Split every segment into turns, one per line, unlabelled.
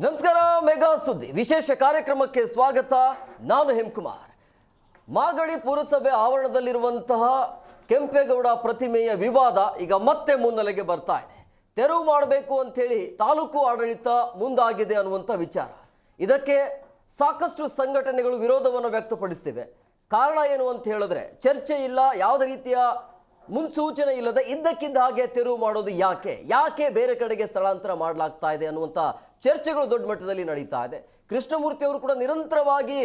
ನಮಸ್ಕಾರ. ಮೆಗಾ ಸುದ್ದಿ ವಿಶೇಷ ಕಾರ್ಯಕ್ರಮಕ್ಕೆ ಸ್ವಾಗತ. ನಾನು ಹೇಮಕುಮಾರ್. ಮಾಗಡಿ ಪುರಸಭೆ ಆವರಣದಲ್ಲಿರುವಂತಹ ಕೆಂಪೇಗೌಡ ಪ್ರತಿಮೆಯ ವಿವಾದ ಈಗ ಮತ್ತೆ ಮುನ್ನೆಲೆಗೆ ಬರ್ತಾ ಇದೆ. ತೆರವು ಮಾಡಬೇಕು ಅಂತ ಹೇಳಿ ತಾಲೂಕು ಆಡಳಿತ ಮುಂದಾಗಿದೆ ಅನ್ನುವಂಥ ವಿಚಾರ. ಇದಕ್ಕೆ ಸಾಕಷ್ಟು ಸಂಘಟನೆಗಳು ವಿರೋಧವನ್ನು ವ್ಯಕ್ತಪಡಿಸ್ತಿವೆ. ಕಾರಣ ಏನು ಅಂತ ಹೇಳಿದ್ರೆ ಚರ್ಚೆ ಇಲ್ಲ, ಯಾವುದೇ ರೀತಿಯ ಮುನ್ಸೂಚನೆ ಇಲ್ಲದೆ ಇದ್ದಕ್ಕಿದ್ದ ಹಾಗೆ ತೆರವು ಮಾಡೋದು ಯಾಕೆ ಬೇರೆ ಕಡೆಗೆ ಸ್ಥಳಾಂತರ ಮಾಡಲಾಗ್ತಾ ಇದೆ ಅನ್ನುವಂಥ ಚರ್ಚೆಗಳು ದೊಡ್ಡ ಮಟ್ಟದಲ್ಲಿ ನಡೀತಾ ಇದೆ. ಕೃಷ್ಣಮೂರ್ತಿ ಅವರು ಕೂಡ ನಿರಂತರವಾಗಿ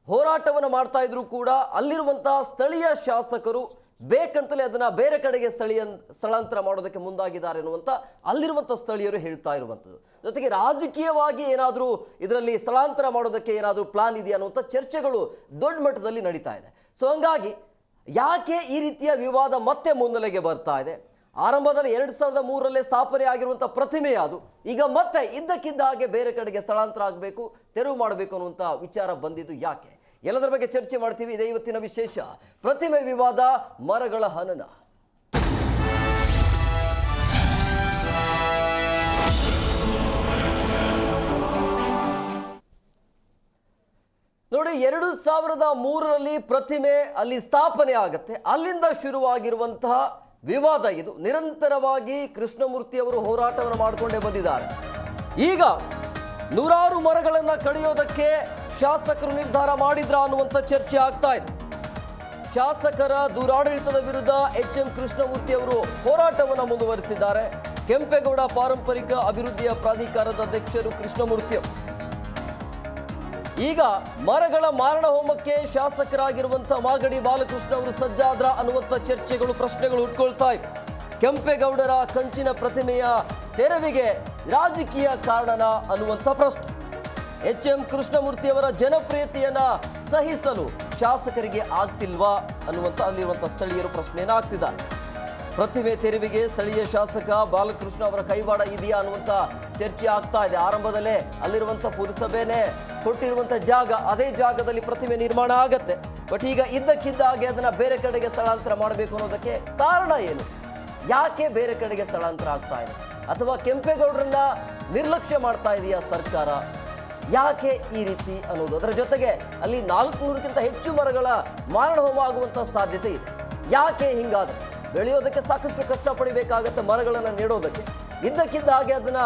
ಹೋರಾಟವನ್ನು ಮಾಡ್ತಾ ಇದ್ರು ಕೂಡ ಅಲ್ಲಿರುವಂತಹ ಸ್ಥಳೀಯ ಶಾಸಕರು ಬೇಕಂತಲೇ ಅದನ್ನ ಬೇರೆ ಕಡೆಗೆ ಸ್ಥಳಾಂತರ ಮಾಡೋದಕ್ಕೆ ಮುಂದಾಗಿದ್ದಾರೆ ಅನ್ನುವಂಥ ಅಲ್ಲಿರುವಂಥ ಸ್ಥಳೀಯರು ಹೇಳ್ತಾ ಇರುವಂಥದ್ದು. ಜೊತೆಗೆ ರಾಜಕೀಯವಾಗಿ ಏನಾದರೂ ಇದರಲ್ಲಿ ಸ್ಥಳಾಂತರ ಮಾಡೋದಕ್ಕೆ ಏನಾದರೂ ಪ್ಲಾನ್ ಇದೆಯಾ ಅನ್ನುವಂಥ ಚರ್ಚೆಗಳು ದೊಡ್ಡ ಮಟ್ಟದಲ್ಲಿ ನಡೀತಾ ಇದೆ. ಸೊ ಹಂಗಾಗಿ ಯಾಕೆ ಈ ರೀತಿಯ ವಿವಾದ ಮತ್ತೆ ಮುನ್ನೆಲೆಗೆ ಬರ್ತಾ ಇದೆ? ಆರಂಭದಲ್ಲಿ 2003 ಸ್ಥಾಪನೆ ಆಗಿರುವಂಥ ಪ್ರತಿಮೆ ಅದು ಈಗ ಮತ್ತೆ ಇದ್ದಕ್ಕಿದ್ದ ಹಾಗೆ ಬೇರೆ ಕಡೆಗೆ ಸ್ಥಳಾಂತರ ಆಗಬೇಕು, ತೆರವು ಮಾಡಬೇಕು ಅನ್ನುವಂಥ ವಿಚಾರ ಬಂದಿದ್ದು ಯಾಕೆ? ಎಲ್ಲದರ ಬಗ್ಗೆ ಚರ್ಚೆ ಮಾಡ್ತೀವಿ. ಇದೇ ಇವತ್ತಿನ ವಿಶೇಷ. ಪ್ರತಿಮೆ ವಿವಾದ, ಮರಗಳ ಹನನ. ನೋಡಿ, 2003 ಪ್ರತಿಮೆ ಅಲ್ಲಿ ಸ್ಥಾಪನೆ ಆಗುತ್ತೆ. ಅಲ್ಲಿಂದ ಶುರುವಾಗಿರುವಂತಹ ವಿವಾದ ಇದು. ನಿರಂತರವಾಗಿ ಕೃಷ್ಣಮೂರ್ತಿ ಅವರು ಹೋರಾಟವನ್ನು ಮಾಡಿಕೊಂಡೇ ಬಂದಿದ್ದಾರೆ. ಈಗ ನೂರಾರು ಮರಗಳನ್ನು ಕಡಿಯೋದಕ್ಕೆ ಶಾಸಕರು ನಿರ್ಧಾರ ಮಾಡಿದ್ರ ಅನ್ನುವಂಥ ಚರ್ಚೆ ಆಗ್ತಾ ಇದೆ. ಶಾಸಕರ ದುರಾಡಳಿತದ ವಿರುದ್ಧ ಎಚ್.ಎಂ. ಕೃಷ್ಣಮೂರ್ತಿ ಅವರು ಹೋರಾಟವನ್ನು ಮುಂದುವರಿಸಿದ್ದಾರೆ. ಕೆಂಪೇಗೌಡ ಪಾರಂಪರಿಕ ಅಭಿವೃದ್ಧಿಯ ಪ್ರಾಧಿಕಾರದ ಅಧ್ಯಕ್ಷರು ಕೃಷ್ಣಮೂರ್ತಿ ಅವರು ಈಗ ಮರಗಳ ಮಾರಣ ಹೋಮಕ್ಕೆ ಶಾಸಕರಾಗಿರುವಂಥ ಮಾಗಡಿ ಬಾಲಕೃಷ್ಣ ಅವರು ಸಜ್ಜಾದ್ರ ಅನ್ನುವಂಥ ಚರ್ಚೆಗಳು, ಪ್ರಶ್ನೆಗಳು ಹುಟ್ಕೊಳ್ತಾ ಇವೆ. ಕೆಂಪೇಗೌಡರ ಕಂಚಿನ ಪ್ರತಿಮೆಯ ತೆರವಿಗೆ ರಾಜಕೀಯ ಕಾರಣನ ಅನ್ನುವಂಥ ಪ್ರಶ್ನೆ. ಎಚ್.ಎಂ. ಕೃಷ್ಣಮೂರ್ತಿ ಅವರ ಜನಪ್ರಿಯತೆಯನ್ನ ಸಹಿಸಲು ಶಾಸಕರಿಗೆ ಆಗ್ತಿಲ್ವಾ ಅನ್ನುವಂಥ ಅಲ್ಲಿರುವಂಥ ಸ್ಥಳೀಯರು ಪ್ರಶ್ನೆಯನ್ನು ಆಗ್ತಿದ್ದಾರೆ. ಪ್ರತಿಮೆ ತೆರವಿಗೆ ಸ್ಥಳೀಯ ಶಾಸಕ ಬಾಲಕೃಷ್ಣ ಅವರ ಕೈವಾಡ ಇದೆಯಾ ಅನ್ನುವಂಥ ಚರ್ಚೆ ಆಗ್ತಾ ಇದೆ. ಆರಂಭದಲ್ಲೇ ಅಲ್ಲಿರುವಂಥ ಪುರಸಭೆನೇ ಕೊಟ್ಟಿರುವಂಥ ಜಾಗ, ಅದೇ ಜಾಗದಲ್ಲಿ ಪ್ರತಿಮೆ ನಿರ್ಮಾಣ ಆಗತ್ತೆ. ಬಟ್ ಈಗ ಇದ್ದಕ್ಕಿದ್ದ ಹಾಗೆ ಅದನ್ನ ಬೇರೆ ಕಡೆಗೆ ಸ್ಥಳಾಂತರ ಮಾಡಬೇಕು ಅನ್ನೋದಕ್ಕೆ ಕಾರಣ ಏನು? ಯಾಕೆ ಬೇರೆ ಕಡೆಗೆ ಸ್ಥಳಾಂತರ ಆಗ್ತಾ ಇದೆ? ಅಥವಾ ಕೆಂಪೇಗೌಡರನ್ನ ನಿರ್ಲಕ್ಷ್ಯ ಮಾಡ್ತಾ ಇದೆಯಾ ಸರ್ಕಾರ? ಯಾಕೆ ಈ ರೀತಿ ಅನ್ನೋದು. ಅದರ ಜೊತೆಗೆ ಅಲ್ಲಿ 400ಕ್ಕಿಂತ ಹೆಚ್ಚು ಮರಗಳ ಮಾರಣ ಹೋಮ ಆಗುವಂಥ ಸಾಧ್ಯತೆ ಇದೆ. ಯಾಕೆ ಹಿಂಗಾದ್ರೆ? ಬೆಳೆಯೋದಕ್ಕೆ ಸಾಕಷ್ಟು ಕಷ್ಟ ಪಡಿಬೇಕಾಗತ್ತೆ. ಮರಗಳನ್ನು ನೆಡೋದಕ್ಕೆ ಇದ್ದಕ್ಕಿದ್ದ ಹಾಗೆ ಅದನ್ನ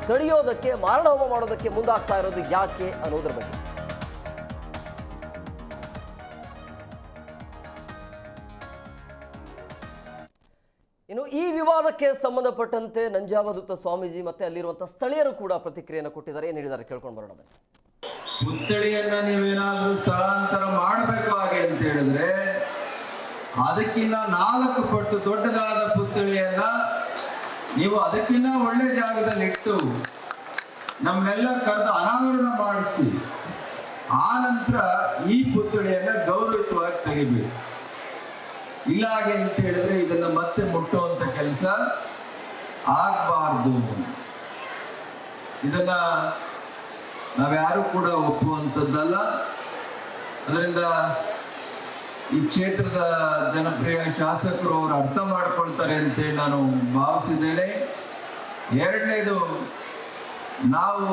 ಕಡಿಯೋದಕ್ಕೆ, ಮಾರಣ ಹೋಮ ಮಾಡೋದಕ್ಕೆ ಮುಂದಾಗ್ತಾ ಇರೋದು ಯಾಕೆ ಅನ್ನೋದ್ರ ಬಗ್ಗೆ. ಇನ್ನು ಈ ವಿವಾದಕ್ಕೆ ಸಂಬಂಧಪಟ್ಟಂತೆ ನಂಜಾವಧೂತ ಸ್ವಾಮೀಜಿ ಮತ್ತೆ ಅಲ್ಲಿರುವಂತಹ ಸ್ಥಳೀಯರು ಕೂಡ ಪ್ರತಿಕ್ರಿಯೆಯನ್ನು ಕೊಟ್ಟಿದ್ದಾರೆ. ಏನ್ ಹೇಳಿದ್ದಾರೆ ಕೇಳ್ಕೊಂಡು ಬರೋಣ.
ಪುತ್ಥಳಿಯನ್ನ ನೀವೇನಾದ್ರೂ ಸ್ಥಳಾಂತರ ಮಾಡಬೇಕು ಹಾಗೆ ಅಂತ ಹೇಳಿದ್ರೆ ಅದಕ್ಕಿಂತ 4 ಪಟ್ಟು ದೊಡ್ಡದಾದ ಪುತ್ಥಳಿಯನ್ನ ನೀವು ಅದಕ್ಕಿಂತ ಒಳ್ಳೆ ಜಾಗದಲ್ಲಿ ಇಟ್ಟು ನಮ್ಮನ್ನೆಲ್ಲ ಕರೆದು ಅನಾವರಣ ಮಾಡಿಸಿ ಆ ನಂತರ ಈ ಪುತ್ಥಳಿಯನ್ನ ಗೌರವಿತವಾಗಿ ತೆಗಿಬೇಕು. ಇಲ್ಲ ಹಾಗೆ ಅಂತ ಹೇಳಿದ್ರೆ ಇದನ್ನ ಮತ್ತೆ ಮುಟ್ಟುವಂತ ಕೆಲಸ ಆಗಬಾರ್ದು. ಇದನ್ನ ನಾವ್ಯಾರು ಕೂಡ ಒಪ್ಪುವಂಥದ್ದಲ್ಲ. ಅದರಿಂದ ಈ ಕ್ಷೇತ್ರದ ಜನಪ್ರಿಯ ಶಾಸಕರು ಅವರು ಅರ್ಥ ಮಾಡ್ಕೊಳ್ತಾರೆ ಅಂತೇಳಿ ನಾನು ಭಾವಿಸಿದ್ದೇನೆ. ಎರಡನೇದು, ನಾವು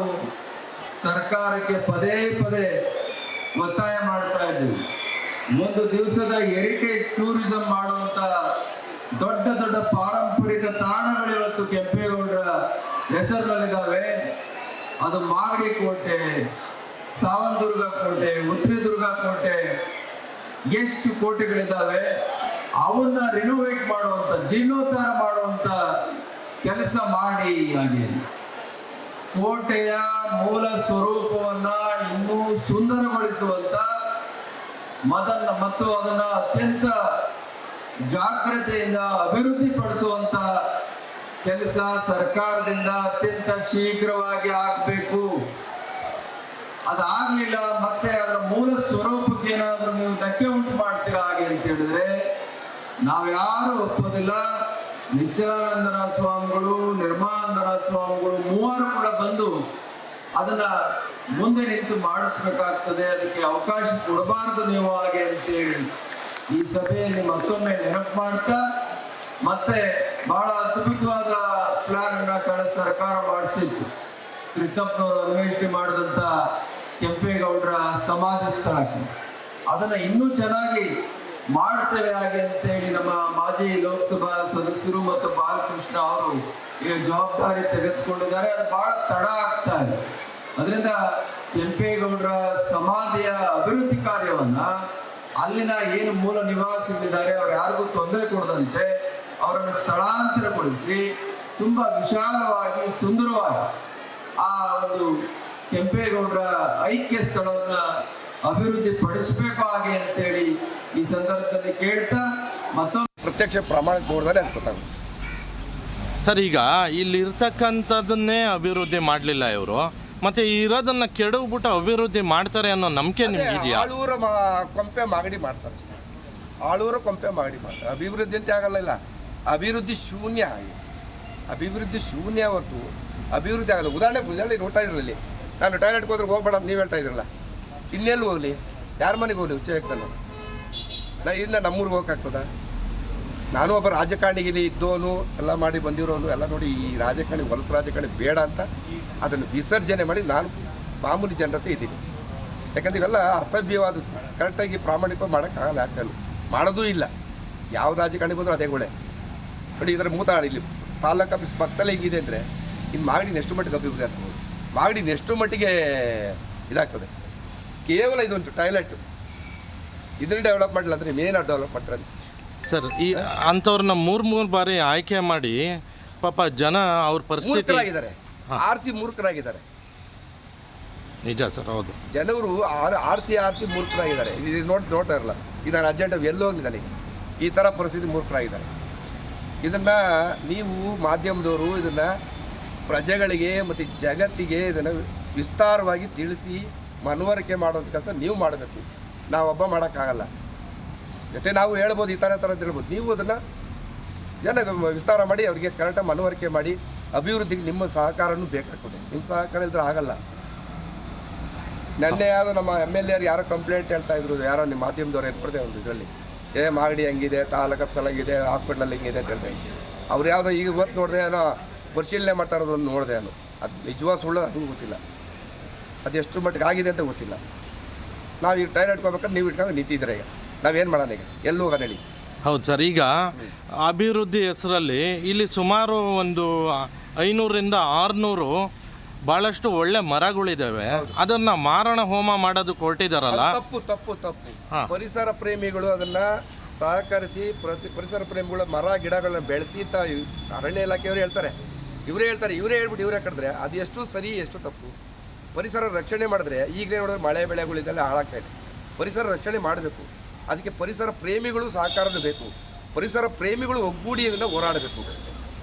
ಸರ್ಕಾರಕ್ಕೆ ಪದೇ ಪದೇ ಒತ್ತಾಯ ಮಾಡ್ತಾ ಇದ್ದೀವಿ. ಒಂದು ದಿವಸದ ಹೆರಿಟೇಜ್ ಟೂರಿಸಂ ಮಾಡುವಂತ ದೊಡ್ಡ ದೊಡ್ಡ ಪಾರಂಪರಿಕ ತಾಣಗಳು ಇವತ್ತು ಕೆಂಪೇಗೌಡರ ಹೆಸರಿನಲ್ಲಿದ್ದಾವೆ. ಅದು ಮಾಗಡಿ ಕೋಟೆ, ಸಾವಂದುರ್ಗ ಕೋಟೆ, ಉತ್ತರದುರ್ಗ ಕೋಟೆ, ಎಷ್ಟು ಕೋಟೆಗಳಿದ್ದಾವೆ. ಅವನ್ನ ರಿನೋವೇಟ್ ಮಾಡುವಂತ, ಜೀರ್ಣೋದ್ಧಾರ ಮಾಡುವಂತ ಕೆಲಸ ಮಾಡಿ ಹಾಗೆ ಕೋಟೆಯ ಮೂಲ ಸ್ವರೂಪವನ್ನ ಇನ್ನೂ ಸುಂದರಗೊಳಿಸುವಂತ ಮತ್ತು ಅದನ್ನ ಅತ್ಯಂತ ಜಾಗ್ರತೆಯಿಂದ ಅಭಿವೃದ್ಧಿ ಪಡಿಸುವಂತ ಕೆಲಸ ಸರ್ಕಾರದಿಂದ ಅತ್ಯಂತ ಶೀಘ್ರವಾಗಿ ಆಗಬೇಕು. ಅದಾಗ್ಲಿಲ್ಲ ಮತ್ತೆ ಅದರ ಮೂಲ ಸ್ವರೂಪಕ್ಕೆ ಏನಾದ್ರೂ ನೀವು ಧಕ್ಕೆ ಉಂಟು ಮಾಡ್ತೀರಾ ಹಾಗೆ ಅಂತ ಹೇಳಿದ್ರೆ ನಾವ್ಯಾರು ಒಪ್ಪೋದಿಲ್ಲ. ನಿಶ್ಚಲಾನಂದನಾಥ ಸ್ವಾಮಿಗಳು, ನಿರ್ಮಲಾನಂದನಾಥ ಸ್ವಾಮಿಗಳು ಮೂವರು ಕೂಡ ಬಂದು ಅದನ್ನ ಮುಂದೆ ನಿಂತು ಮಾಡಿಸ್ಬೇಕಾಗ್ತದೆ. ಅದಕ್ಕೆ ಅವಕಾಶ ಕೊಡಬಾರದು ನೀವು ಹಾಗೆ ಅಂತೇಳಿ ಈ ಸಭೆಯಲ್ಲಿ ಮತ್ತೊಮ್ಮೆ ನೆನಪು ಮಾಡ್ತಾ, ಮತ್ತೆ ಬಹಳ ಅದ್ಭುತವಾದ ಪ್ಲಾನ್ ಅನ್ನ ಸರ್ಕಾರ ಮಾಡಿಸಿತ್ತು. ಕೃಷ್ಣಪ್ಪನವರು ಅನ್ವೇಷಣೆ ಮಾಡಿದಂಥ ಕೆಂಪೇಗೌಡರ ಸಮಾಜ ಸ್ಥಳಕ್ಕೆ ಅದನ್ನು ಇನ್ನೂ ಚೆನ್ನಾಗಿ ಮಾಡ್ತೇವೆ ಹಾಗೆ ಅಂತೇಳಿ ನಮ್ಮ ಮಾಜಿ ಲೋಕಸಭಾ ಸದಸ್ಯರು ಮತ್ತು ಬಾಲಕೃಷ್ಣ ಅವರು ಈ ಜವಾಬ್ದಾರಿ ತೆಗೆದುಕೊಂಡಿದ್ದಾರೆ. ಅದು ಬಹಳ ತಡ ಆಗ್ತಾ ಇದೆ. ಅದರಿಂದ ಕೆಂಪೇಗೌಡರ ಸಮಾಧಿಯ ಅಭಿವೃದ್ಧಿ ಕಾರ್ಯವನ್ನ ಅಲ್ಲಿನ ಏನು ಮೂಲ ನಿವಾಸಿಗಳಿದ್ದಾರೆ ಅವ್ರು ಯಾರಿಗೂ ತೊಂದರೆ ಕೊಡದಂತೆ ಅವರನ್ನು ಸ್ಥಳಾಂತರಗೊಳಿಸಿ ತುಂಬಾ ವಿಶಾಲವಾಗಿ ಸುಂದರವಾಗಿ ಆ ಒಂದು ಕೆಂಪೇಗೌಡರ ಐಕ್ಯ ಸ್ಥಳವನ್ನ ಅಭಿವೃದ್ಧಿ ಪಡಿಸಬೇಕು ಹಾಗೆ ಅಂತೇಳಿ ಈ ಸಂದರ್ಭದಲ್ಲಿ ಕೇಳ್ತಾ ಮತ್ತೊಂದು
ಪ್ರತ್ಯಕ್ಷ ಪ್ರಾಮಾಣಿಕ ನೋಡಿದ್ರೆ ಅದು ಗೊತ್ತಾಗುತ್ತೆ.
ಸರ್, ಈಗ ಇಲ್ಲಿರ್ತಕ್ಕಂಥದ್ದನ್ನೇ ಅಭಿವೃದ್ಧಿ ಮಾಡಲಿಲ್ಲ ಇವರು, ಮತ್ತೆ ಇರೋದನ್ನ ಕೆಡವ್ಬಿಟ್ಟು ಅಭಿವೃದ್ಧಿ ಮಾಡ್ತಾರೆ ಅನ್ನೋ ನಂಬಿಕೆ ನಿಮ್ಗೆ ಇದೆಯಾ?
ಆಳೂರ ಕೊಂಪೆ ಮಾಗಡಿ ಮಾಡ್ತಾರೆ ಅಷ್ಟೇ. ಆಳೂರ ಕೊಂಪೆ ಮಾಗಡಿ ಮಾಡ್ತಾರೆ. ಅಭಿವೃದ್ಧಿ ಅಂತ ಆಗಲ್ಲ. ಅಭಿವೃದ್ಧಿ ಶೂನ್ಯ. ಅಭಿವೃದ್ಧಿ ಶೂನ್ಯ ಹೊರತು ಅಭಿವೃದ್ಧಿ ಆಗಲ್ಲ. ಉದಾಹರಣೆ ನೋಡ್ತಾ ಇದ್ರಲ್ಲಿ ನಾನು ಟಾಯ್ಲೆಟ್ಗೆ ಹೋದ್ರೆ ಹೋಗ್ಬೇಡ ಅಂತ ನೀವು ಹೇಳ್ತಾ ಇದ್ರಲ್ಲ, ಇನ್ನೆಲ್ಲಿ ಹೋಗಲಿ, ಯಾರ ಮನೆಗೆ ಹೋಗಲಿ? ನಾನು ಇಲ್ಲಿಂದ ನಮ್ಮೂರಿಗೆ ಹೋಗಕ್ಕಾಗ್ತದ? ನಾನು ಒಬ್ಬ ರಾಜಕಾರಣಿಗಿಲಿ ಇದ್ದವನು, ಎಲ್ಲ ಮಾಡಿ ಬಂದಿರೋನು, ಎಲ್ಲ ನೋಡಿ ಈ ರಾಜಕಾರಣಿ ಹೊಲಸು ರಾಜಕಾರಣಿ ಬೇಡ ಅಂತ ಅದನ್ನು ವಿಸರ್ಜನೆ ಮಾಡಿ ನಾನು ಮಾಮೂಲಿ ಜನರತೆ ಇದ್ದೀನಿ. ಯಾಕಂದ್ರೆ ಇವೆಲ್ಲ ಅಸಭ್ಯವಾದದ್ದು. ಕರೆಕ್ಟಾಗಿ ಪ್ರಾಮಾಣಿಕವಾಗಿ ಮಾಡೋಕ್ಕಾಗಲ್ಲ. ಯಾಕಂದ್ರೆ ಮಾಡೋದೂ ಇಲ್ಲ. ಯಾವ ರಾಜಕಾರಣಿ ಬಂದರೂ ಅದೇ ಗೋಳೆ ನೋಡಿ. ಇದರ ಇಲ್ಲಿ ತಾಲೂಕು ಆಫೀಸ್ ಪಕ್ಕದಲ್ಲೇ ಹೇಗಿದೆ ಅಂದರೆ ಇನ್ನು ಮಾಗಡಿನ ಎಷ್ಟು ಮಟ್ಟಿಗೆ ಅಭಿವೃದ್ಧಿ ಆಗ್ತದೆ, ಮಾಗಡಿನ ಎಷ್ಟು ಮಟ್ಟಿಗೆ ಇದಾಗ್ತದೆ. ಕೇವಲ ಇದೊಂದು ಟಾಯ್ಲೆಟ್ ಇದನ್ನು ಡೆವಲಪ್ ಮಾಡಿಲ್ಲ ಅಂದರೆ ಮೇನ್ ಡೆವಲಪ್ ಮಾಡ್ತಾರೆ
ಸರ್. ಈ ಅಂಥವ್ರನ್ನ ಮೂರು ಬಾರಿ ಆಯ್ಕೆ ಮಾಡಿ ಪಾಪ ಜನ ಅವ್ರ ಪರಿಸ್ಥಿತಿ
ಮೂರ್ಖರಾಗಿದ್ದಾರೆ. ಆರ್ಸಿ ಮೂರ್ಖರಾಗಿದ್ದಾರೆ.
ನಿಜ ಸರ್, ಹೌದು.
ಜನರು ಆರ್ಸಿ ಮೂರ್ಖರಾಗಿದ್ದಾರೆ. ಇದು ನೋಡ್ತಾ ಇರಲ್ಲ. ಇದನ್ನು ಅರ್ಜೆಂಟ್ ಎಲ್ಲೋ ಹೋಗಿದ್ದಾನೆ. ಈ ಥರ ಪರಿಸ್ಥಿತಿ ಮೂರ್ಖರಾಗಿದ್ದಾರೆ. ಇದನ್ನು ನೀವು ಮಾಧ್ಯಮದವರು ಇದನ್ನು ಪ್ರಜೆಗಳಿಗೆ ಮತ್ತು ಜಗತ್ತಿಗೆ ಇದನ್ನು ವಿಸ್ತಾರವಾಗಿ ತಿಳಿಸಿ ಮನವರಿಕೆ ಮಾಡೋದು ಕೆಲಸ ನೀವು ಮಾಡಬೇಕು. ನಾವೊಬ್ಬ ಮಾಡೋಕ್ಕಾಗಲ್ಲ. ಜೊತೆ ನಾವು ಹೇಳ್ಬೋದು, ಈ ಥರ ಹೇಳ್ಬೋದು. ನೀವು ಅದನ್ನು ಜನ ವಿಸ್ತಾರ ಮಾಡಿ ಅವರಿಗೆ ಕರೆಕ್ಟಾಗಿ ಮನವರಿಕೆ ಮಾಡಿ ಅಭಿವೃದ್ಧಿಗೆ ನಿಮ್ಮ ಸಹಕಾರನೂ ಬೇಕಾಗ್ತದೆ. ನಿಮ್ಮ ಸಹಕಾರ ಇದ್ರೆ ಆಗಲ್ಲ. ನೆನ್ನೆ ಯಾರು ನಮ್ಮ MLA ಯಾರೋ ಕಂಪ್ಲೇಂಟ್ ಹೇಳ್ತಾ ಇದ್ರು, ಯಾರೋ ನಿಮ್ಮ ಮಾಧ್ಯಮದವ್ರು ಏರ್ಪಡಿದೆ ಒಂದು ಇದರಲ್ಲಿ, ಮಾಗಡಿ ಹಂಗಿದೆ, ತಾಲೂಕು ಆಫೀಸಲ್ಲಿ ಹಾಸ್ಪಿಟ್ಲಲ್ಲಿ ಹಿಂಗಿದೆ ಅಂತ ಹೇಳ್ತಾ ಇದ್ದೆ. ಅವ್ರು ಯಾವುದೋ ಈಗ ಇವತ್ತು ನೋಡಿದೆ ಏನೋ ಪರಿಶೀಲನೆ ಮಾಡ್ತಾ ಇರೋದನ್ನು ನೋಡಿದೆ ನಾನು. ಅದು ನಿಜವಾದ ಸುಳ್ಳು ಅದು ಗೊತ್ತಿಲ್ಲ. ಅದು ಎಷ್ಟು ಮಟ್ಟಿಗೆ ಆಗಿದೆ ಅಂತ ಗೊತ್ತಿಲ್ಲ. ನಾವು ಈಗ ಟಾಯ್ಲೆಟ್ ಹೋಗ್ಬೇಕಾದ್ರೆ ನೀವು ಇಟ್ಕೊಂಡು ನಿಂತಿದ್ರೆ ಈಗ ನಾವೇನು ಮಾಡೋಣ? ಈಗ ಎಲ್ಲೂ ಹೋಗೋಣ ಹೇಳಿ?
ಹೌದು ಸರ್. ಈಗ ಅಭಿವೃದ್ಧಿ ಹೆಸರಲ್ಲಿ ಇಲ್ಲಿ ಸುಮಾರು ಒಂದು 500ರಿಂದ 600 ಭಾಳಷ್ಟು ಒಳ್ಳೆ ಮರಗಳಿದ್ದಾವೆ. ಅದನ್ನು ಮಾರಣ ಹೋಮ ಮಾಡೋದಕ್ಕೆ ಹೊರಟಿದಾರಲ್ಲ.
ತಪ್ಪು. ಪರಿಸರ ಪ್ರೇಮಿಗಳು ಅದನ್ನು ಸಹಕರಿಸಿ ಪರಿಸರ ಪ್ರೇಮಿಗಳು ಮರ ಗಿಡಗಳನ್ನ ಬೆಳೆಸಿ ಅಂತ ಅರಣ್ಯ ಇಲಾಖೆಯವರು ಹೇಳ್ತಾರೆ. ಇವರೇ ಹೇಳ್ಬಿಟ್ಟು ಇವರೇ ಕಟ್ಟಿದ್ರೆ ಅದು ಎಷ್ಟು ಸರಿ ಎಷ್ಟು ತಪ್ಪು. ಪರಿಸರ ರಕ್ಷಣೆ ಮಾಡಿದ್ರೆ ಈಗಲೇ ನೋಡಿದ್ರೆ ಮಳೆ ಬೆಳೆಗಳಿದೆಲ್ಲ ಹಾಳಾಗ್ತಾ ಇದೆ. ಪರಿಸರ ರಕ್ಷಣೆ ಮಾಡಬೇಕು. ಅದಕ್ಕೆ ಪರಿಸರ ಪ್ರೇಮಿಗಳು ಸಹಕಾರನೂ ಬೇಕು. ಪರಿಸರ ಪ್ರೇಮಿಗಳು ಒಗ್ಗೂಡಿ ಅದನ್ನು ಹೋರಾಡಬೇಕು.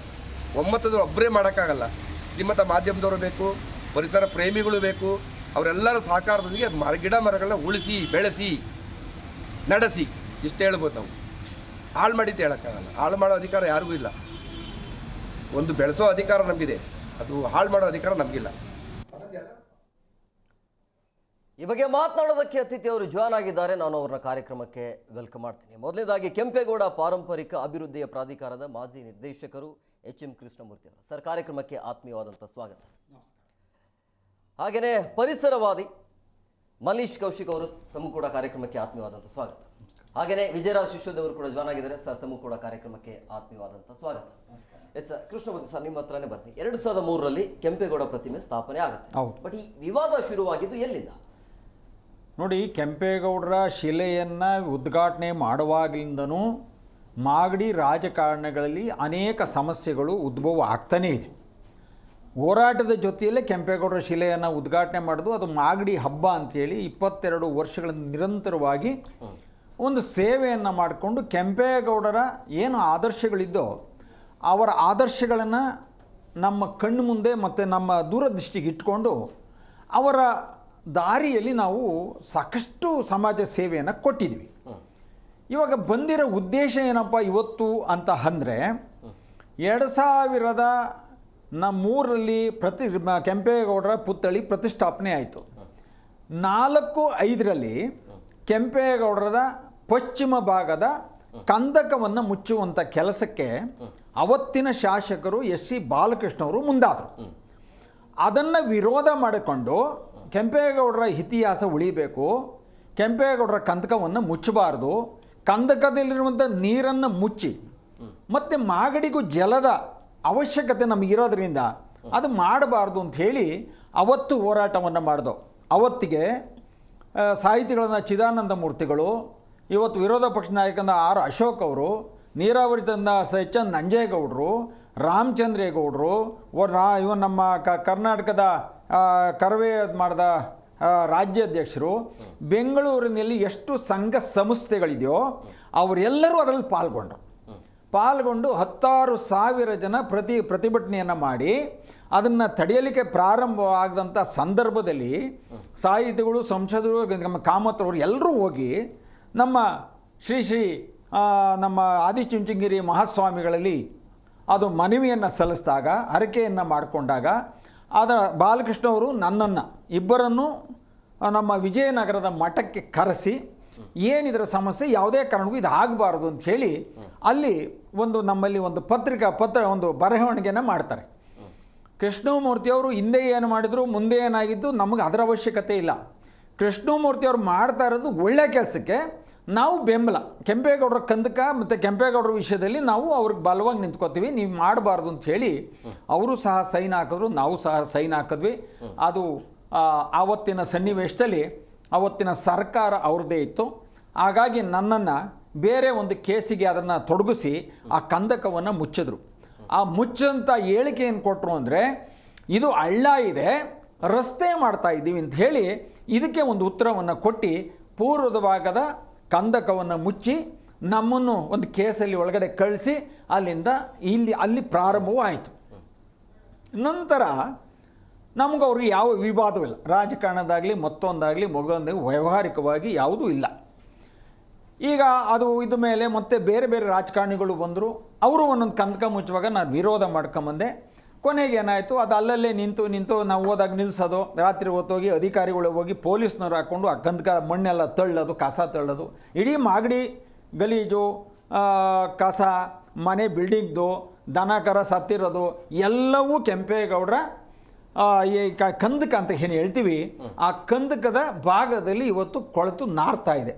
ಒಮ್ಮತದ ಒಬ್ಬರೇ ಮಾಡೋಕ್ಕಾಗಲ್ಲ. ನಿಮ್ಮತ್ತ ಮಾಧ್ಯಮದವರು ಬೇಕು, ಪರಿಸರ ಪ್ರೇಮಿಗಳು ಬೇಕು. ಅವರೆಲ್ಲರ ಸಹಕಾರದೊಂದಿಗೆ ಗಿಡ ಮರಗಳನ್ನ ಉಳಿಸಿ ಬೆಳೆಸಿ ನಡೆಸಿ ಇಷ್ಟು ಹೇಳ್ಬೋದು. ನಾವು ಹಾಳು ಮಾಡಿದ್ದು ಹೇಳೋಕ್ಕಾಗಲ್ಲ. ಹಾಳು ಮಾಡೋ ಅಧಿಕಾರ ಯಾರಿಗೂ ಇಲ್ಲ. ಒಂದು ಬೆಳೆಸೋ ಅಧಿಕಾರ ನಮಗಿದೆ, ಅದು ಹಾಳು ಮಾಡೋ ಅಧಿಕಾರ ನಮಗಿಲ್ಲ.
ಈ ಬಗ್ಗೆ ಮಾತನಾಡೋದಕ್ಕೆ ಅತಿಥಿಯವರು ಜಾಯ್ನ್ ಆಗಿದ್ದಾರೆ. ನಾನು ಅವರ ಕಾರ್ಯಕ್ರಮಕ್ಕೆ ವೆಲ್ಕಮ್ ಮಾಡ್ತೀನಿ. ಮೊದಲನೇದಾಗಿ ಕೆಂಪೇಗೌಡ ಪಾರಂಪರಿಕ ಅಭಿವೃದ್ಧಿಯ ಪ್ರಾಧಿಕಾರದ ಮಾಜಿ ನಿರ್ದೇಶಕರು HM ಕೃಷ್ಣಮೂರ್ತಿ ಅವರು. ಸರ್, ಕಾರ್ಯಕ್ರಮಕ್ಕೆ ಆತ್ಮೀಯವಾದಂಥ ಸ್ವಾಗತ. ಹಾಗೆಯೇ ಪರಿಸರವಾದಿ ಮಲೀಶ್ ಕೌಶಿಕ್ ಅವರು, ತಮಗೂ ಕೂಡ ಕಾರ್ಯಕ್ರಮಕ್ಕೆ ಆತ್ಮೀಯವಾದಂಥ ಸ್ವಾಗತ. ಹಾಗೆಯೇ ವಿಜಯರಾಜ್ ಶಿಷ್ಯೋದೇವರು ಕೂಡ ಜಾಯ್ನ್ ಆಗಿದ್ದಾರೆ. ಸರ್, ತಮಗೂ ಕೂಡ ಕಾರ್ಯಕ್ರಮಕ್ಕೆ ಆತ್ಮೀಯವಾದಂಥ ಸ್ವಾಗತ. ಎಸ್ ಸರ್, ಕೃಷ್ಣಮೂರ್ತಿ ಸರ್, ನಿಮ್ಮ ಹತ್ರನೇ ಬರ್ತೀನಿ. 2003ರಲ್ಲಿ ಕೆಂಪೇಗೌಡ ಪ್ರತಿಮೆ ಸ್ಥಾಪನೆ ಆಗುತ್ತೆ. ಬಟ್ ಈ ವಿವಾದ ಶುರುವಾಗಿದ್ದು ಎಲ್ಲಿಂದ?
ನೋಡಿ, ಕೆಂಪೇಗೌಡರ ಶಿಲೆಯನ್ನು ಉದ್ಘಾಟನೆ ಮಾಡುವಾಗಲಿಂದನೂ ಮಾಗಡಿ ರಾಜಕಾರಣಗಳಲ್ಲಿ ಅನೇಕ ಸಮಸ್ಯೆಗಳು ಉದ್ಭವ ಆಗ್ತಾನೇ ಇದೆ. ಹೋರಾಟದ ಜೊತೆಯಲ್ಲೇ ಕೆಂಪೇಗೌಡರ ಶಿಲೆಯನ್ನು ಉದ್ಘಾಟನೆ ಮಾಡೋದು, ಅದು ಮಾಗಡಿ ಹಬ್ಬ ಅಂಥೇಳಿ 22 ವರ್ಷಗಳಿಂದ ನಿರಂತರವಾಗಿ ಒಂದು ಸೇವೆಯನ್ನು ಮಾಡಿಕೊಂಡು ಕೆಂಪೇಗೌಡರ ಏನು ಆದರ್ಶಗಳಿದ್ದೋ ಅವರ ಆದರ್ಶಗಳನ್ನು ನಮ್ಮ ಕಣ್ಣು ಮುಂದೆ ಮತ್ತು ನಮ್ಮ ದೂರದೃಷ್ಟಿಗೆ ಇಟ್ಕೊಂಡು ಅವರ ದಾರಿಯಲ್ಲಿ ನಾವು ಸಾಕಷ್ಟು ಸಮಾಜ ಸೇವೆಯನ್ನು ಕೊಟ್ಟಿದ್ವಿ. ಇವಾಗ ಬಂದಿರೋ ಉದ್ದೇಶ ಏನಪ್ಪ ಇವತ್ತು ಅಂತ ಅಂದರೆ, 2003ರಲ್ಲಿ ಕೆಂಪೇಗೌಡರ ಪುತ್ಥಳಿ ಪ್ರತಿಷ್ಠಾಪನೆ ಆಯಿತು. 4-5ರಲ್ಲಿ ಕೆಂಪೇಗೌಡರದ ಪಶ್ಚಿಮ ಭಾಗದ ಕಂದಕವನ್ನು ಮುಚ್ಚುವಂಥ ಕೆಲಸಕ್ಕೆ ಅವತ್ತಿನ ಶಾಸಕರು SC ಬಾಲಕೃಷ್ಣವರು ಮುಂದಾದರು. ಅದನ್ನು ವಿರೋಧ ಮಾಡಿಕೊಂಡು ಕೆಂಪೇಗೌಡರ ಇತಿಹಾಸ ಉಳಿಬೇಕು, ಕೆಂಪೇಗೌಡರ ಕಂದಕವನ್ನು ಮುಚ್ಚಬಾರ್ದು, ಕಂದಕದಲ್ಲಿರುವಂಥ ನೀರನ್ನು ಮುಚ್ಚಿ ಮತ್ತು ಮಾಗಡಿಗೂ ಜಲದ ಅವಶ್ಯಕತೆ ನಮಗಿರೋದ್ರಿಂದ ಅದು ಮಾಡಬಾರ್ದು ಅಂತ ಹೇಳಿ ಅವತ್ತು ಹೋರಾಟವನ್ನು ಮಾಡಿದವು. ಅವತ್ತಿಗೆ ಸಾಹಿತಿಗಳನ್ನ ಚಿದಾನಂದ ಮೂರ್ತಿಗಳು, ಇವತ್ತು ವಿರೋಧ ಪಕ್ಷ ನಾಯಕನ ಆರ್ ಅಶೋಕ್ ಅವರು, ನೀರಾವರಿ ತಂದ ಎಚ್ ಎನ್ ನಂಜೇಗೌಡರು, ರಾಮಚಂದ್ರೇಗೌಡರು, ಇವನ್ ನಮ್ಮ ಕರ್ನಾಟಕದ ಕರವೇ ಮಾಡಿದ ರಾಜ್ಯಾಧ್ಯಕ್ಷರು, ಬೆಂಗಳೂರಿನಲ್ಲಿ ಎಷ್ಟು ಸಂಘ ಸಂಸ್ಥೆಗಳಿದೆಯೋ ಅವರೆಲ್ಲರೂ ಅದರಲ್ಲಿ ಪಾಲ್ಗೊಂಡು 10,000 ಜನ ಪ್ರತಿಭಟನೆಯನ್ನು ಮಾಡಿ ಅದನ್ನು ತಡೆಯಲಿಕ್ಕೆ ಪ್ರಾರಂಭವಾಗದಂಥ ಸಂದರ್ಭದಲ್ಲಿ ಸಾಹಿತಿಗಳು, ಸಂಸದರು, ನಮ್ಮ ಕಾಮತ್ರವರು ಎಲ್ಲರೂ ಹೋಗಿ ನಮ್ಮ ಶ್ರೀ ನಮ್ಮ ಆದಿಚುಂಚನಗಿರಿ ಮಹಾಸ್ವಾಮಿಗಳಲ್ಲಿ ಅದು ಮನವಿಯನ್ನು ಸಲ್ಲಿಸಿದಾಗ, ಹರಕೆಯನ್ನು ಮಾಡಿಕೊಂಡಾಗ ಬಾಲಕೃಷ್ಣ ಅವರು ನನ್ನನ್ನು ಇಬ್ಬರನ್ನು ನಮ್ಮ ವಿಜಯನಗರದ ಮಠಕ್ಕೆ ಕರೆಸಿ ಏನಿದರ ಸಮಸ್ಯೆ, ಯಾವುದೇ ಕಾರಣಕ್ಕೂ ಇದು ಆಗಬಾರ್ದು ಅಂತ ಹೇಳಿ ಅಲ್ಲಿ ನಮ್ಮಲ್ಲಿ ಒಂದು ಬರವಣಿಗೆಯನ್ನು ಮಾಡ್ತಾರೆ. ಕೃಷ್ಣಮೂರ್ತಿಯವರು ಹಿಂದೆ ಏನು ಮಾಡಿದ್ರು, ಮುಂದೆ ಏನಾಗಿದ್ದು ನಮಗೆ ಅದರ ಅವಶ್ಯಕತೆ ಇಲ್ಲ. ಕೃಷ್ಣಮೂರ್ತಿಯವರು ಮಾಡ್ತಾ ಇರೋದು ಒಳ್ಳೆ ಕೆಲಸಕ್ಕೆ ನಾವು ಬೆಂಬಲ, ಕೆಂಪೇಗೌಡರ ಕಂದಕ ಮತ್ತು ಕೆಂಪೇಗೌಡರ ವಿಷಯದಲ್ಲಿ ನಾವು ಅವ್ರಿಗೆ ಬಲವಾಗಿ ನಿಂತ್ಕೋತೀವಿ, ನೀವು ಮಾಡಬಾರ್ದು ಅಂತ ಹೇಳಿ ಅವರು ಸಹ ಸೈನ್ ಹಾಕಿದ್ರು, ನಾವು ಸಹ ಸೈನ್ ಹಾಕಿದ್ವಿ. ಅದು ಆವತ್ತಿನ ಸನ್ನಿವೇಶದಲ್ಲಿ ಅವತ್ತಿನ ಸರ್ಕಾರ ಅವ್ರದ್ದೇ ಇತ್ತು. ಹಾಗಾಗಿ ನನ್ನನ್ನು ಬೇರೆ ಒಂದು ಕೇಸಿಗೆ ಅದನ್ನು ತೊಡಗಿಸಿ ಆ ಕಂದಕವನ್ನು ಮುಚ್ಚಿದ್ರು. ಆ ಮುಚ್ಚಂಥ ಹೇಳಿಕೆ ಏನು ಕೊಟ್ಟರು ಅಂದರೆ, ಇದು ಹಳ್ಳ ಇದೆ, ರಸ್ತೆ ಮಾಡ್ತಾ ಇದ್ದೀವಿ ಅಂತ ಹೇಳಿ ಇದಕ್ಕೆ ಒಂದು ಉತ್ತರವನ್ನು ಕೊಟ್ಟು ಪೂರ್ವದ ಭಾಗದ ಕಂದಕವನ್ನು ಮುಚ್ಚಿ ನಮ್ಮನ್ನು ಒಂದು ಕೇಸಲ್ಲಿ ಒಳಗಡೆ ಕಳಿಸಿ ಅಲ್ಲಿ ಪ್ರಾರಂಭವೂ ಆಯಿತು. ನಂತರ ನಮಗವರು ಯಾವ ವಿವಾದವೂ ಇಲ್ಲ, ರಾಜಕಾರಣದಾಗಲಿ ಮತ್ತೊಂದಾಗಲಿ ವ್ಯಾವಹಾರಿಕವಾಗಿ ಯಾವುದೂ ಇಲ್ಲ. ಈಗ ಇದು ಮೇಲೆ ಮತ್ತೆ ಬೇರೆ ಬೇರೆ ರಾಜಕಾರಣಿಗಳು ಬಂದರು, ಅವರು ಒಂದೊಂದು ಕಂದಕ ಮುಚ್ಚುವಾಗ ನಾನು ವಿರೋಧ ಮಾಡ್ಕೊಂಬಂದೆ. ಕೊನೆಗೆ ಏನಾಯಿತು, ಅದು ಅಲ್ಲಲ್ಲೇ ನಿಂತು ನಾವು ಹೋದಾಗ ನಿಲ್ಲಿಸೋದು, ರಾತ್ರಿ ಹೊತ್ತೋಗಿ ಅಧಿಕಾರಿಗಳು ಹೋಗಿ ಪೊಲೀಸ್ನವ್ರು ಹಾಕ್ಕೊಂಡು ಆ ಕಂದಕ ಮಣ್ಣೆಲ್ಲ ತಳ್ಳೋದು, ಕಸ ತಳ್ಳೋದು, ಇಡೀ ಮಾಗಡಿ ಗಲೀಜು, ಕಸ, ಮನೆ ಬಿಲ್ಡಿಂಗ್ದು, ದನ ಕರ ಸತ್ತಿರೋದು ಎಲ್ಲವೂ ಕೆಂಪೇಗೌಡರ ಈ ಕಂದಕ ಅಂತ ಏನು ಹೇಳ್ತೀವಿ, ಆ ಕಂದಕದ ಭಾಗದಲ್ಲಿ ಇವತ್ತು ಕೊಳೆತು ನಾರ್ತಾ ಇದೆ.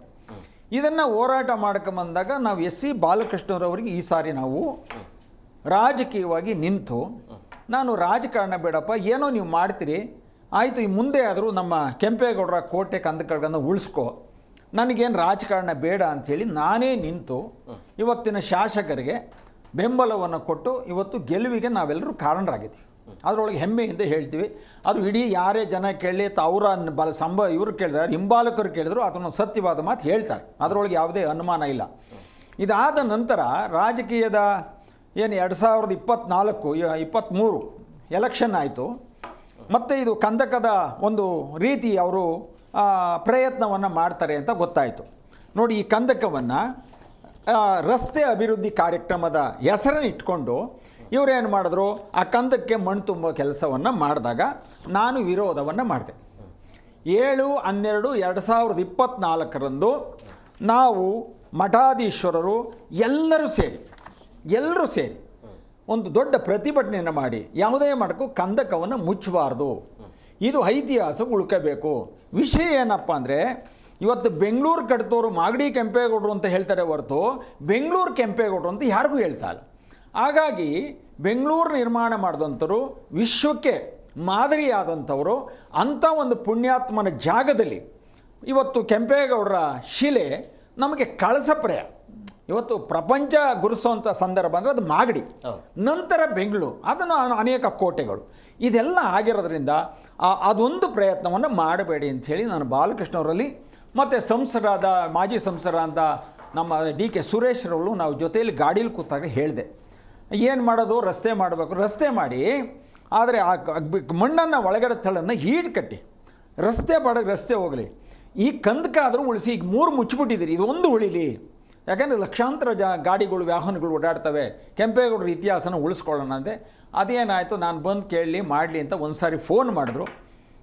ಇದನ್ನು ಹೋರಾಟ ಮಾಡ್ಕೊಂಬಂದಾಗ ನಾವು ಸಿ ಬಾಲಕೃಷ್ಣರವರಿಗೆ ಈ ಸಾರಿ ನಾವು ರಾಜಕೀಯವಾಗಿ ನಿಂತು, ನಾನು ರಾಜಕಾರಣ ಬೇಡಪ್ಪ, ಏನೋ ನೀವು ಮಾಡ್ತೀರಿ ಆಯಿತು, ಈ ಮುಂದೆ ಆದರೂ ನಮ್ಮ ಕೆಂಪೇಗೌಡರ ಕೋಟೆ ಕಂದಕಗಳನ್ನು ಉಳಿಸ್ಕೊ, ನನಗೇನು ರಾಜಕಾರಣ ಬೇಡ ಅಂಥೇಳಿ ನಾನೇ ನಿಂತು ಇವತ್ತಿನ ಶಾಸಕರಿಗೆ ಬೆಂಬಲವನ್ನು ಕೊಟ್ಟು ಇವತ್ತು ಗೆಲುವಿಗೆ ನಾವೆಲ್ಲರೂ ಕಾರಣರಾಗಿದ್ದೀವಿ. ಅದರೊಳಗೆ ಹೆಮ್ಮೆಯಿಂದ ಹೇಳ್ತೀವಿ. ಅದು ಇಡೀ ಯಾರೇ ಜನ ಕೇಳಲಿ ಅವರ ಇವರು ಕೇಳಿದಾರೆ, ಹಿಂಬಾಲಕರು ಕೇಳಿದ್ರು ಅದನ್ನು ಸತ್ಯವಾದ ಮಾತು ಹೇಳ್ತಾರೆ, ಅದರೊಳಗೆ ಯಾವುದೇ ಅನುಮಾನ ಇಲ್ಲ. ಇದಾದ ನಂತರ ರಾಜಕೀಯದ 2023 ಎಲೆಕ್ಷನ್ ಆಯಿತು. ಮತ್ತು ಇದು ಕಂದಕದ ಒಂದು ರೀತಿ ಅವರು ಪ್ರಯತ್ನವನ್ನು ಮಾಡ್ತಾರೆ ಅಂತ ಗೊತ್ತಾಯಿತು. ನೋಡಿ, ಈ ಕಂದಕವನ್ನು ರಸ್ತೆ ಅಭಿವೃದ್ಧಿ ಕಾರ್ಯಕ್ರಮದ ಹೆಸರನ್ನು ಇಟ್ಕೊಂಡು ಇವರೇನು ಮಾಡಿದ್ರು, ಆ ಕಂದಕ್ಕೆ ಮಣ್ಣು ತುಂಬೋ ಕೆಲಸವನ್ನು ಮಾಡಿದಾಗ ನಾನು ವಿರೋಧವನ್ನು ಮಾಡಿದೆ. 7/12/2024 ನಾವು ಮಠಾಧೀಶ್ವರರು ಎಲ್ಲರೂ ಸೇರಿ ಒಂದು ದೊಡ್ಡ ಪ್ರತಿಭಟನೆಯನ್ನು ಮಾಡಿ ಯಾವುದೇ ಮಾಡಕ್ಕೂ ಕಂದಕವನ್ನು ಮುಚ್ಚಬಾರ್ದು, ಇದು ಐತಿಹಾಸ ಉಳ್ಕೋಬೇಕು. ವಿಷಯ ಏನಪ್ಪ ಅಂದರೆ, ಇವತ್ತು ಬೆಂಗಳೂರು ಕಟ್ತೋರು ಮಾಗಡಿ ಕೆಂಪೇಗೌಡರು ಅಂತ ಹೇಳ್ತಾರೆ ಹೊರತು ಬೆಂಗಳೂರು ಕೆಂಪೇಗೌಡರು ಅಂತ ಯಾರಿಗೂ ಹೇಳ್ತಾ ಇಲ್ಲ. ಹಾಗಾಗಿ ಬೆಂಗಳೂರು ನಿರ್ಮಾಣ ಮಾಡಿದಂಥವ್ರು, ವಿಶ್ವಕ್ಕೆ ಮಾದರಿಯಾದಂಥವರು, ಅಂಥ ಒಂದು ಪುಣ್ಯಾತ್ಮನ ಜಾಗದಲ್ಲಿ ಇವತ್ತು ಕೆಂಪೇಗೌಡರ ಶಿಲೆ ನಮಗೆ ಕಳಸಪ್ರಾಯ. ಇವತ್ತು ಪ್ರಪಂಚ ಗುರುಸುವಂಥ ಸಂದರ್ಭ ಅಂದರೆ ಅದು ಮಾಗಡಿ, ನಂತರ ಬೆಂಗಳೂರು, ಅದನ್ನು ಅನೇಕ ಕೋಟೆಗಳು, ಇದೆಲ್ಲ ಆಗಿರೋದ್ರಿಂದ ಅದೊಂದು ಪ್ರಯತ್ನವನ್ನು ಮಾಡಬೇಡಿ ಅಂಥೇಳಿ ನಾನು ಬಾಲಕೃಷ್ಣವರಲ್ಲಿ ಮತ್ತು ಸಂಸದರಾದ ಮಾಜಿ ಸಂಸದರಾದ ನಮ್ಮ DK ಸುರೇಶ್ರವರು ನಾವು ಜೊತೆಯಲ್ಲಿ ಗಾಡೀಲಿ ಕೂತಾಗ ಹೇಳಿದೆ, ಏನು ಮಾಡೋದು, ರಸ್ತೆ ಮಾಡಬೇಕು, ರಸ್ತೆ ಮಾಡಿ, ಆದರೆ ಆ ಮಣ್ಣನ್ನು ಒಳಗಡೆ ತಳ್ಳನ್ನು ಹೀಟ್ ಕಟ್ಟಿ ರಸ್ತೆ ರಸ್ತೆ ಹೋಗಲಿ, ಈ ಕಂದಕ ಆದರೂ ಉಳಿಸಿ. ಈಗ 3 ಮುಚ್ಚಿಬಿಟ್ಟಿದ್ದೀರಿ, ಇದೊಂದು ಉಳಿಲಿ, ಯಾಕಂದರೆ ಲಕ್ಷಾಂತರ ಗಾಡಿಗಳು ವಾಹನಗಳು ಓಡಾಡ್ತವೆ, ಕೆಂಪೇಗೌಡರ ಇತಿಹಾಸನ ಉಳಿಸ್ಕೊಳ್ಳೋಣ ಅಂದೆ. ಅದೇನಾಯಿತು, ನಾನು ಬಂದು ಕೇಳಲಿ ಮಾಡಲಿ ಅಂತ ಒಂದು ಸಾರಿ ಫೋನ್ ಮಾಡಿದ್ರು.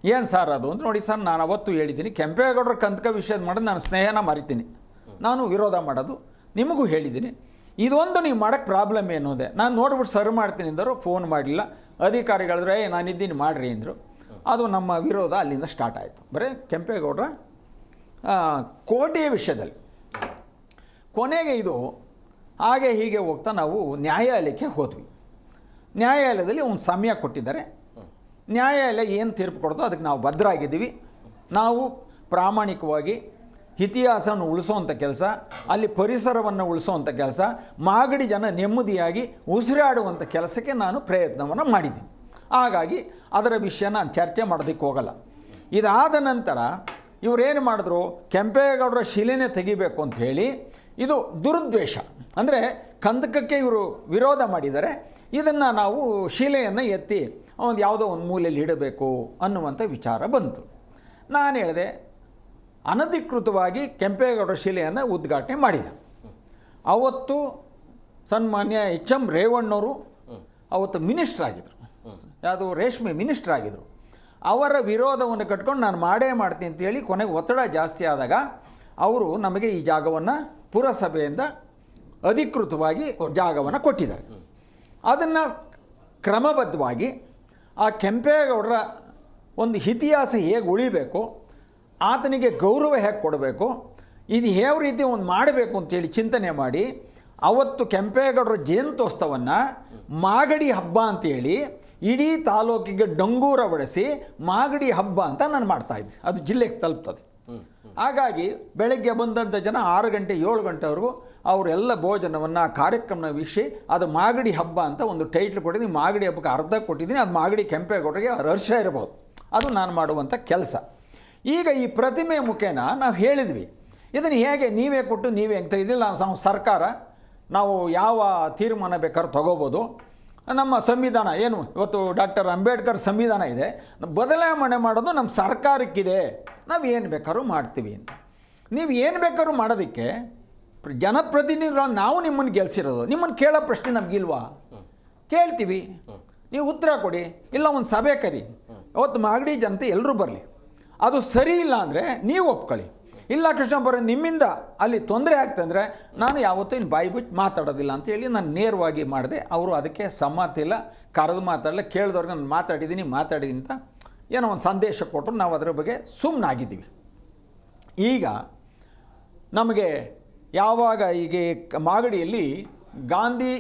ಏನು ಸರ್ ಅದು ಅಂತ, ನೋಡಿ ಸರ್, ನಾನು ಅವತ್ತು ಹೇಳಿದ್ದೀನಿ, ಕೆಂಪೇಗೌಡರ ಕಂದಕ ವಿಷಯದ ಮಾಡೋದು ನಾನು ಸ್ನೇಹನ ಮರಿತೀನಿ, ನಾನು ವಿರೋಧ ಮಾಡೋದು ನಿಮಗೂ ಹೇಳಿದ್ದೀನಿ. ಇದೊಂದು ನೀವು ಮಾಡೋಕ್ಕೆ ಪ್ರಾಬ್ಲಮ್ ಏನೋದೆ. ನಾನು ನೋಡ್ಬಿಟ್ಟು ಸರ್ವ್ ಮಾಡ್ತೀನಿ ಅಂದರು, ಫೋನ್ ಮಾಡಲಿಲ್ಲ. ಅಧಿಕಾರಿಗಳಿದ್ರೆ ನಾನಿದ್ದೀನಿ ಮಾಡಿರಿ ಅಂದರು. ಅದು ನಮ್ಮ ವಿರೋಧ ಅಲ್ಲಿಂದ ಸ್ಟಾರ್ಟ್ ಆಯಿತು. ಬರೀ ಕೆಂಪೇಗೌಡರ ಕೋಟೆಯ ವಿಷಯದಲ್ಲಿ. ಕೊನೆಗೆ ಇದು ಹಾಗೆ ಹೀಗೆ ಹೋಗ್ತಾ ನಾವು ನ್ಯಾಯಾಲಯಕ್ಕೆ ಹೋದ್ವಿ. ನ್ಯಾಯಾಲಯದಲ್ಲಿ ಒಂದು ಸಮಯ ಕೊಟ್ಟಿದ್ದಾರೆ. ನ್ಯಾಯಾಲಯ ಏನು ತೀರ್ಪು ಕೊಡ್ತೋ ಅದಕ್ಕೆ ನಾವು ಭದ್ರಾಗಿದ್ದೀವಿ. ನಾವು ಪ್ರಾಮಾಣಿಕವಾಗಿ ಇತಿಹಾಸವನ್ನು ಉಳಿಸೋವಂಥ ಕೆಲಸ, ಅಲ್ಲಿ ಪರಿಸರವನ್ನು ಉಳಿಸೋವಂಥ ಕೆಲಸ, ಮಾಗಡಿ ಜನ ನೆಮ್ಮದಿಯಾಗಿ ಉಸಿರಾಡುವಂಥ ಕೆಲಸಕ್ಕೆ ನಾನು ಪ್ರಯತ್ನವನ್ನು ಮಾಡಿದ್ದೀನಿ. ಹಾಗಾಗಿ ಅದರ ವಿಷಯ ನಾನು ಚರ್ಚೆ ಮಾಡೋದಕ್ಕೆ ಹೋಗಲ್ಲ. ಇದಾದ ನಂತರ ಇವರೇನು ಮಾಡಿದ್ರು, ಕೆಂಪೇಗೌಡರ ಶಿಲೆನೇ ತೆಗಿಬೇಕು ಅಂತ ಹೇಳಿ, ಇದು ದುರುದ್ದೇಶ. ಅಂದರೆ ಕಂದಕಕ್ಕೆ ಇವರು ವಿರೋಧ ಮಾಡಿದ್ದಾರೆ. ಇದನ್ನು ನಾವು ಶಿಲೆಯನ್ನು ಎತ್ತಿ ಒಂದು ಯಾವುದೋ ಒಂದು ಮೂಲೆಯಲ್ಲಿ ಇಡಬೇಕು ಅನ್ನುವಂಥ ವಿಚಾರ ಬಂತು. ನಾನು ಹೇಳಿದೆ, ಅನಧಿಕೃತವಾಗಿ ಕೆಂಪೇಗೌಡರ ಶಿಲೆಯನ್ನು ಉದ್ಘಾಟನೆ ಮಾಡಿದ. ಅವತ್ತು ಸನ್ಮಾನ್ಯ ಎಚ್.ಎಂ. ರೇವಣ್ಣವರು ಅವತ್ತು ಮಿನಿಸ್ಟ್ರ್ ಆಗಿದ್ದರು, ಯಾವುದು ರೇಷ್ಮೆ ಮಿನಿಸ್ಟ್ರ್ ಆಗಿದ್ದರು. ಅವರ ವಿರೋಧವನ್ನು ಕಟ್ಕೊಂಡು ನಾನು ಮಾಡೇ ಮಾಡ್ತೀನಿ ಅಂತೇಳಿ ಕೊನೆಗೆ ಒತ್ತಡ ಜಾಸ್ತಿ ಆದಾಗ ಅವರು ನಮಗೆ ಈ ಜಾಗವನ್ನು ಪುರಸಭೆಯಿಂದ ಅಧಿಕೃತವಾಗಿ ಜಾಗವನ್ನು ಕೊಟ್ಟಿದ್ದಾರೆ. ಅದನ್ನು ಕ್ರಮಬದ್ಧವಾಗಿ ಆ ಕೆಂಪೇಗೌಡರ ಒಂದು ಇತಿಹಾಸ ಹೇಗೆ ಉಳಿಬೇಕು, ಆತನಿಗೆ ಗೌರವ ಹೇಗೆ ಕೊಡಬೇಕು, ಇದು ಯಾವ ರೀತಿ ಒಂದು ಮಾಡಬೇಕು ಅಂತೇಳಿ ಚಿಂತನೆ ಮಾಡಿ ಅವತ್ತು ಕೆಂಪೇಗೌಡರ ಜಯಂತ್ಯೋತ್ಸವವನ್ನು ಮಾಗಡಿ ಹಬ್ಬ ಅಂತೇಳಿ ಇಡೀ ತಾಲೂಕಿಗೆ ಡಂಗೂರ ಹೊಡೆಸಿ ಮಾಗಡಿ ಹಬ್ಬ ಅಂತ ನಾನು ಮಾಡ್ತಾಯಿದ್ದೆ. ಅದು ಜಿಲ್ಲೆಗೆ ತಲುಪ್ತದೆ. ಹಾಗಾಗಿ ಬೆಳಗ್ಗೆ ಬಂದಂಥ ಜನ 6 ಗಂಟೆ 7 ಗಂಟೆವರೆಗೂ ಅವರೆಲ್ಲ ಭೋಜನವನ್ನು ಕಾರ್ಯಕ್ರಮ ವೀಕ್ಷಿ ಅದು ಮಾಗಡಿ ಹಬ್ಬ ಅಂತ ಒಂದು ಟೈಟ್ಲ್ ಕೊಟ್ಟಿದ್ದೀನಿ. ಮಾಗಡಿ ಹಬ್ಬಕ್ಕೆ ಅರ್ಧ ಕೊಟ್ಟಿದ್ದೀನಿ. ಅದು ಮಾಗಡಿ ಕೆಂಪೇಗೌಡರಿಗೆ ಹರ್ಷ ಇರ್ಬೋದು. ಅದು ನಾನು ಮಾಡುವಂಥ ಕೆಲಸ. ಈಗ ಈ ಪ್ರತಿಮೆ ಮುಖೇನ ನಾವು ಹೇಳಿದ್ವಿ, ಇದನ್ನು ಹೇಗೆ ನೀವೇ ಕೊಟ್ಟು ನೀವೇ ಹೆಂಗೆ ತೆಗೆದಿಲ್ಲ, ನಾವು ಸರ್ಕಾರ ನಾವು ಯಾವ ತೀರ್ಮಾನ ಬೇಕಾದ್ರೂ ತಗೋಬೋದು. ನಮ್ಮ ಸಂವಿಧಾನ ಏನು ಇವತ್ತು ಡಾಕ್ಟರ್ ಅಂಬೇಡ್ಕರ್ ಸಂವಿಧಾನ ಇದೆ, ಬದಲಾವಣೆ ಮಾಡೋದು ನಮ್ಮ ಸರ್ಕಾರಕ್ಕಿದೆ, ನಾವು ಏನು ಬೇಕಾದ್ರೂ ಮಾಡ್ತೀವಿ ಅಂತ. ನೀವು ಏನು ಬೇಕಾದ್ರೂ ಮಾಡೋದಕ್ಕೆ ಜನಪ್ರತಿನಿಧಿಗಳು ನಾವು ನಿಮ್ಮನ್ನು ಗೆಲ್ಸಿರೋದು. ನಿಮ್ಮನ್ನು ಕೇಳೋ ಪ್ರಶ್ನೆ ನಮಗಿಲ್ವಾ? ಕೇಳ್ತೀವಿ, ನೀವು ಉತ್ತರ ಕೊಡಿ. ಇಲ್ಲ ಒಂದು ಸಭೆ ಕರಿ, ಅವತ್ತು ಮಾಗಡಿ ಜನತೆ ಎಲ್ಲರೂ ಬರಲಿ. ಅದು ಸರಿ ಇಲ್ಲ ಅಂದರೆ ನೀವು ಒಪ್ಕೊಳ್ಳಿ. ಇಲ್ಲ ಕೃಷ್ಣಪ್ಪರ ನಿಮ್ಮಿಂದ ಅಲ್ಲಿ ತೊಂದರೆ ಆಗ್ತಂದರೆ ನಾನು ಯಾವತ್ತೂ ಇನ್ನು ಬಾಯಿ ಬಿಟ್ಟು ಮಾತಾಡೋದಿಲ್ಲ ಅಂತೇಳಿ ನಾನು ನೇರವಾಗಿ ಮಾಡಿದೆ. ಅವರು ಅದಕ್ಕೆ ಸಮ್ಮತಿ ಇಲ್ಲ, ಕರೆದು ಮಾತಾಡಲ್ಲ, ಕೇಳಿದವ್ರಿಗೆ ನಾನು ಮಾತಾಡಿದ್ದೀನಿ ಅಂತ ಏನೋ ಒಂದು ಸಂದೇಶ ಕೊಟ್ಟರು. ನಾವು ಅದರ ಬಗ್ಗೆ ಸುಮ್ಮನಾಗಿದ್ದೀವಿ. ಈಗ ನಮಗೆ ಯಾವಾಗ ಈಗ ಮಾಗಡಿಯಲ್ಲಿ ಗಾಂಧಿ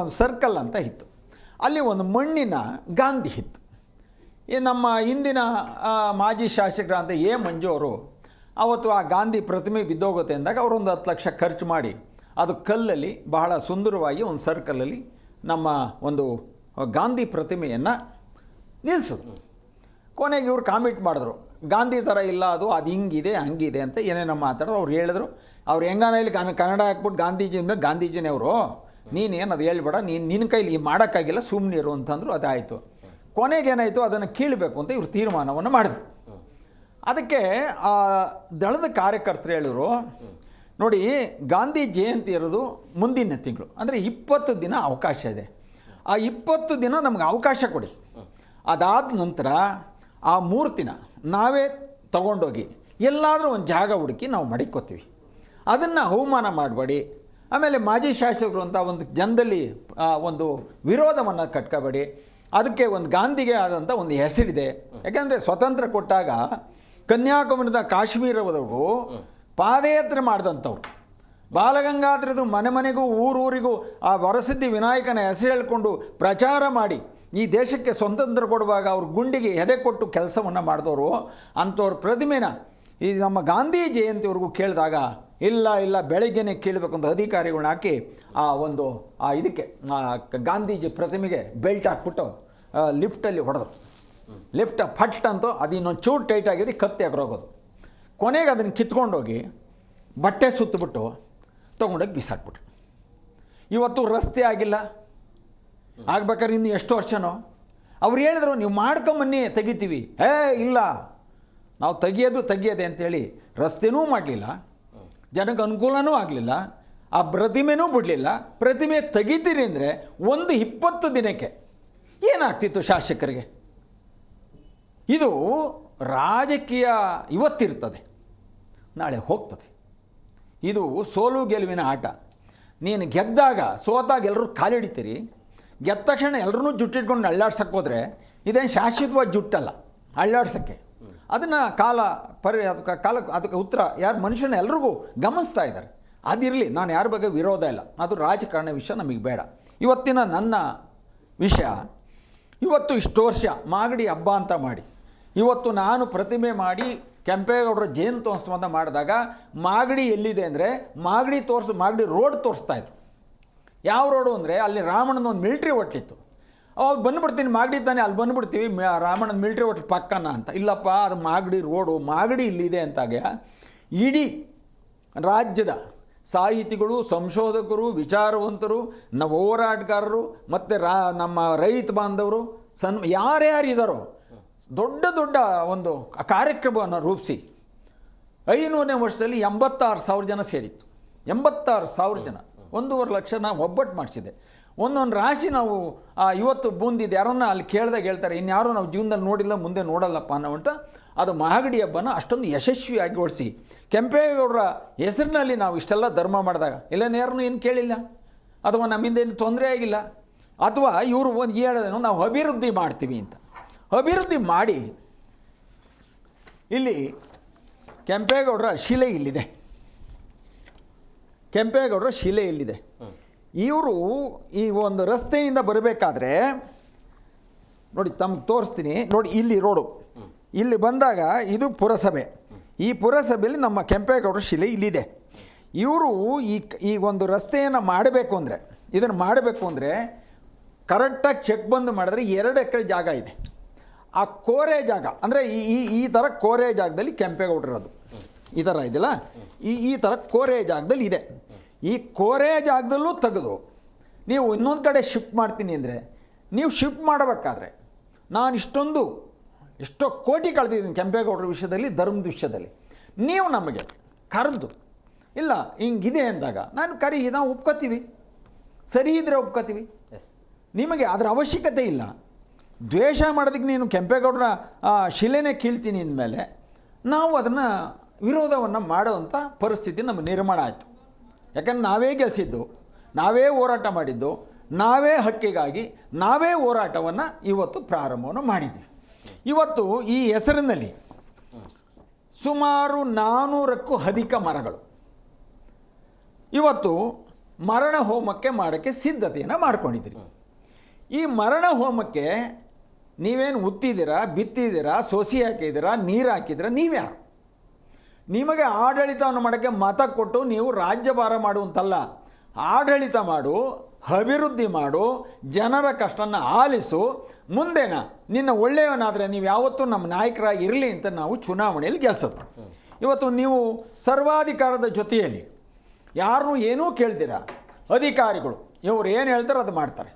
ಒಂದು ಸರ್ಕಲ್ ಅಂತ ಇತ್ತು, ಅಲ್ಲಿ ಒಂದು ಮಣ್ಣಿನ ಗಾಂಧಿ ಇತ್ತು. ಈ ನಮ್ಮ ಇಂದಿನ ಮಾಜಿ ಶಾಸಕರಾದ ಎ ಮಂಜು ಅವರು ಅವತ್ತು ಆ ಗಾಂಧಿ ಪ್ರತಿಮೆ ಬಿದ್ದೋಗುತ್ತೆ ಅಂದಾಗ ಅವರೊಂದು 10 ಲಕ್ಷ ಖರ್ಚು ಮಾಡಿ ಅದು ಕಲ್ಲಲ್ಲಿ ಬಹಳ ಸುಂದರವಾಗಿ ಒಂದು ಸರ್ಕಲಲ್ಲಿ ನಮ್ಮ ಒಂದು ಗಾಂಧಿ ಪ್ರತಿಮೆಯನ್ನು ನಿಲ್ಲಿಸಿದ್ರು. ಕೊನೆಗೆ ಇವರು ಕಾಮೆಂಟ್ ಮಾಡಿದ್ರು, ಗಾಂಧಿ ಥರ ಇಲ್ಲ, ಅದು ಹಿಂಗಿದೆ ಹಂಗಿದೆ ಅಂತ ಏನೇನೋ ಮಾತಾಡೋರು. ಅವ್ರು ಹೇಳಿದ್ರು, ಅವ್ರು ಹೆಂಗಾನ ಇಲ್ಲಿ ಕನ್ನಡ ಹಾಕ್ಬಿಟ್ಟು ಗಾಂಧೀಜಿನೇ ಅವರು, ನೀನೇನು ಅದು ಹೇಳ್ಬೇಡ, ನಿನ್ನ ಕೈಲಿ ಮಾಡೋಕ್ಕಾಗಿಲ್ಲ, ಸುಮ್ಮನೆ ಇರು ಅಂತಂದರು. ಅದಾಯಿತು. ಕೊನೆಗೇನಾಯಿತು, ಅದನ್ನು ಕೀಳಬೇಕು ಅಂತ ಇವರು ತೀರ್ಮಾನವನ್ನು ಮಾಡಿದ್ರು. ಅದಕ್ಕೆ ಆ ದಳದ ಕಾರ್ಯಕರ್ತರು ಹೇಳಿದ್ರು, ನೋಡಿ ಗಾಂಧಿ ಜಯಂತಿ ಇರೋದು ಮುಂದಿನ ತಿಂಗಳು, ಅಂದರೆ 20 ದಿನ ಅವಕಾಶ ಇದೆ. ಆ 20 ದಿನ ನಮ್ಗೆ ಅವಕಾಶ ಕೊಡಿ. ಅದಾದ ನಂತರ ಆ ಮೂರ್ತಿನ ನಾವೇ ತಗೊಂಡೋಗಿ ಎಲ್ಲಾದರೂ ಒಂದು ಜಾಗ ಹುಡುಕಿ ನಾವು ಮಡಿಕೋತೀವಿ. ಅದನ್ನು ಅವಮಾನ ಮಾಡಬೇಡಿ. ಆಮೇಲೆ ಮಾಜಿ ಶಾಸಕರು ಅಂತ ಒಂದು ಜನದಲ್ಲಿ ಒಂದು ವಿರೋಧವನ್ನು ಕಟ್ಕೋಬೇಡಿ. ಅದಕ್ಕೆ ಒಂದು ಗಾಂಧಿಗೆ ಆದಂಥ ಒಂದು ಹೆಸರಿದೆ. ಯಾಕೆಂದರೆ ಸ್ವತಂತ್ರ ಕೊಟ್ಟಾಗ ಕನ್ಯಾಕುಮಾರಿಯಿಂದ ಕಾಶ್ಮೀರವರೆಗೂ ಪಾದಯಾತ್ರೆ ಮಾಡಿದಂಥವ್ರು. ಬಾಲಗಂಗಾಧರದು ಮನೆಗೂ ಊರಿಗೂ ಆ ವರಸಿದ್ಧಿ ವಿನಾಯಕನ ಹೆಸರು ಹೇಳ್ಕೊಂಡು ಪ್ರಚಾರ ಮಾಡಿ ಈ ದೇಶಕ್ಕೆ ಸ್ವತಂತ್ರ ಕೊಡುವಾಗ ಅವ್ರ ಗುಂಡಿಗೆ ಎದೆ ಕೊಟ್ಟು ಕೆಲಸವನ್ನು ಮಾಡಿದವರು. ಅಂಥವ್ರ ಪ್ರತಿಮೆನ ಈ ನಮ್ಮ ಗಾಂಧಿ ಜಯಂತಿವರೆಗೂ ಕೇಳಿದಾಗ ಇಲ್ಲ ಬೆಳಗ್ಗೆನೇ ಕೇಳಬೇಕು ಅಂತ ಅಧಿಕಾರಿಗಳನ್ನ ಹಾಕಿ ಇದಕ್ಕೆ ಗಾಂಧೀಜಿ ಪ್ರತಿಮೆಗೆ ಬೆಲ್ಟ್ ಹಾಕ್ಬಿಟ್ಟು ಲಿಫ್ಟಲ್ಲಿ ಹೊಡೆದ್ರು. ಲಿಫ್ಟ್ ಫಟ್ ಅಂತೂ ಅದು ಇನ್ನೊಂದು ಚೂರು ಟೈಟ್ ಆಗಿದೆ, ಕತ್ತಿ ಹೋಗೋದು. ಕೊನೆಗೆ ಅದನ್ನು ಕಿತ್ಕೊಂಡೋಗಿ ಬಟ್ಟೆ ಸುತ್ತಬಿಟ್ಟು ತೊಗೊಂಡೋಗಿ ಬಿಸಾಕ್ಬಿಟ್ರು. ಇವತ್ತು ರಸ್ತೆ ಆಗಿಲ್ಲ, ಆಗ್ಬೇಕಾದ್ರೆ ಇನ್ನು ಎಷ್ಟು ವರ್ಷನೋ. ಅವ್ರು ಹೇಳಿದ್ರು, ನೀವು ಮಾಡ್ಕೊಂಬನ್ನಿ ತೆಗಿತೀವಿ. ಇಲ್ಲ, ನಾವು ತೆಗಿಯೋದೆ ಅಂತೇಳಿ ರಸ್ತೆನೂ ಮಾಡಲಿಲ್ಲ, ಜನಕ್ಕೆ ಅನುಕೂಲನೂ ಆಗಲಿಲ್ಲ, ಆ ಪ್ರತಿಮೆನೂ ಬಿಡಲಿಲ್ಲ. ಪ್ರತಿಮೆ ತೆಗಿತೀರಿ ಅಂದರೆ ಒಂದು 20 ದಿನಕ್ಕೆ ಏನಾಗ್ತಿತ್ತು ಶಾಸಕರಿಗೆ? ಇದು ರಾಜಕೀಯ ಇವತ್ತಿರ್ತದೆ, ನಾಳೆ ಹೋಗ್ತದೆ. ಇದು ಸೋಲು ಗೆಲುವಿನ ಆಟ. ನೀನು ಗೆದ್ದಾಗ ಸೋತಾಗ ಎಲ್ಲರೂ ಕಾಲಿಡಿತೀರಿ, ಗೆದ್ದ ತಕ್ಷಣ ಎಲ್ಲರೂ ಜುಟ್ಟಿಟ್ಕೊಂಡು ಅಳ್ಳಾಡ್ಸಕ್ಕೆ ಹೋದರೆ ಇದೇನು ಶಾಶ್ವತವಾದ ಜುಟ್ಟಲ್ಲ ಅಳ್ಳಾಡ್ಸೋಕ್ಕೆ. ಅದನ್ನು ಅದಕ್ಕೆ ಉತ್ತರ ಯಾರು ಮನುಷ್ಯನ ಎಲ್ರಿಗೂ ಗಮನಿಸ್ತಾ ಇದ್ದಾರೆ. ಅದಿರಲಿ, ನಾನು ಯಾರ ಬಗ್ಗೆ ವಿರೋಧ ಇಲ್ಲ, ಅದು ರಾಜಕಾರಣ ವಿಷಯ ನಮಗೆ ಬೇಡ. ಇವತ್ತಿನ ನನ್ನ ವಿಷಯ, ಇವತ್ತು ಇಷ್ಟು ವರ್ಷ ಮಾಗಡಿ ಹಬ್ಬ ಅಂತ ಮಾಡಿ, ಇವತ್ತು ನಾನು ಪ್ರತಿಮೆ ಮಾಡಿ ಕೆಂಪೇಗೌಡರ ಜಯಂತ್ಯೋತ್ಸವ ಅಂತ ಮಾಡಿದಾಗ ಮಾಗಡಿ ಎಲ್ಲಿದೆ ಅಂದರೆ ಮಾಗಡಿ ರೋಡ್ ತೋರಿಸ್ತಾಯಿದ್ರು. ಯಾವ ರೋಡು ಅಂದರೆ ಅಲ್ಲಿ ರಾಮಣ್ಣನ ಒಂದು ಮಿಲ್ಟ್ರಿ ಹೋಟ್ಲಿತ್ತು. ಅವಾಗ ಬಂದುಬಿಡ್ತೀನಿ ಮಾಗಡಿ ತಾನೆ, ಅಲ್ಲಿ ಬಂದುಬಿಡ್ತೀವಿ ರಾಮಣ್ಣನ ಮಿಲ್ಟ್ರಿ ಹೋಟ್ಲ್ ಪಕ್ಕನ ಅಂತ. ಇಲ್ಲಪ್ಪ, ಅದು ಮಾಗಡಿ ರೋಡು, ಮಾಗಡಿ ಇಲ್ಲಿದೆ ಅಂತಾಗ ಇಡೀ ರಾಜ್ಯದ ಸಾಹಿತಿಗಳು, ಸಂಶೋಧಕರು, ವಿಚಾರವಂತರು, ಹೋರಾಟಗಾರರು ಮತ್ತು ನಮ್ಮ ರೈತ ಬಾಂಧವರು ಯಾರ್ಯಾರಿದ್ದಾರೋ ದೊಡ್ಡ ದೊಡ್ಡ ಒಂದು ಕಾರ್ಯಕ್ರಮವನ್ನು ರೂಪಿಸಿ 500ನೇ ವರ್ಷದಲ್ಲಿ 86,000 ಜನ ಸೇರಿತ್ತು. 86,000 ಜನ, 1.5 ಲಕ್ಷ ನಾವು ಒಬ್ಬಟ್ಟು ಮಾಡಿಸಿದೆ. ಒಂದೊಂದು ರಾಶಿ ನಾವು ಇವತ್ತು ಬಂದಿದ್ದು ಯಾರನ್ನ ಅಲ್ಲಿ ಕೇಳಿದಾಗ ಹೇಳ್ತಾರೆ, ಇನ್ಯಾರೂ ನಾವು ಜೀವನದಲ್ಲಿ ನೋಡಿಲ್ಲ, ಮುಂದೆ ನೋಡಲ್ಲಪ್ಪ ಅನ್ನೋಂಥ ಅದು ಮಾಗಡಿ ಹಬ್ಬನ ಅಷ್ಟೊಂದು ಯಶಸ್ವಿಯಾಗಿ ಓಡಿಸಿ ಕೆಂಪೇಗೌಡರ ಹೆಸರಿನಲ್ಲಿ ನಾವು ಇಷ್ಟೆಲ್ಲ ಧರ್ಮ ಮಾಡಿದಾಗ ಯಾರನ್ನೂ ಏನು ಕೇಳಿಲ್ಲ, ಅಥವಾ ನಮ್ಮಿಂದ ಏನು ತೊಂದರೆ ಆಗಿಲ್ಲ, ಅಥವಾ ಇವರು ಒಂದು ಹೇಳೋದೇನೋ ನಾವು ಅಭಿವೃದ್ಧಿ ಮಾಡ್ತೀವಿ ಅಂತ. ಅಭಿವೃದ್ಧಿ ಮಾಡಿ ಇಲ್ಲಿ ಕೆಂಪೇಗೌಡರ ಶಿಲೆ ಇಲ್ಲಿದೆ. ಕೆಂಪೇಗೌಡರ ಶಿಲೆ ಇಲ್ಲಿದೆ. ಇವರು ಈ ಒಂದು ರಸ್ತೆಯಿಂದ ಬರಬೇಕಾದ್ರೆ ನೋಡಿ, ತಮಗೆ ತೋರಿಸ್ತೀನಿ ನೋಡಿ, ಇಲ್ಲಿ ರೋಡು, ಇಲ್ಲಿ ಬಂದಾಗ ಇದು ಪುರಸಭೆ. ಈ ಪುರಸಭೆಯಲ್ಲಿ ನಮ್ಮ ಕೆಂಪೇಗೌಡರ ಶಿಲೆ ಇಲ್ಲಿದೆ. ಇವರು ಈ ಒಂದು ರಸ್ತೆಯನ್ನು ಮಾಡಬೇಕು ಅಂದರೆ, ಇದನ್ನು ಮಾಡಬೇಕು ಅಂದರೆ ಕರೆಕ್ಟಾಗಿ ಚೆಕ್ ಬಂದು ಮಾಡಿದ್ರೆ 2 ಎಕರೆ ಜಾಗ ಇದೆ. ಆ ಕೋರೆ ಜಾಗ ಅಂದರೆ ಈ ಥರ ಕೋರೆ ಜಾಗದಲ್ಲಿ ಕೆಂಪೇಗೌಡರದು ಈ ಥರ ಇದೆಯಲ್ಲ, ಈ ಥರ ಕೋರೆ ಜಾಗದಲ್ಲಿ ಇದೆ. ಈ ಕೋರೆ ಜಾಗದಲ್ಲೂ ತೆಗೆದು ನೀವು ಇನ್ನೊಂದು ಕಡೆ ಶಿಫ್ಟ್ ಮಾಡ್ತೀನಿ ಅಂದರೆ, ನೀವು ಶಿಫ್ಟ್ ಮಾಡಬೇಕಾದ್ರೆ ನಾನು ಎಷ್ಟೋ ಕೋಟಿ ಕಳೆದಿದ್ದೀನಿ ಕೆಂಪೇಗೌಡರ ವಿಷಯದಲ್ಲಿ, ಧರ್ಮದ ವಿಷಯದಲ್ಲಿ. ನೀವು ನಮಗೆ ಕರೆದು ಇಲ್ಲ ಹಿಂಗಿದೆ ಅಂದಾಗ ನಾವು ಒಪ್ಕೋತೀವಿ, ಸರಿ ಇದ್ದರೆ ಒಪ್ಕೋತೀವಿ. ನಿಮಗೆ ಅದರ ಅವಶ್ಯಕತೆ ಇಲ್ಲ. ದ್ವೇಷ ಮಾಡೋದಕ್ಕೆ ನೀನು ಕೆಂಪೇಗೌಡರ ಶಿಲೆನೇ ಕೀಳ್ತೀನಿ ಅಂದಮೇಲೆ ನಾವು ಅದನ್ನು ವಿರೋಧವನ್ನು ಮಾಡೋವಂಥ ಪರಿಸ್ಥಿತಿ ನಮಗೆ ನಿರ್ಮಾಣ ಆಯಿತು. ಯಾಕಂದ್ರೆ ನಾವೇ ಗೆಲ್ಲಿಸಿದ್ದು, ನಾವೇ ಹೋರಾಟ ಮಾಡಿದ್ದು, ನಾವೇ ಹಕ್ಕಿಗಾಗಿ ನಾವೇ ಹೋರಾಟವನ್ನು ಇವತ್ತು ಪ್ರಾರಂಭವನ್ನು ಮಾಡಿದ್ವಿ. ಇವತ್ತು ಈ ಹೆಸರಿನಲ್ಲಿ ಸುಮಾರು 400ಕ್ಕೂ ಅಧಿಕ ಮರಗಳು ಇವತ್ತು ಮರಣ ಹೋಮಕ್ಕೆ ಮಾಡೋಕ್ಕೆ ಸಿದ್ಧತೆಯನ್ನು ಮಾಡ್ಕೊಂಡಿದ್ದೀರಿ. ಈ ಮರಣ ಹೋಮಕ್ಕೆ ನೀವೇನು ಉತ್ತಿದ್ದೀರಾ, ಬಿತ್ತಿದ್ದೀರಾ, ಸೊಸಿ ಹಾಕಿದ್ದೀರಾ, ನೀರು ಹಾಕಿದ್ದೀರಾ, ನೀವ್ಯಾರು? ನಿಮಗೆ ಆಡಳಿತವನ್ನು ಮಾಡೋಕ್ಕೆ ಮತ ಕೊಟ್ಟು ನೀವು ರಾಜ್ಯಭಾರ ಮಾಡುವಂತಲ್ಲ, ಆಡಳಿತ ಮಾಡು, ಅಭಿವೃದ್ಧಿ ಮಾಡು, ಜನರ ಕಷ್ಟನ ಆಲಿಸು. ಮುಂದೆನ ನಿನ್ನ ಒಳ್ಳೆಯವನಾದರೆ ನೀವು ಯಾವತ್ತೂ ನಮ್ಮ ನಾಯಕರಾಗಿ ಇರಲಿ ಅಂತ ನಾವು ಚುನಾವಣೆಯಲ್ಲಿ ಗೆಲ್ಸೋದು. ಇವತ್ತು ನೀವು ಸರ್ವಾಧಿಕಾರದ ಜೊತೆಯಲ್ಲಿ ಯಾರನ್ನೂ ಏನೂ ಕೇಳ್ತೀರಾ, ಅಧಿಕಾರಿಗಳು ಇವರು ಏನು ಹೇಳ್ತಾರೆ ಅದು ಮಾಡ್ತಾರೆ.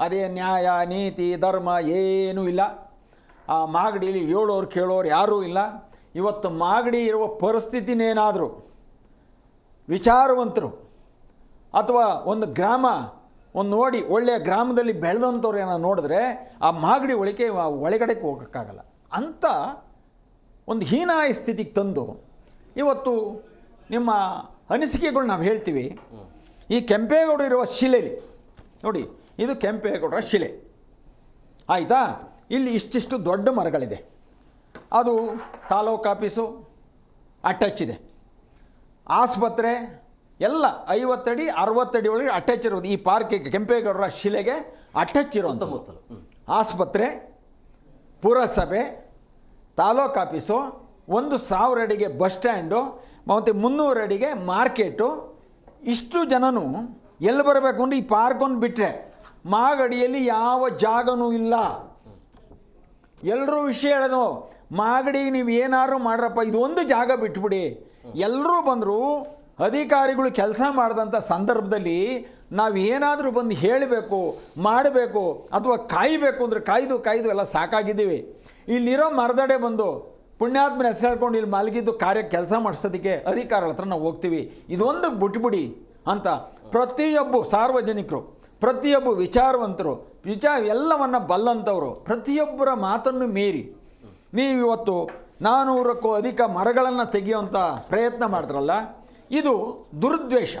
ಅದೇ ನ್ಯಾಯ ನೀತಿ ಧರ್ಮ ಏನೂ ಇಲ್ಲ. ಆ ಮಾಗಡಿಯಲ್ಲಿ ಹೇಳೋರು ಕೇಳೋರು ಯಾರೂ ಇಲ್ಲ. ಇವತ್ತು ಮಾಗಡಿ ಇರುವ ಪರಿಸ್ಥಿತಿನೇನಾದರೂ ವಿಚಾರವಂತರು ಅಥವಾ ಒಂದು ಗ್ರಾಮ ನೋಡಿ ಒಳ್ಳೆಯ ಗ್ರಾಮದಲ್ಲಿ ಬೆಳೆದಂಥವ್ರು ಏನೋ ನೋಡಿದ್ರೆ ಆ ಮಾಗಡಿ ಒಳಗಡೆಗೆ ಹೋಗೋಕ್ಕಾಗಲ್ಲ ಅಂತ ಒಂದು ಹೀನಾಯ ಸ್ಥಿತಿಗೆ ತಂದು ಇವತ್ತು ನಿಮ್ಮ ಅನಿಸಿಕೆಗಳು ನಾವು ಹೇಳ್ತೀವಿ. ಈ ಕೆಂಪೇಗೌಡ ಇರುವ ಶಿಲೆಯಲ್ಲಿ ನೋಡಿ, ಇದು ಕೆಂಪೇಗೌಡರ ಶಿಲೆ ಆಯಿತಾ. ಇಲ್ಲಿ ಇಷ್ಟಿಷ್ಟು ದೊಡ್ಡ ಮರಗಳಿದೆ. ಅದು ತಾಲೂಕು ಆಫೀಸು ಅಟ್ಯಾಚ್ ಇದೆ, ಆಸ್ಪತ್ರೆ ಎಲ್ಲ 50 ಅಡಿ 60 ಅಡಿ ಒಳಗೆ ಅಟ್ಯಾಚ್ ಇರೋದು. ಈ ಪಾರ್ಕಿಗೆ ಕೆಂಪೇಗೌಡರ ಶಿಲೆಗೆ ಅಟ್ಯಾಚ್ ಇರೋಂಥ ಆಸ್ಪತ್ರೆ, ಪುರಸಭೆ, ತಾಲೂಕು ಆಫೀಸು, 1,000 ಅಡಿಗೆ ಬಸ್ ಸ್ಟ್ಯಾಂಡು ಮತ್ತು 300 ಅಡಿಗೆ ಮಾರ್ಕೆಟು. ಇಷ್ಟು ಜನನು ಎಲ್ಲಿ ಬರಬೇಕು ಅಂದರೆ ಈ ಪಾರ್ಕೊಂಡು ಬಿಟ್ಟರೆ ಮಾಗಡಿಯಲ್ಲಿ ಯಾವ ಜಾಗನೂ ಇಲ್ಲ. ಎಲ್ಲರೂ ವಿಷಯ ಹೇಳೋದು, ಮಾಗಡಿಗೆ ನೀವು ಏನಾದ್ರು ಮಾಡ್ರಪ್ಪ, ಇದು ಒಂದು ಜಾಗ ಬಿಟ್ಬಿಡಿ. ಎಲ್ಲರೂ ಬಂದರು, ಅಧಿಕಾರಿಗಳು ಕೆಲಸ ಮಾಡಿದಂಥ ಸಂದರ್ಭದಲ್ಲಿ ನಾವು ಏನಾದರೂ ಬಂದು ಹೇಳಬೇಕು, ಮಾಡಬೇಕು ಅಥವಾ ಕಾಯಬೇಕು ಅಂದರೆ ಕಾಯ್ದು ಎಲ್ಲ ಸಾಕಾಗಿದ್ದೀವಿ. ಇಲ್ಲಿರೋ ಮರದಡೆ ಬಂದು ಪುಣ್ಯಾತ್ಮನ ಹೆಸರು ಹೇಳ್ಕೊಂಡು ಇಲ್ಲಿ ಮಲಗಿದ್ದು ಕೆಲಸ ಮಾಡಿಸೋದಕ್ಕೆ ಅಧಿಕಾರಿಗಳ ಹತ್ರ ನಾವು ಹೋಗ್ತೀವಿ. ಇದೊಂದು ಬಿಟ್ಬಿಡಿ ಅಂತ ಪ್ರತಿಯೊಬ್ಬ ಸಾರ್ವಜನಿಕರು, ಪ್ರತಿಯೊಬ್ಬ ವಿಚಾರವಂತರು, ಎಲ್ಲವನ್ನು ಬಲ್ಲಂಥವರು ಪ್ರತಿಯೊಬ್ಬರ ಮಾತನ್ನು ಮೀರಿ ನೀವು ಇವತ್ತು 400ಕ್ಕೂ ಅಧಿಕ ಮರಗಳನ್ನು ತೆಗೆಯುವಂಥ ಪ್ರಯತ್ನ ಮಾಡಿದ್ರಲ್ಲ, ಇದು ದುರುದ್ದೇಶ.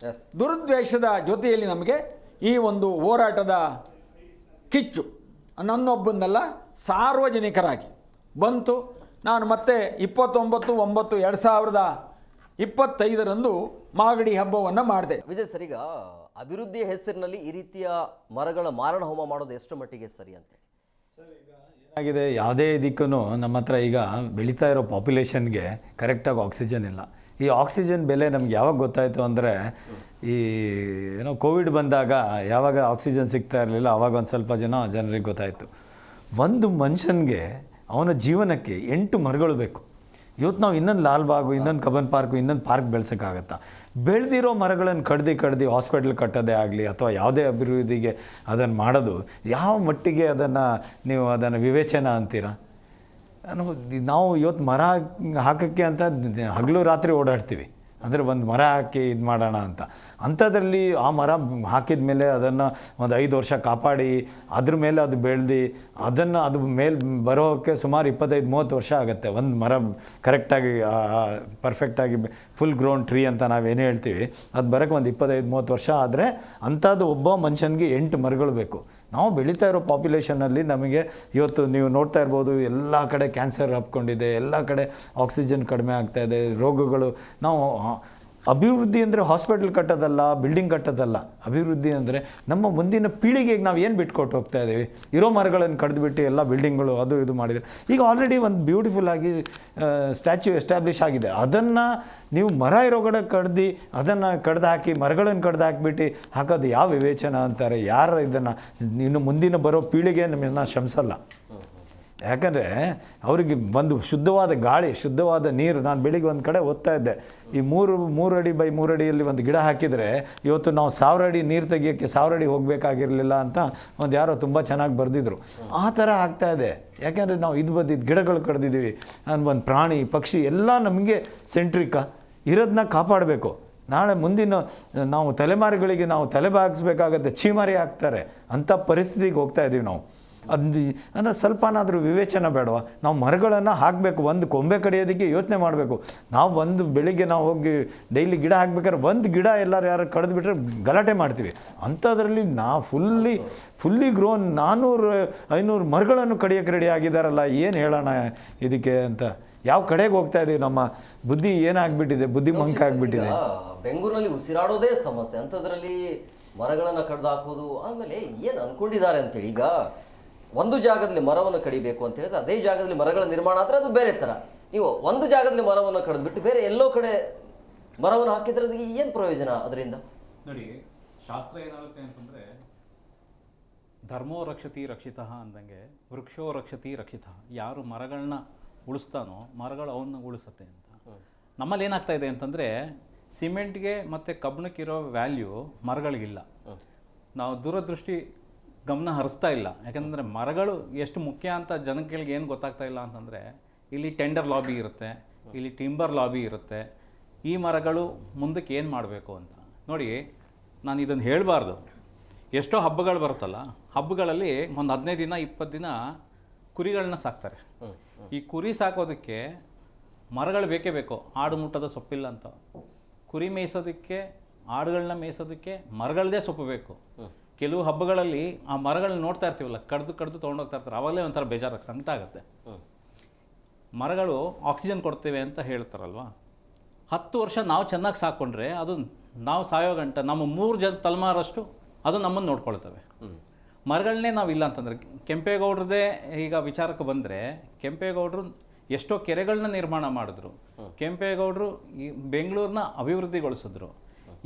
ಎಸ್.
ದುರುದ್ವೇಷದ ಜೊತೆಯಲ್ಲಿ ನಮಗೆ ಈ ಒಂದು ಹೋರಾಟದ ಕಿಚ್ಚು ನನ್ನೊಬ್ಬಂದಲ್ಲ ಸಾರ್ವಜನಿಕರಾಗಿ ಬಂತು. ನಾನು ಮತ್ತೆ 29/9/2025 ಮಾಗಡಿ ಹಬ್ಬವನ್ನು ಮಾಡಿದೆ.
ವಿಜಯ್ ಸರ್, ಈಗ ಅಭಿವೃದ್ಧಿಯ ಹೆಸರಿನಲ್ಲಿ ಈ ರೀತಿಯ ಮರಗಳ ಮಾರಣ ಹೋಮ ಮಾಡೋದು ಎಷ್ಟು ಮಟ್ಟಿಗೆ ಸರಿ ಅಂತೇಳಿ?
ಏನಾಗಿದೆ, ಯಾವುದೇ ಇದಕ್ಕೂ ನಮ್ಮ ಹತ್ರ ಈಗ ಬೆಳೀತಾ ಇರೋ ಪಾಪ್ಯುಲೇಷನ್ಗೆ ಕರೆಕ್ಟಾಗಿ ಆಕ್ಸಿಜನ್ ಇಲ್ಲ. ಈ ಆಕ್ಸಿಜನ್ ಬೆಲೆ ನಮ್ಗೆ ಯಾವಾಗ ಗೊತ್ತಾಯಿತು ಅಂದರೆ, ಈ ಕೋವಿಡ್ ಬಂದಾಗ ಯಾವಾಗ ಆಕ್ಸಿಜನ್ ಸಿಗ್ತಾ ಇರಲಿಲ್ಲ ಆವಾಗ ಒಂದು ಸ್ವಲ್ಪ ಜನರಿಗೆ ಗೊತ್ತಾಯಿತು. ಒಂದು ಮನುಷ್ಯನಿಗೆ ಅವನ ಜೀವನಕ್ಕೆ 8 ಮರಗಳು ಬೇಕು. ಇವತ್ತು ನಾವು ಇನ್ನೊಂದು ಲಾಲ್ಬಾಗು, ಇನ್ನೊಂದು ಕಬ್ಬನ್ ಪಾರ್ಕು, ಇನ್ನೊಂದು ಪಾರ್ಕ್ ಬೆಳೆಸೋಕ್ಕಾಗತ್ತಾ? ಬೆಳೆದಿರೋ ಮರಗಳನ್ನು ಕಡ್ದು ಹಾಸ್ಪಿಟ್ಲ್ ಕಟ್ಟೋದೇ ಆಗಲಿ ಅಥವಾ ಯಾವುದೇ ಅಭಿವೃದ್ಧಿಗೆ ಅದನ್ನು ಮಾಡೋದು ಯಾವ ಮಟ್ಟಿಗೆ ನೀವು ಅದನ್ನು ವಿವೇಚನ ಅಂತೀರಾ? ನಾವು ಇವತ್ತು ಮರ ಹಾಕೋಕ್ಕೆ ಅಂತ ಹಗಲು ರಾತ್ರಿ ಓಡಾಡ್ತೀವಿ, ಅಂದರೆ ಒಂದು ಮರ ಹಾಕಿ ಇದು ಮಾಡೋಣ ಅಂತ. ಅಂಥದ್ರಲ್ಲಿ ಆ ಮರ ಹಾಕಿದ ಮೇಲೆ ಅದನ್ನು ಒಂದು 5 ವರ್ಷ ಕಾಪಾಡಿ ಅದ್ರ ಮೇಲೆ ಅದು ಬೆಳೆದು ಅದು ಮೇಲೆ ಬರೋಕ್ಕೆ ಸುಮಾರು 25-30 ವರ್ಷ ಆಗುತ್ತೆ. ಒಂದು ಮರ ಕರೆಕ್ಟಾಗಿ ಪರ್ಫೆಕ್ಟಾಗಿ ಫುಲ್ ಗ್ರೋನ್ ಟ್ರೀ ಅಂತ ನಾವೇನು ಹೇಳ್ತೀವಿ, ಅದು ಬರೋಕ್ಕೆ ಒಂದು 25-30 ವರ್ಷ ಆದರೆ ಅಂಥದ್ದು ಒಬ್ಬ ಮನುಷ್ಯನಿಗೆ 8 ಮರಗಳು ಬೇಕು. ನಾವು ಬೆಳೀತಾ ಇರೋ ಪಾಪ್ಯುಲೇಷನಲ್ಲಿ ನಮಗೆ ಇವತ್ತು ನೀವು ನೋಡ್ತಾ ಇರ್ಬೋದು, ಎಲ್ಲ ಕಡೆ ಕ್ಯಾನ್ಸರ್ ಹಬ್ಕೊಂಡಿದೆ, ಎಲ್ಲ ಕಡೆ ಆಕ್ಸಿಜನ್ ಕಡಿಮೆ ಆಗ್ತಾಯಿದೆ, ರೋಗಗಳು. ನಾವು ಅಭಿವೃದ್ಧಿ ಅಂದರೆ ಹಾಸ್ಪಿಟಲ್ ಕಟ್ಟೋದಲ್ಲ, ಬಿಲ್ಡಿಂಗ್ ಕಟ್ಟೋದಲ್ಲ. ಅಭಿವೃದ್ಧಿ ಅಂದರೆ ನಮ್ಮ ಮುಂದಿನ ಪೀಳಿಗೆಗೆ ನಾವು ಏನು ಬಿಟ್ಕೊಟ್ಟು ಹೋಗ್ತಾ ಇದ್ದೀವಿ? ಇರೋ ಮರಗಳನ್ನು ಕಡಿದುಬಿಟ್ಟು ಎಲ್ಲ ಬಿಲ್ಡಿಂಗ್ಗಳು ಅದು ಇದು ಮಾಡಿದರೆ ಈಗ ಆಲ್ರೆಡಿ ಒಂದು ಬ್ಯೂಟಿಫುಲ್ ಆಗಿ ಸ್ಟ್ಯಾಚ್ಯೂ ಎಸ್ಟಾಬ್ಲಿಷ್ ಆಗಿದೆ. ಅದನ್ನು ನೀವು ಮರ ಇರೋ ಕಡೆ ಅದನ್ನು ಕಡ್ದು ಹಾಕಿ ಮರಗಳನ್ನು ಕಡ್ದು ಹಾಕಿಬಿಟ್ಟು ಹಾಕೋದು ಯಾವ ವಿವೇಚನ ಅಂತಾರೆ? ಯಾರು ಇದನ್ನು ಇನ್ನು ಮುಂದಿನ ಬರೋ ಪೀಳಿಗೆ ನಮ್ಮನ್ನು ಶ್ರಮಿಸಲ್ಲ. ಯಾಕಂದರೆ ಅವರಿಗೆ ಒಂದು ಶುದ್ಧವಾದ ಗಾಳಿ, ಶುದ್ಧವಾದ ನೀರು. ನಾನು ಬೆಳಿಗ್ಗೆ ಒಂದು ಕಡೆ ಓದ್ತಾ ಇದ್ದೆ, ಈ 3 ಅಡಿ ಬೈ 3 ಅಡಿಯಲ್ಲಿ ಒಂದು ಗಿಡ ಹಾಕಿದರೆ ಇವತ್ತು ನಾವು 1000 ಅಡಿ ನೀರು ತೆಗಿಯೋಕ್ಕೆ 1000 ಅಡಿ ಹೋಗಬೇಕಾಗಿರಲಿಲ್ಲ ಅಂತ ಒಂದು ಯಾರೋ ತುಂಬ ಚೆನ್ನಾಗಿ ಬರೆದಿದ್ರು. ಆ ಥರ ಆಗ್ತಾ ಇದೆ. ಯಾಕೆಂದರೆ ನಾವು ಇದು ಗಿಡಗಳು ಕಡ್ದಿದ್ದೀವಿ. ಒಂದು ಪ್ರಾಣಿ ಪಕ್ಷಿ ಎಲ್ಲ ನಮಗೆ ಸೆಂಟ್ರಿಕ ಇರೋದನ್ನ ಕಾಪಾಡಬೇಕು. ನಾಳೆ ಮುಂದಿನ ನಾವು ತಲೆಮಾರುಗಳಿಗೆ ನಾವು ತಲೆಬಾಗಿಸ್ಬೇಕಾಗತ್ತೆ, ಚೀಮಾರಿ ಆಗ್ತಾರೆ. ಅಂಥ ಪರಿಸ್ಥಿತಿಗೆ ಹೋಗ್ತಾ ಇದ್ದೀವಿ ನಾವು. ಅಂದರೆ ಸ್ವಲ್ಪನಾದರೂ ವಿವೇಚನೆ ಬೇಡವಾ? ನಾವು ಮರಗಳನ್ನು ಹಾಕಬೇಕು. ಒಂದು ಕೊಂಬೆ ಕಡಿಯೋದಕ್ಕೆ ಯೋಚನೆ ಮಾಡಬೇಕು. ನಾವು ಒಂದು ಬೆಳಿಗ್ಗೆ ನಾವು ಹೋಗಿ ಡೈಲಿ ಗಿಡ ಹಾಕ್ಬೇಕಾದ್ರೆ ಒಂದು ಗಿಡ ಎಲ್ಲರೂ ಯಾರು ಕಡಿದ್ಬಿಟ್ರೆ ಗಲಾಟೆ ಮಾಡ್ತೀವಿ. ಅಂಥದ್ರಲ್ಲಿ ನಾವು ಫುಲ್ಲಿ ಗ್ರೋನ್ 400-500 ಮರಗಳನ್ನು ಕಡಿಯೋಕ್ಕೆ ರೆಡಿ ಆಗಿದ್ದಾರಲ್ಲ, ಏನು ಹೇಳೋಣ ಇದಕ್ಕೆ ಅಂತ? ಯಾವ ಕಡೆಗೆ ಹೋಗ್ತಾ ಇದೀವಿ? ನಮ್ಮ ಬುದ್ಧಿ ಏನಾಗ್ಬಿಟ್ಟಿದೆ? ಬುದ್ಧಿ ಮಂಕ ಆಗ್ಬಿಟ್ಟಿದೆ.
ಬೆಂಗಳೂರಿನಲ್ಲಿ ಉಸಿರಾಡೋದೇ ಸಮಸ್ಯೆ, ಅಂಥದ್ರಲ್ಲಿ ಮರಗಳನ್ನು ಕಡ್ದು ಹಾಕೋದು. ಆಮೇಲೆ ಏನು ಅಂದ್ಕೊಂಡಿದ್ದಾರೆ ಅಂತೇಳಿ, ಈಗ ಒಂದು ಜಾಗದಲ್ಲಿ ಮರವನ್ನು ಕಡಿಬೇಕು ಅಂತ ಹೇಳಿದ್ರೆ ಅದೇ ಜಾಗದಲ್ಲಿ ಮರಗಳ ನಿರ್ಮಾಣ ಆದರೆ ಅದು ಬೇರೆ ಥರ. ನೀವು ಒಂದು ಜಾಗದಲ್ಲಿ ಮರವನ್ನು ಕಡಿದ್ಬಿಟ್ಟು ಬೇರೆ ಎಲ್ಲೋ ಕಡೆ ಮರವನ್ನು ಹಾಕಿದ್ರೆ ಅದಕ್ಕೆ ಏನು ಪ್ರಯೋಜನ ಅದರಿಂದ?
ನೋಡಿ, ಶಾಸ್ತ್ರ ಏನಾಗುತ್ತೆ ಅಂತಂದರೆ, ಧರ್ಮೋ ರಕ್ಷತಿ ರಕ್ಷಿತಃ ಅಂದಂಗೆ ವೃಕ್ಷೋ ರಕ್ಷತಿ ರಕ್ಷಿತಃ. ಯಾರು ಮರಗಳನ್ನ ಉಳಿಸ್ತಾನೋ ಮರಗಳು ಅವನ್ನ ಉಳಿಸುತ್ತೆ ಅಂತ. ನಮ್ಮಲ್ಲಿ ಏನಾಗ್ತಾ ಇದೆ ಅಂತಂದರೆ, ಸಿಮೆಂಟ್ಗೆ ಮತ್ತು ಕಬ್ಬಿಣಕ್ಕಿರೋ ವ್ಯಾಲ್ಯೂ ಮರಗಳಿಗಿಲ್ಲ. ನಾವು ದೂರದೃಷ್ಟಿ ಗಮನ ಹರಿಸ್ತಾ ಇಲ್ಲ. ಯಾಕಂದರೆ ಮರಗಳು ಎಷ್ಟು ಮುಖ್ಯ ಅಂತ ಜನಗಳಿಗೆ ಏನು ಗೊತ್ತಾಗ್ತಾ ಇಲ್ಲ ಅಂತಂದರೆ, ಇಲ್ಲಿ ಟೆಂಡರ್ ಲಾಬಿ ಇರುತ್ತೆ, ಇಲ್ಲಿ ಟಿಂಬರ್ ಲಾಬಿ ಇರುತ್ತೆ. ಈ ಮರಗಳು ಮುಂದಕ್ಕೆ ಏನು ಮಾಡಬೇಕು ಅಂತ ನೋಡಿ. ನಾನು ಇದನ್ನು ಹೇಳಬಾರ್ದು. ಎಷ್ಟೋ ಹಬ್ಬಗಳು ಬರುತ್ತಲ್ಲ, ಹಬ್ಬಗಳಲ್ಲಿ ಒಂದು 15 ದಿನ 20 ದಿನ ಕುರಿಗಳನ್ನ ಸಾಕ್ತಾರೆ. ಈ ಕುರಿ ಸಾಕೋದಕ್ಕೆ ಮರಗಳು ಬೇಕೇ ಬೇಕು. ಆಡು ಮುಟ್ಟದ ಸೊಪ್ಪಿಲ್ಲ ಅಂತ. ಕುರಿ ಮೇಯಿಸೋದಕ್ಕೆ, ಆಡುಗಳನ್ನ ಮೇಯಿಸೋದಕ್ಕೆ ಮರಗಳದೇ ಸೊಪ್ಪು ಬೇಕು. ಕೆಲವು ಹಬ್ಬಗಳಲ್ಲಿ ಆ ಮರಗಳನ್ನ ನೋಡ್ತಾ ಇರ್ತೀವಲ್ಲ, ಕಡ್ದು ತೊಗೊಂಡೋಗ್ತಾ ಇರ್ತಾರೆ. ಆವಾಗಲೇ ಒಂಥರ ಬೇಜಾರಾಗಿ ಸಂಕಟ ಆಗುತ್ತೆ. ಮರಗಳು ಆಕ್ಸಿಜನ್ ಕೊಡ್ತೇವೆ ಅಂತ ಹೇಳ್ತಾರಲ್ವ. 10 ವರ್ಷ ನಾವು ಚೆನ್ನಾಗಿ ಸಾಕ್ಕೊಂಡ್ರೆ ಅದು ನಾವು ಸಾಯೋ ಗಂಟ ನಮ್ಮ 3 ತಲೆಮಾರಷ್ಟು ಅದು ನಮ್ಮನ್ನು ನೋಡ್ಕೊಳ್ತವೆ. ಮರಗಳನ್ನೇ ನಾವು ಇಲ್ಲ ಅಂತಂದರೆ, ಕೆಂಪೇಗೌಡರದೇ ಈಗ ವಿಚಾರಕ್ಕೆ ಬಂದರೆ, ಕೆಂಪೇಗೌಡರು ಎಷ್ಟೋ ಕೆರೆಗಳನ್ನ ನಿರ್ಮಾಣ ಮಾಡಿದ್ರು. ಕೆಂಪೇಗೌಡರು ಈ ಬೆಂಗಳೂರನ್ನ ಅಭಿವೃದ್ಧಿಗೊಳಿಸಿದ್ರು.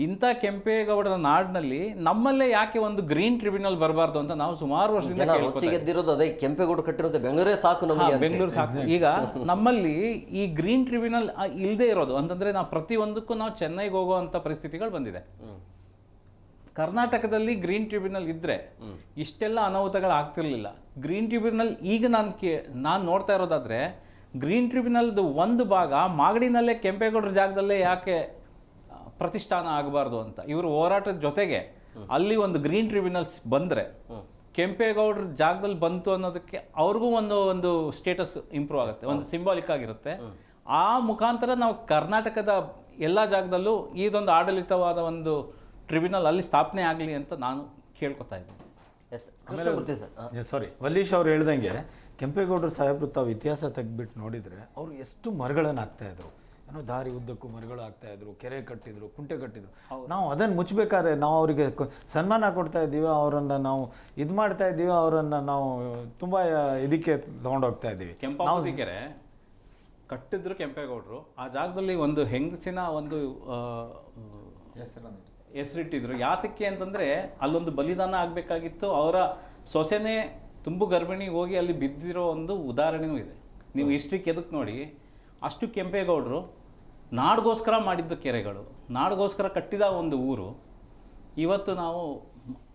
ಇಂಥ ಕೆಂಪೇಗೌಡರ ನಾಡಿನಲ್ಲಿ ನಮ್ಮಲ್ಲೇ ಯಾಕೆ ಒಂದು ಗ್ರೀನ್ ಟ್ರಿಬ್ಯುನಲ್ ಬರಬಾರ್ದು ಅಂತ ನಾವು ಸುಮಾರು ವರ್ಷದಿಂದ
ಗೆದ್ದಿರೋದು ಅದೇ. ಕೆಂಪೇಗೌಡರು ಕಟ್ಟಿರೋದು ಬೆಂಗಳೂರೇ ಸಾಕು ನಮಗೆ,
ಬೆಂಗಳೂರು ಸಾಕು. ಈಗ ನಮ್ಮಲ್ಲಿ ಈ ಗ್ರೀನ್ ಟ್ರಿಬ್ಯುನಲ್ ಇಲ್ಲದೆ ಇರೋದು ಅಂತಂದರೆ, ನಾವು ಪ್ರತಿಯೊಂದಕ್ಕೂ ನಾವು ಚೆನ್ನೈಗೆ ಹೋಗುವಂಥ ಪರಿಸ್ಥಿತಿಗಳು ಬಂದಿದೆ. ಕರ್ನಾಟಕದಲ್ಲಿ ಗ್ರೀನ್ ಟ್ರಿಬ್ಯುನಲ್ ಇದ್ದರೆ ಇಷ್ಟೆಲ್ಲ ಅನಾಹುತಗಳು ಆಗ್ತಿರ್ಲಿಲ್ಲ. ಗ್ರೀನ್ ಟ್ರಿಬ್ಯುನಲ್ ಈಗ ನಾನು ನೋಡ್ತಾ ಇರೋದಾದರೆ, ಗ್ರೀನ್ ಟ್ರಿಬ್ಯುನಲ್ದು ಒಂದು ಭಾಗ ಮಾಗಡಿನಲ್ಲೇ ಕೆಂಪೇಗೌಡರ ಜಾಗದಲ್ಲೇ ಯಾಕೆ ಪ್ರತಿಷ್ಠಾನ ಆಗಬಾರ್ದು ಅಂತ ಇವರು ಹೋರಾಟದ ಜೊತೆಗೆ ಅಲ್ಲಿ ಒಂದು ಗ್ರೀನ್ ಟ್ರಿಬ್ಯುನಲ್ಸ್ ಬಂದರೆ ಕೆಂಪೇಗೌಡರ ಜಾಗದಲ್ಲಿ ಬಂತು ಅನ್ನೋದಕ್ಕೆ ಅವ್ರಿಗೂ ಒಂದು ಸ್ಟೇಟಸ್ ಇಂಪ್ರೂವ್ ಆಗುತ್ತೆ, ಒಂದು ಸಿಂಬಾಲಿಕ್ ಆಗಿರುತ್ತೆ. ಆ ಮುಖಾಂತರ ನಾವು ಕರ್ನಾಟಕದ ಎಲ್ಲ ಜಾಗದಲ್ಲೂ ಇದೊಂದು ಆಡಳಿತವಾದ ಒಂದು ಟ್ರಿಬ್ಯುನಲ್ ಅಲ್ಲಿ ಸ್ಥಾಪನೆ ಆಗಲಿ ಅಂತ ನಾನು ಕೇಳ್ಕೊತಾ ಇದ್ದೀನಿ.
Yes Krishnamurthy sir.
Sorry, Vallish ಅವ್ರು ಹೇಳ್ದಂಗೆ ಕೆಂಪೇಗೌಡರು ಸಾಹೇಬರು ತಾವು ಇತಿಹಾಸ ತೆಗೆದ್ಬಿಟ್ಟು ನೋಡಿದರೆ ಅವರು ಎಷ್ಟು ಮರಗಳನ್ನು ಹಾಕ್ತಾಯಿದ್ರು, ಏನೋ ದಾರಿ ಉದ್ದಕ್ಕೂ ಮರಗಳು ಹಾಕ್ತಾಯಿದ್ರು, ಕೆರೆ ಕಟ್ಟಿದ್ರು, ಕುಂಟೆ ಕಟ್ಟಿದ್ರು. ನಾವು ಅದನ್ನು ಮುಚ್ಚಬೇಕಾದ್ರೆ ನಾವು ಅವರಿಗೆ ಸನ್ಮಾನ ಕೊಡ್ತಾ ಇದ್ದೀವಿ, ಅವರನ್ನು ನಾವು ಇದು ಮಾಡ್ತಾ ಇದ್ದೀವಿ, ಅವರನ್ನು ನಾವು ತುಂಬ ಇದಕ್ಕೆ ತೊಗೊಂಡೋಗ್ತಾ ಇದ್ದೀವಿ.
ಕೆಂಪಾವತಿ ಕೆರೆ ಕಟ್ಟಿದ್ರು ಕೆಂಪೇಗೌಡರು, ಆ ಜಾಗದಲ್ಲಿ ಒಂದು ಹೆಂಗಸಿನ ಒಂದು ಹೆಸರಿಟ್ಟಿದ್ರು. ಯಾತಕ್ಕೆ ಅಂತಂದರೆ ಅಲ್ಲೊಂದು ಬಲಿದಾನ ಆಗಬೇಕಾಗಿತ್ತು. ಅವರ ಸೊಸೆನೇ ತುಂಬು ಗರ್ಭಿಣಿ ಹೋಗಿ ಅಲ್ಲಿ ಬಿದ್ದಿರೋ ಒಂದು ಉದಾಹರಣೆಯೂ ಇದೆ. ನೀವು ಹಿಸ್ಟ್ರಿಗೆ ಎದಕ್ಕೆ ನೋಡಿ, ಅಷ್ಟು ಕೆಂಪೇಗೌಡರು ನಾಡಿಗೋಸ್ಕರ ಮಾಡಿದ್ದು ಕೆರೆಗಳು, ನಾಡಿಗೋಸ್ಕರ ಕಟ್ಟಿದ ಒಂದು ಊರು. ಇವತ್ತು ನಾವು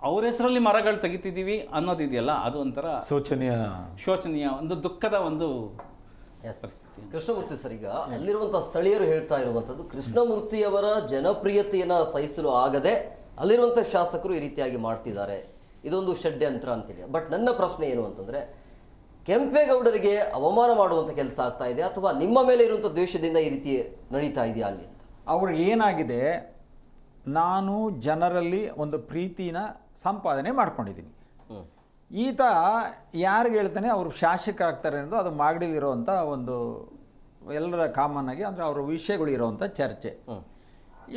ಅವ್ರ ಹೆಸರಲ್ಲಿ ಮರಗಳು ತೆಗಿತಿದ್ದೀವಿ ಅನ್ನೋದಿದೆಯಲ್ಲ, ಅದು ಒಂಥರ ಶೋಚನೀಯ ಒಂದು ದುಃಖದ ಒಂದು
ಕೃಷ್ಣಮೂರ್ತಿ ಸರ್, ಈಗ ಅಲ್ಲಿರುವಂತಹ ಸ್ಥಳೀಯರು ಹೇಳ್ತಾ ಇರುವಂಥದ್ದು ಕೃಷ್ಣಮೂರ್ತಿಯವರ ಜನಪ್ರಿಯತೆಯನ್ನ ಸಹಿಸಲು ಆಗದೆ ಅಲ್ಲಿರುವಂಥ ಶಾಸಕರು ಈ ರೀತಿಯಾಗಿ ಮಾಡ್ತಿದ್ದಾರೆ, ಇದೊಂದು ಷಡ್ಯಂತ್ರ ಅಂತೇಳಿ. ಬಟ್ ನನ್ನ ಪ್ರಶ್ನೆ ಏನು ಅಂತಂದ್ರೆ, ಕೆಂಪೇಗೌಡರಿಗೆ ಅವಮಾನ ಮಾಡುವಂಥ ಕೆಲಸ ಆಗ್ತಾ ಇದೆ ಅಥವಾ ನಿಮ್ಮ ಮೇಲೆ ಇರುವಂಥ ದ್ವೇಷದಿಂದ ಈ ರೀತಿ ನಡೀತಾ ಇದೆಯಾ ಅಲ್ಲಿ ಅಂತ?
ಅವ್ರಿಗೆ ಏನಾಗಿದೆ, ನಾನು ಜನರಲ್ಲಿ ಒಂದು ಪ್ರೀತಿನ ಸಂಪಾದನೆ ಮಾಡ್ಕೊಂಡಿದ್ದೀನಿ. ಈತ ಯಾರಿಗೆ ಹೇಳ್ತಾನೆ ಅವರು ಶಾಸಕರಾಗ್ತಾರೆ ಅನ್ನೋದು ಅದು ಮಾಗಡಿಲಿರುವಂಥ ಒಂದು ಎಲ್ಲರ ಕಾಮನ್ ಆಗಿ ಅಂದರೆ ಅವರ ವಿಷಯಗಳು ಇರೋವಂಥ ಚರ್ಚೆ.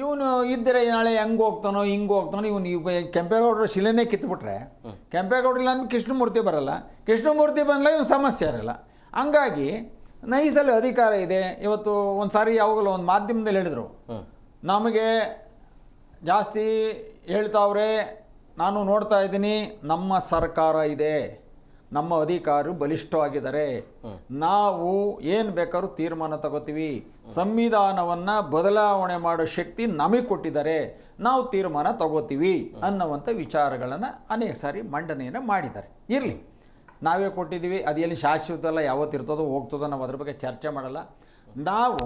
ಇವನು ಇದ್ದರೆ ನಾಳೆ ಹೆಂಗೆ ಹೋಗ್ತಾನೋ ಹಿಂಗೆ ಹೋಗ್ತಾನೋ, ಇವನು ಈಗ ಕೆಂಪೇಗೌಡರ ಶಿಲೆನೇ ಕಿತ್ಬಿಟ್ರೆ ಕೆಂಪೇಗೌಡರಿಲ್ಲ ಅಂದ್ರೆ ಕೃಷ್ಣಮೂರ್ತಿ ಬರಲ್ಲ, ಕೃಷ್ಣಮೂರ್ತಿ ಬಂದಲ್ಲ ಇವನು ಸಮಸ್ಯೆ ಇರಲ್ಲ. ಹಂಗಾಗಿ ನೈಸಲ್ಲಿ ಅಧಿಕಾರ ಇದೆ. ಇವತ್ತು ಒಂದು ಸಾರಿ ಯಾವಾಗಲೂ ಒಂದು ಮಾಧ್ಯಮದಲ್ಲಿ ಹೇಳಿದರು, ನಮಗೆ ಜಾಸ್ತಿ ಹೇಳ್ತಾವ್ರೆ, ನಾನು ನೋಡ್ತಾ ಇದ್ದೀನಿ, ನಮ್ಮ ಸರ್ಕಾರ ಇದೆ, ನಮ್ಮ ಅಧಿಕಾರಿಗಳು ಬಲಿಷ್ಠವಾಗಿದ್ದಾರೆ, ನಾವು ಏನು ಬೇಕಾದ್ರೂ ತೀರ್ಮಾನ ತಗೋತೀವಿ, ಸಂವಿಧಾನವನ್ನು ಬದಲಾವಣೆ ಮಾಡೋ ಶಕ್ತಿ ನಮಗೆ ಕೊಟ್ಟಿದ್ದಾರೆ, ನಾವು ತೀರ್ಮಾನ ತಗೋತೀವಿ ಅನ್ನುವಂಥ ವಿಚಾರಗಳನ್ನು ಅನೇಕ ಸಾರಿ ಮಂಡನೆಯನ್ನು ಮಾಡಿದ್ದಾರೆ. ಇರಲಿ, ನಾವೇ ಕೊಟ್ಟಿದ್ದೀವಿ, ಅದು ಎಲ್ಲಿ ಶಾಶ್ವತ ಅಲ್ಲ, ಯಾವತ್ತಿರ್ತದೋ ಹೋಗ್ತದೋ, ನಾವು ಅದ್ರ ಬಗ್ಗೆ ಚರ್ಚೆ ಮಾಡಲ್ಲ. ನಾವು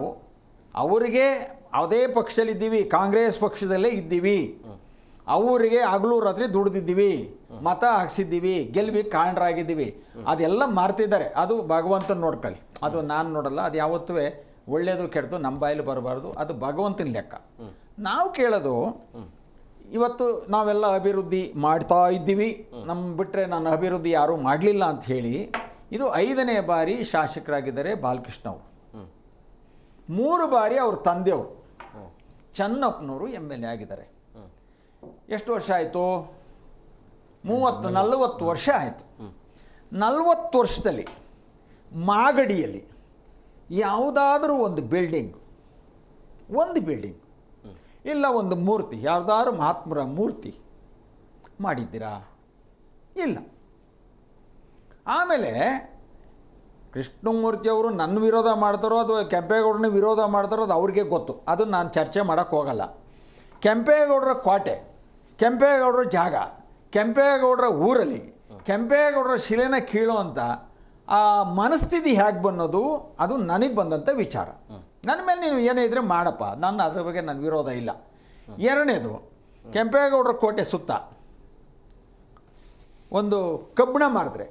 ಅವರಿಗೆ ಅದೇ ಪಕ್ಷದಲ್ಲಿದ್ದೀವಿ, ಕಾಂಗ್ರೆಸ್ ಪಕ್ಷದಲ್ಲೇ ಇದ್ದೀವಿ, ಅವರಿಗೆ ಹಗಲು ರಾತ್ರಿ ದುಡ್ದಿದ್ದೀವಿ, ಮತ ಹಾಕ್ಸಿದ್ದೀವಿ, ಗೆಲ್ವಿ ಕಾರಣರಾಗಿದ್ದೀವಿ. ಅದೆಲ್ಲ ಮಾರ್ತಿದ್ದಾರೆ, ಅದು ಭಗವಂತನ ನೋಡ್ಕೊಳ್ಳಿ, ಅದು ನಾನು ನೋಡಲ್ಲ. ಅದು ಯಾವತ್ತೂ ಒಳ್ಳೆಯದು ಕೆಟ್ಟದು ನಮ್ಮ ಬಾಯಲ್ಲಿ ಬರಬಾರ್ದು, ಅದು ಭಗವಂತನ ಲೆಕ್ಕ. ನಾವು ಕೇಳೋದು, ಇವತ್ತು ನಾವೆಲ್ಲ ಅಭಿವೃದ್ಧಿ ಮಾಡ್ತಾ ಇದ್ದೀವಿ, ನಮ್ಮ ಬಿಟ್ಟರೆ ನನ್ನ ಅಭಿವೃದ್ಧಿ ಯಾರೂ ಮಾಡಲಿಲ್ಲ ಅಂತ ಹೇಳಿ ಇದು 5ನೇ ಬಾರಿ ಶಾಸಕರಾಗಿದ್ದಾರೆ ಬಾಲಕೃಷ್ಣ ಅವರು. 3 ಬಾರಿ ಅವ್ರ ತಂದೆಯವರು ಚೆನ್ನಪ್ಪನವರು MLA ಆಗಿದ್ದಾರೆ. ಎಷ್ಟು ವರ್ಷ ಆಯಿತು? 30-40 ವರ್ಷ ಆಯಿತು. 40 ವರ್ಷದಲ್ಲಿ ಮಾಗಡಿಯಲ್ಲಿ ಯಾವುದಾದ್ರೂ ಒಂದು ಬಿಲ್ಡಿಂಗ್ ಇಲ್ಲ ಒಂದು ಮೂರ್ತಿ, ಯಾವುದಾದ್ರೂ ಮಹಾತ್ಮರ ಮೂರ್ತಿ ಮಾಡಿದ್ದೀರಾ? ಇಲ್ಲ. ಆಮೇಲೆ ಕೃಷ್ಣಮೂರ್ತಿಯವರು ನನ್ನ ವಿರೋಧ ಮಾಡ್ತಾರೋ ಅಥವಾ ಕೆಂಪೇಗೌಡರನ್ನ ವಿರೋಧ ಮಾಡ್ತಾರೋ ಅದು ಅವ್ರಿಗೆ ಗೊತ್ತು, ಅದು ನಾನು ಚರ್ಚೆ ಮಾಡೋಕ್ಕೆ ಹೋಗಲ್ಲ. ಕೆಂಪೇಗೌಡರ ಕೋಟೆ, ಕೆಂಪೇಗೌಡರ ಜಾಗ, ಕೆಂಪೇಗೌಡರ ಊರಲ್ಲಿ ಕೆಂಪೇಗೌಡರ ಶಿಲೆನ ಕೀಳುವಂಥ ಆ ಮನಸ್ಥಿತಿ ಹೇಗೆ ಬನ್ನೋದು ಅದು ನನಗೆ ಬಂದಂಥ ವಿಚಾರ. ನನ್ನ ಮೇಲೆ ನೀನು ಏನೇ ಇದ್ದರೆ ಮಾಡಪ್ಪ, ನನ್ನ ಅದ್ರ ಬಗ್ಗೆ ನನ್ನ ವಿರೋಧ ಇಲ್ಲ. ಎರಡನೇದು, ಕೆಂಪೇಗೌಡರ ಕೋಟೆ ಸುತ್ತ ಒಂದು ಕಬ್ಬಣ ಮಾರಿದ್ರೆ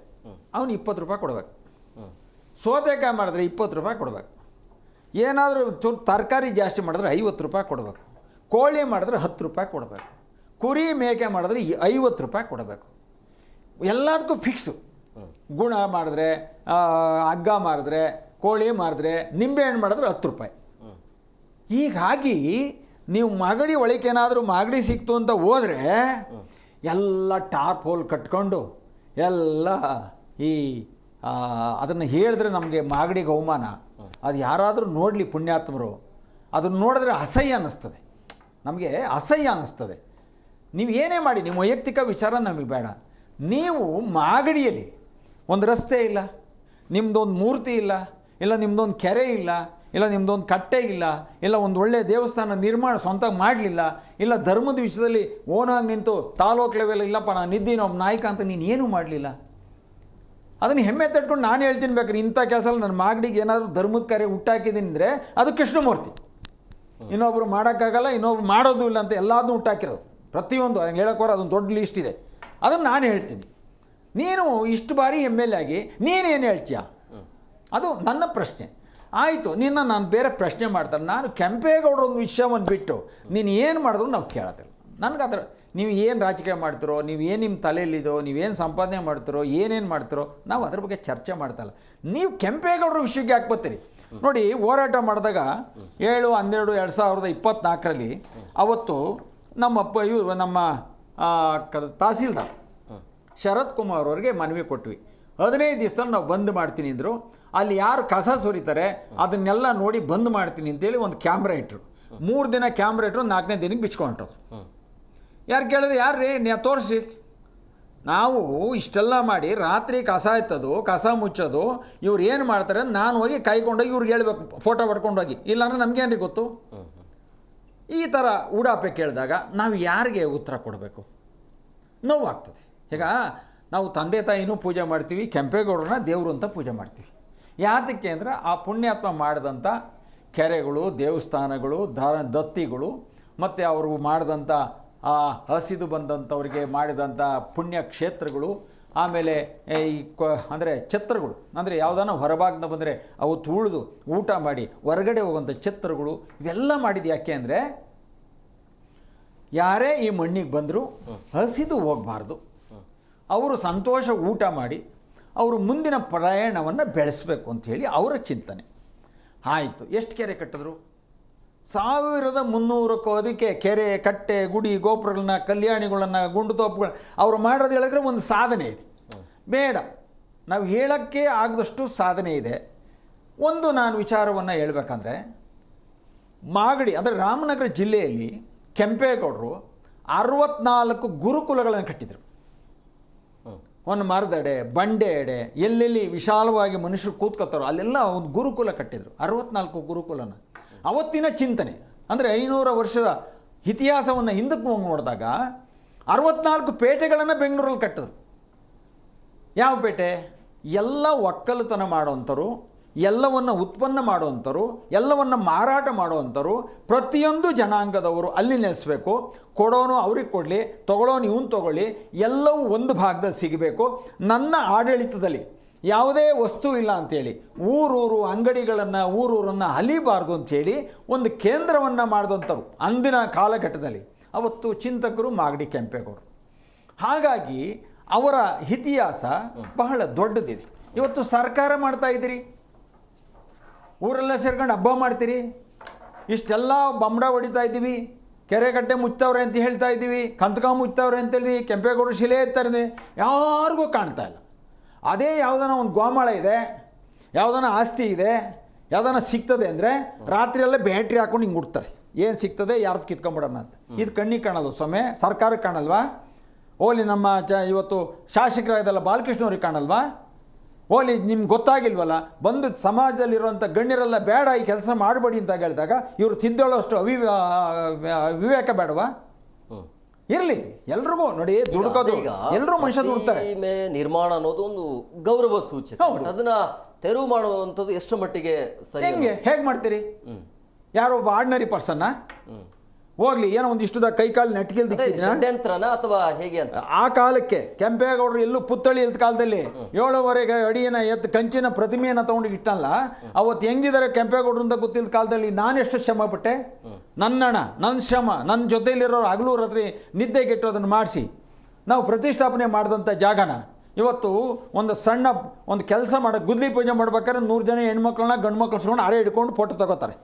ಅವನು 20 ರೂಪಾಯಿ ಕೊಡಬೇಕು, ಸೌತೆಕಾಯಿ ಮಾಡಿದ್ರೆ 20 ರೂಪಾಯಿ ಕೊಡಬೇಕು, ಏನಾದರೂ ಚೂರು ತರಕಾರಿ ಜಾಸ್ತಿ ಮಾಡಿದ್ರೆ 50 ರೂಪಾಯಿ ಕೊಡಬೇಕು, ಕೋಳಿ ಮಾಡಿದ್ರೆ 10 ರೂಪಾಯಿ ಕೊಡಬೇಕು, ಕುರಿ ಮೇಕೆ ಮಾಡಿದ್ರೆ 50 ರೂಪಾಯಿ ಕೊಡಬೇಕು. ಎಲ್ಲದಕ್ಕೂ ಫಿಕ್ಸು. ಗುಣ ಮಾಡಿದ್ರೆ, ಹಗ್ಗ ಮಾರಿದ್ರೆ, ಕೋಳಿ ಮಾರಿದ್ರೆ, ನಿಂಬೆಹಣ್ಣು ಮಾಡಿದ್ರೆ 10 ರೂಪಾಯಿ. ಹೀಗಾಗಿ ನೀವು ಮಾಗಡಿ ಒಳಗೇನಾದರೂ ಮಾಗಡಿ ಸಿಕ್ತು ಅಂತ ಹೋದರೆ ಎಲ್ಲ ಟಾಪ್ ಹೋಲ್ ಕಟ್ಕೊಂಡು ಎಲ್ಲ ಈ ಅದನ್ನು ಹೇಳಿದ್ರೆ ನಮಗೆ ಮಾಗಡಿಗೆ ಅವಮಾನ. ಅದು ಯಾರಾದರೂ ನೋಡಲಿ ಪುಣ್ಯಾತ್ಮರು, ಅದನ್ನು ನೋಡಿದ್ರೆ ಅಸಹ್ಯ ಅನ್ನಿಸ್ತದೆ, ನಮಗೆ ಅಸಹ್ಯ ಅನ್ನಿಸ್ತದೆ. ನೀವು ಏನೇ ಮಾಡಿ, ನಿಮ್ಮ ವೈಯಕ್ತಿಕ ವಿಚಾರ ನಮಗೆ ಬೇಡ. ನೀವು ಮಾಗಡಿಯಲ್ಲಿ ಒಂದು ರಸ್ತೆ ಇಲ್ಲ, ನಿಮ್ಮದೊಂದು ಮೂರ್ತಿ ಇಲ್ಲ, ಇಲ್ಲ ನಿಮ್ಮದೊಂದು ಕೆರೆ ಇಲ್ಲ, ಇಲ್ಲ ನಿಮ್ಮದೊಂದು ಕಟ್ಟೆ ಇಲ್ಲ, ಇಲ್ಲ ಒಂದು ಒಳ್ಳೆಯ ದೇವಸ್ಥಾನ ನಿರ್ಮಾಣ ಸ್ವಂತ ಮಾಡಲಿಲ್ಲ, ಇಲ್ಲ ಧರ್ಮದ ವಿಷಯದಲ್ಲಿ ಓನಾಗಿ ನಿಂತು ತಾಲೂಕು ಲೆವೆಲ್ ಇಲ್ಲಪ್ಪ ನಾನು ಇದ್ದೀನಿ ಒಬ್ಬ ನಾಯಕ ಅಂತ ನೀನು ಏನೂ ಮಾಡಲಿಲ್ಲ. ಅದನ್ನು ಹೆಮ್ಮೆ ತಟ್ಕೊಂಡು ನಾನು ಹೇಳ್ತೀನಿ, ಬೇಕಾದ್ರೆ ಇಂಥ ಕೆಲಸಲ್ಲಿ ನನ್ನ ಮಾಗಡಿಗೆ ಏನಾದರೂ ಧರ್ಮದ ಕಾರ್ಯ ಹುಟ್ಟಾಕಿದ್ದೀನಿ ಅಂದರೆ ಅದು ಕೃಷ್ಣಮೂರ್ತಿ. ಇನ್ನೊಬ್ರು ಮಾಡೋಕ್ಕಾಗಲ್ಲ, ಇನ್ನೊಬ್ರು ಮಾಡೋದು ಇಲ್ಲ ಅಂತ ಎಲ್ಲದನ್ನೂ ಹುಟ್ಟಾಕಿರೋದು ಪ್ರತಿಯೊಂದು ಹೇಳೋಕ್ಕೋರ ಅದೊಂದು ದೊಡ್ಡ ಲಿಸ್ಟ್ ಇದೆ. ಅದನ್ನು ನಾನು ಹೇಳ್ತೀನಿ. ನೀನು ಇಷ್ಟು ಬಾರಿ MLA ಆಗಿ ನೀನೇನು ಹೇಳ್ತೀಯ? ಅದು ನನ್ನ ಪ್ರಶ್ನೆ. ಆಯಿತು, ನಿನ್ನ ನಾನು ಬೇರೆ ಪ್ರಶ್ನೆ ಮಾಡ್ತಾರೆ. ನಾನು ಕೆಂಪೇಗೌಡರ ಒಂದು ವಿಷಯವನ್ನು ಬಿಟ್ಟು ನೀನು ಏನು ಮಾಡಿದ್ರು ನಾವು ಕೇಳೋದಿಲ್ಲ. ನನಗೆ ಅದರ ನೀವು ಏನು ರಾಜಕೀಯ ಮಾಡ್ತಿರೋ, ನೀವು ಏನು ನಿಮ್ಮ ತಲೆಯಲ್ಲಿದೋ, ನೀವೇನು ಸಂಪಾದನೆ ಮಾಡ್ತಿರೋ, ಏನೇನು ಮಾಡ್ತಿರೋ, ನಾವು ಅದ್ರ ಬಗ್ಗೆ ಚರ್ಚೆ ಮಾಡ್ತಾಯಿಲ್ಲ. ನೀವು ಕೆಂಪೇಗೌಡರ ವಿಷಯಕ್ಕೆ ಯಾಕೆ ಬರ್ತೀರಿ? ನೋಡಿ, ಹೋರಾಟ ಮಾಡಿದಾಗ 7/12/2024 ಅವತ್ತು ಇವರು ನಮ್ಮ ತಹಸೀಲ್ದಾರ್ ಶರತ್ ಕುಮಾರ್ ಅವರಿಗೆ ಮನವಿ ಕೊಟ್ವಿ. 15 ದಿವಸದಲ್ಲಿ ನಾವು ಬಂದ್ ಮಾಡ್ತೀನಿ ಅಂದರು. ಅಲ್ಲಿ ಯಾರು ಕಸ ಸುರಿತಾರೆ ಅದನ್ನೆಲ್ಲ ನೋಡಿ ಬಂದ್ ಮಾಡ್ತೀನಿ ಅಂತೇಳಿ ಒಂದು ಕ್ಯಾಮ್ರಾ ಇಟ್ಟರು. 3 ದಿನ ಕ್ಯಾಮ್ರಾ ಇಟ್ಟರು, 4ನೇ ದಿನಕ್ಕೆ ಬಿಚ್ಕೊಂಡ್ರು. ಯಾರು ಕೇಳಿದ್ರೆ, ಯಾರು ರೀ ನೀವು ತೋರಿಸಿ. ನಾವು ಇಷ್ಟೆಲ್ಲ ಮಾಡಿ ರಾತ್ರಿ ಕಸ ಎತ್ತೋದು, ಕಸ ಮುಚ್ಚೋದು, ಇವ್ರು ಏನು ಮಾಡ್ತಾರೆ ನಾನು ಹೋಗಿ ಕೈಗೊಂಡೋಗಿ ಇವ್ರಿಗೆ ಹೇಳ್ಬೇಕು, ಫೋಟೋ ಹೊಡ್ಕೊಂಡೋಗಿ, ಇಲ್ಲಾಂದ್ರೆ ನಮಗೇನ್ರಿ ಗೊತ್ತು? ಈ ಥರ ಉಡಾಪೆ ಕೇಳಿದಾಗ ನಾವು ಯಾರಿಗೆ ಉತ್ತರ ಕೊಡಬೇಕು? ನೋವಾಗ್ತದೆ. ಈಗ ನಾವು ತಂದೆ ತಾಯಿನೂ ಪೂಜೆ ಮಾಡ್ತೀವಿ, ಕೆಂಪೇಗೌಡರನ್ನ ದೇವರು ಅಂತ ಪೂಜೆ ಮಾಡ್ತೀವಿ. ಯಾತಕ್ಕೆ ಅಂದರೆ ಆ ಪುಣ್ಯಾತ್ಮ ಮಾಡಿದಂಥ ಕೆರೆಗಳು, ದೇವಸ್ಥಾನಗಳು, ದತ್ತಿಗಳು, ಮತ್ತು ಅವರು ಮಾಡಿದಂಥ ಆ ಹಸಿದು ಬಂದಂಥವ್ರಿಗೆ ಮಾಡಿದಂಥ ಪುಣ್ಯ ಕ್ಷೇತ್ರಗಳು, ಆಮೇಲೆ ಅಂದರೆ ಛತ್ರಗಳು, ಅಂದರೆ ಯಾವುದಾನ ಹೊರಭಾಗದಿಂದ ಬಂದರೆ ಅವು ತುಳಿದು ಊಟ ಮಾಡಿ ಹೊರಗಡೆ ಹೋಗುವಂಥ ಛತ್ರಗಳು, ಇವೆಲ್ಲ ಮಾಡಿದ್ದು ಯಾಕೆ ಅಂದರೆ ಯಾರೇ ಈ ಮಣ್ಣಿಗೆ ಬಂದರೂ ಹಸಿದು ಹೋಗಬಾರ್ದು, ಅವರು ಸಂತೋಷ ಊಟ ಮಾಡಿ ಅವರು ಮುಂದಿನ ಪ್ರಯಾಣವನ್ನು ಬೆಳೆಸಬೇಕು ಅಂಥೇಳಿ ಅವರ ಚಿಂತನೆ. ಆಯಿತು, ಎಷ್ಟು ಕೆರೆ ಕಟ್ಟಿದ್ರು? 1300ಕ್ಕೂ ಅದಕ್ಕೆ ಕೆರೆ, ಕಟ್ಟೆ, ಗುಡಿ, ಗೋಪುರಗಳನ್ನ, ಕಲ್ಯಾಣಿಗಳನ್ನು, ಗುಂಡುತೋಪುಗಳು ಅವರು ಮಾಡೋದು ಹೇಳಿದ್ರೆ ಒಂದು ಸಾಧನೆ ಇದೆ. ಬೇಡ, ನಾವು ಹೇಳೋಕ್ಕೆ ಆಗದಷ್ಟು ಸಾಧನೆ ಇದೆ. ಒಂದು ನಾನು ವಿಚಾರವನ್ನು ಹೇಳ್ಬೇಕಂದ್ರೆ, ಮಾಗಡಿ ಅಂದರೆ ರಾಮನಗರ ಜಿಲ್ಲೆಯಲ್ಲಿ ಕೆಂಪೇಗೌಡರು 64 ಗುರುಕುಲಗಳನ್ನು ಕಟ್ಟಿದರು. ಒಂದು ಮರದೆಡೆ, ಬಂಡೆ ಎಡೆ, ಎಲ್ಲೆಲ್ಲಿ ವಿಶಾಲವಾಗಿ ಮನುಷ್ಯರು ಕೂತ್ಕೊತಾರೋ ಅಲ್ಲೆಲ್ಲ ಒಂದು ಗುರುಕುಲ ಕಟ್ಟಿದರು. 64 ಗುರುಕುಲನ. ಅವತ್ತಿನ ಚಿಂತನೆ ಅಂದರೆ 500 ವರ್ಷದ ಇತಿಹಾಸವನ್ನು ಹಿಂದಕ್ಕೆ ನೋಡಿದಾಗ 64 ಪೇಟೆಗಳನ್ನು ಬೆಂಗಳೂರಲ್ಲಿ ಕಟ್ಟಿದ್ರು. ಯಾವ ಪೇಟೆ? ಎಲ್ಲ ಒಕ್ಕಲುತನ ಮಾಡೋವಂಥವ್ರು, ಎಲ್ಲವನ್ನು ಉತ್ಪನ್ನ ಮಾಡುವಂಥವ್ರು, ಎಲ್ಲವನ್ನು ಮಾರಾಟ ಮಾಡುವಂಥವ್ರು, ಪ್ರತಿಯೊಂದು ಜನಾಂಗದವರು ಅಲ್ಲಿ ನೆಲೆಸಬೇಕು. ಕೊಡೋನು ಅವ್ರಿಗೆ ಕೊಡಲಿ, ತೊಗೊಳೋನು ಇವನು ತೊಗೊಳ್ಳಿ, ಎಲ್ಲವೂ ಒಂದು ಭಾಗದಲ್ಲಿ ಸಿಗಬೇಕು. ನನ್ನ ಆಡಳಿತದಲ್ಲಿ ಯಾವುದೇ ವಸ್ತು ಇಲ್ಲ ಅಂಥೇಳಿ ಊರೂರು ಅಂಗಡಿಗಳನ್ನು, ಊರೂರನ್ನು ಅಲಿಬಾರ್ದು ಅಂಥೇಳಿ ಒಂದು ಕೇಂದ್ರವನ್ನು ಮಾಡಿದಂಥವ್ರು ಅಂದಿನ ಕಾಲಘಟ್ಟದಲ್ಲಿ. ಅವತ್ತು ಚಿಂತಕರು ಮಾಗಡಿ ಕೆಂಪೇಗೌಡರು. ಹಾಗಾಗಿ ಅವರ ಇತಿಹಾಸ ಬಹಳ ದೊಡ್ಡದಿದೆ. ಇವತ್ತು ಸರ್ಕಾರ ಮಾಡ್ತಾ ಇದ್ದೀರಿ, ಊರೆಲ್ಲ ಸೇರ್ಕೊಂಡು ಹಬ್ಬ ಮಾಡ್ತೀರಿ, ಇಷ್ಟೆಲ್ಲ ಬಂಬಡ ಹೊಡಿತಾ ಇದ್ದೀವಿ, ಕೆರೆಗಟ್ಟೆ ಮುಚ್ತವ್ರೆ ಅಂತ ಹೇಳ್ತಾ ಇದ್ದೀವಿ, ಕಂತಕ ಮುಚ್ತವ್ರೆ ಅಂತೇಳಿ ಕೆಂಪೇಗೌಡರು ಶಿಲೆ ಎತ್ತಾರೆ, ಯಾರಿಗೂ ಕಾಣ್ತಾ ಇಲ್ಲ. ಅದೇ ಯಾವುದನ್ನ ಒಂದು ಗೋಮಾಳ ಇದೆ, ಯಾವುದನ್ನ ಆಸ್ತಿ ಇದೆ, ಯಾವುದನ್ನ ಸಿಗ್ತದೆ ಅಂದರೆ ರಾತ್ರಿಯಲ್ಲೇ ಬ್ಯಾಟ್ರಿ ಹಾಕೊಂಡು ಹಿಂಗೆ ಹುಡ್ತಾರೆ, ಏನು ಸಿಗ್ತದೆ ಯಾರ್ದು ಕಿತ್ಕೊಂಬಿಡೋಣ ಅಂತ. ಇದು ಕಣ್ಣಿಗೆ ಕಾಣಲ್ವ ಸ್ವಾಮಿ? ಸರ್ಕಾರಕ್ಕೆ ಕಾಣಲ್ವಾ? ಓಲಿ ನಮ್ಮ ಇವತ್ತು ಶಾಸಕರಾಗಿದ್ದಲ್ಲ ಬಾಲಕೃಷ್ಣವ್ರಿಗೆ ಕಾಣಲ್ವಾ? ಓಲಿ ನಿಮ್ಗೆ ಗೊತ್ತಾಗಿಲ್ವಲ್ಲ? ಬಂದು ಸಮಾಜದಲ್ಲಿರುವಂಥ ಗಣ್ಯರೆಲ್ಲ ಬೇಡ ಈ ಕೆಲಸ ಮಾಡಬೇಡಿ ಅಂತ ಹೇಳಿದಾಗ ಇವರು ತಿದ್ದೋಳಷ್ಟು ವಿವೇಕ ಬೇಡವಾ? ಇರಲಿ, ಎಲ್ರಿಗೂ ನೋಡಿ ದುಡ್ಕೋದು, ಎಲ್ಲರೂ ಮನುಷ್ಯ ದುಡ್ತಾರೆ.
ನಿರ್ಮಾಣ ಅನ್ನೋದು ಒಂದು ಗೌರವ ಸೂಚಕ. ಅದನ್ನ ತೆರವು ಮಾಡುವಂಥದ್ದು ಎಷ್ಟು ಮಟ್ಟಿಗೆ ಸರಿ?
ಹೇಗೆ ಮಾಡ್ತೀರಿ? ಯಾರೋ ಒಬ್ಬ ಆರ್ಡಿನರಿ ಪರ್ಸನ್ನ ಹೋಗ್ಲಿ, ಏನೋ ಒಂದಿಷ್ಟುದ ಕೈಕಾಲು
ಷಡ್ಯಂತ್ರನ ಅಥವಾ ಹೇಗೆ ಅಂತ.
ಆ ಕಾಲಕ್ಕೆ ಕೆಂಪೇಗೌಡರು ಎಲ್ಲೂ ಪುತ್ಥಳಿ ಇಲ್ದ ಕಾಲದಲ್ಲಿ 7.5 ಅಡಿಯನ್ನು ಎತ್ತು ಕಂಚಿನ ಪ್ರತಿಮೆಯನ್ನು ತಗೊಂಡು ಇಟ್ಟಲ್ಲ. ಅವತ್ತು ಹೆಂಗಿದ್ದಾರೆ ಕೆಂಪೇಗೌಡರು ಅಂತ ಗೊತ್ತಿಲ್ಲದ ಕಾಲದಲ್ಲಿ ನಾನೆಷ್ಟು ಶ್ರಮ ಪಟ್ಟೆ. ನನ್ನಣ, ನನ್ನ ಶ್ರಮ, ನನ್ನ ಜೊತೆಯಲ್ಲಿರೋರು ಹಗಲು ರಾತ್ರಿ ನಿದ್ದೆಗೆಟ್ಟು ಅದನ್ನು ಮಾಡಿಸಿ ನಾವು ಪ್ರತಿಷ್ಠಾಪನೆ ಮಾಡಿದಂಥ ಜಾಗನ ಇವತ್ತು ಒಂದು ಕೆಲಸ ಮಾಡೋಕ್ಕೆ ಗುದ್ಲಿ ಪೂಜೆ ಮಾಡ್ಬೇಕಾದ್ರೆ 100 ಜನ ಹೆಣ್ಮಕ್ಳನ್ನ ಗಂಡು ಮಕ್ಳು ಸಿಕೊಂಡು ಅರೆ ಹಿಡ್ಕೊಂಡು ಫೋಟೋ ತಗೋತಾರೆ.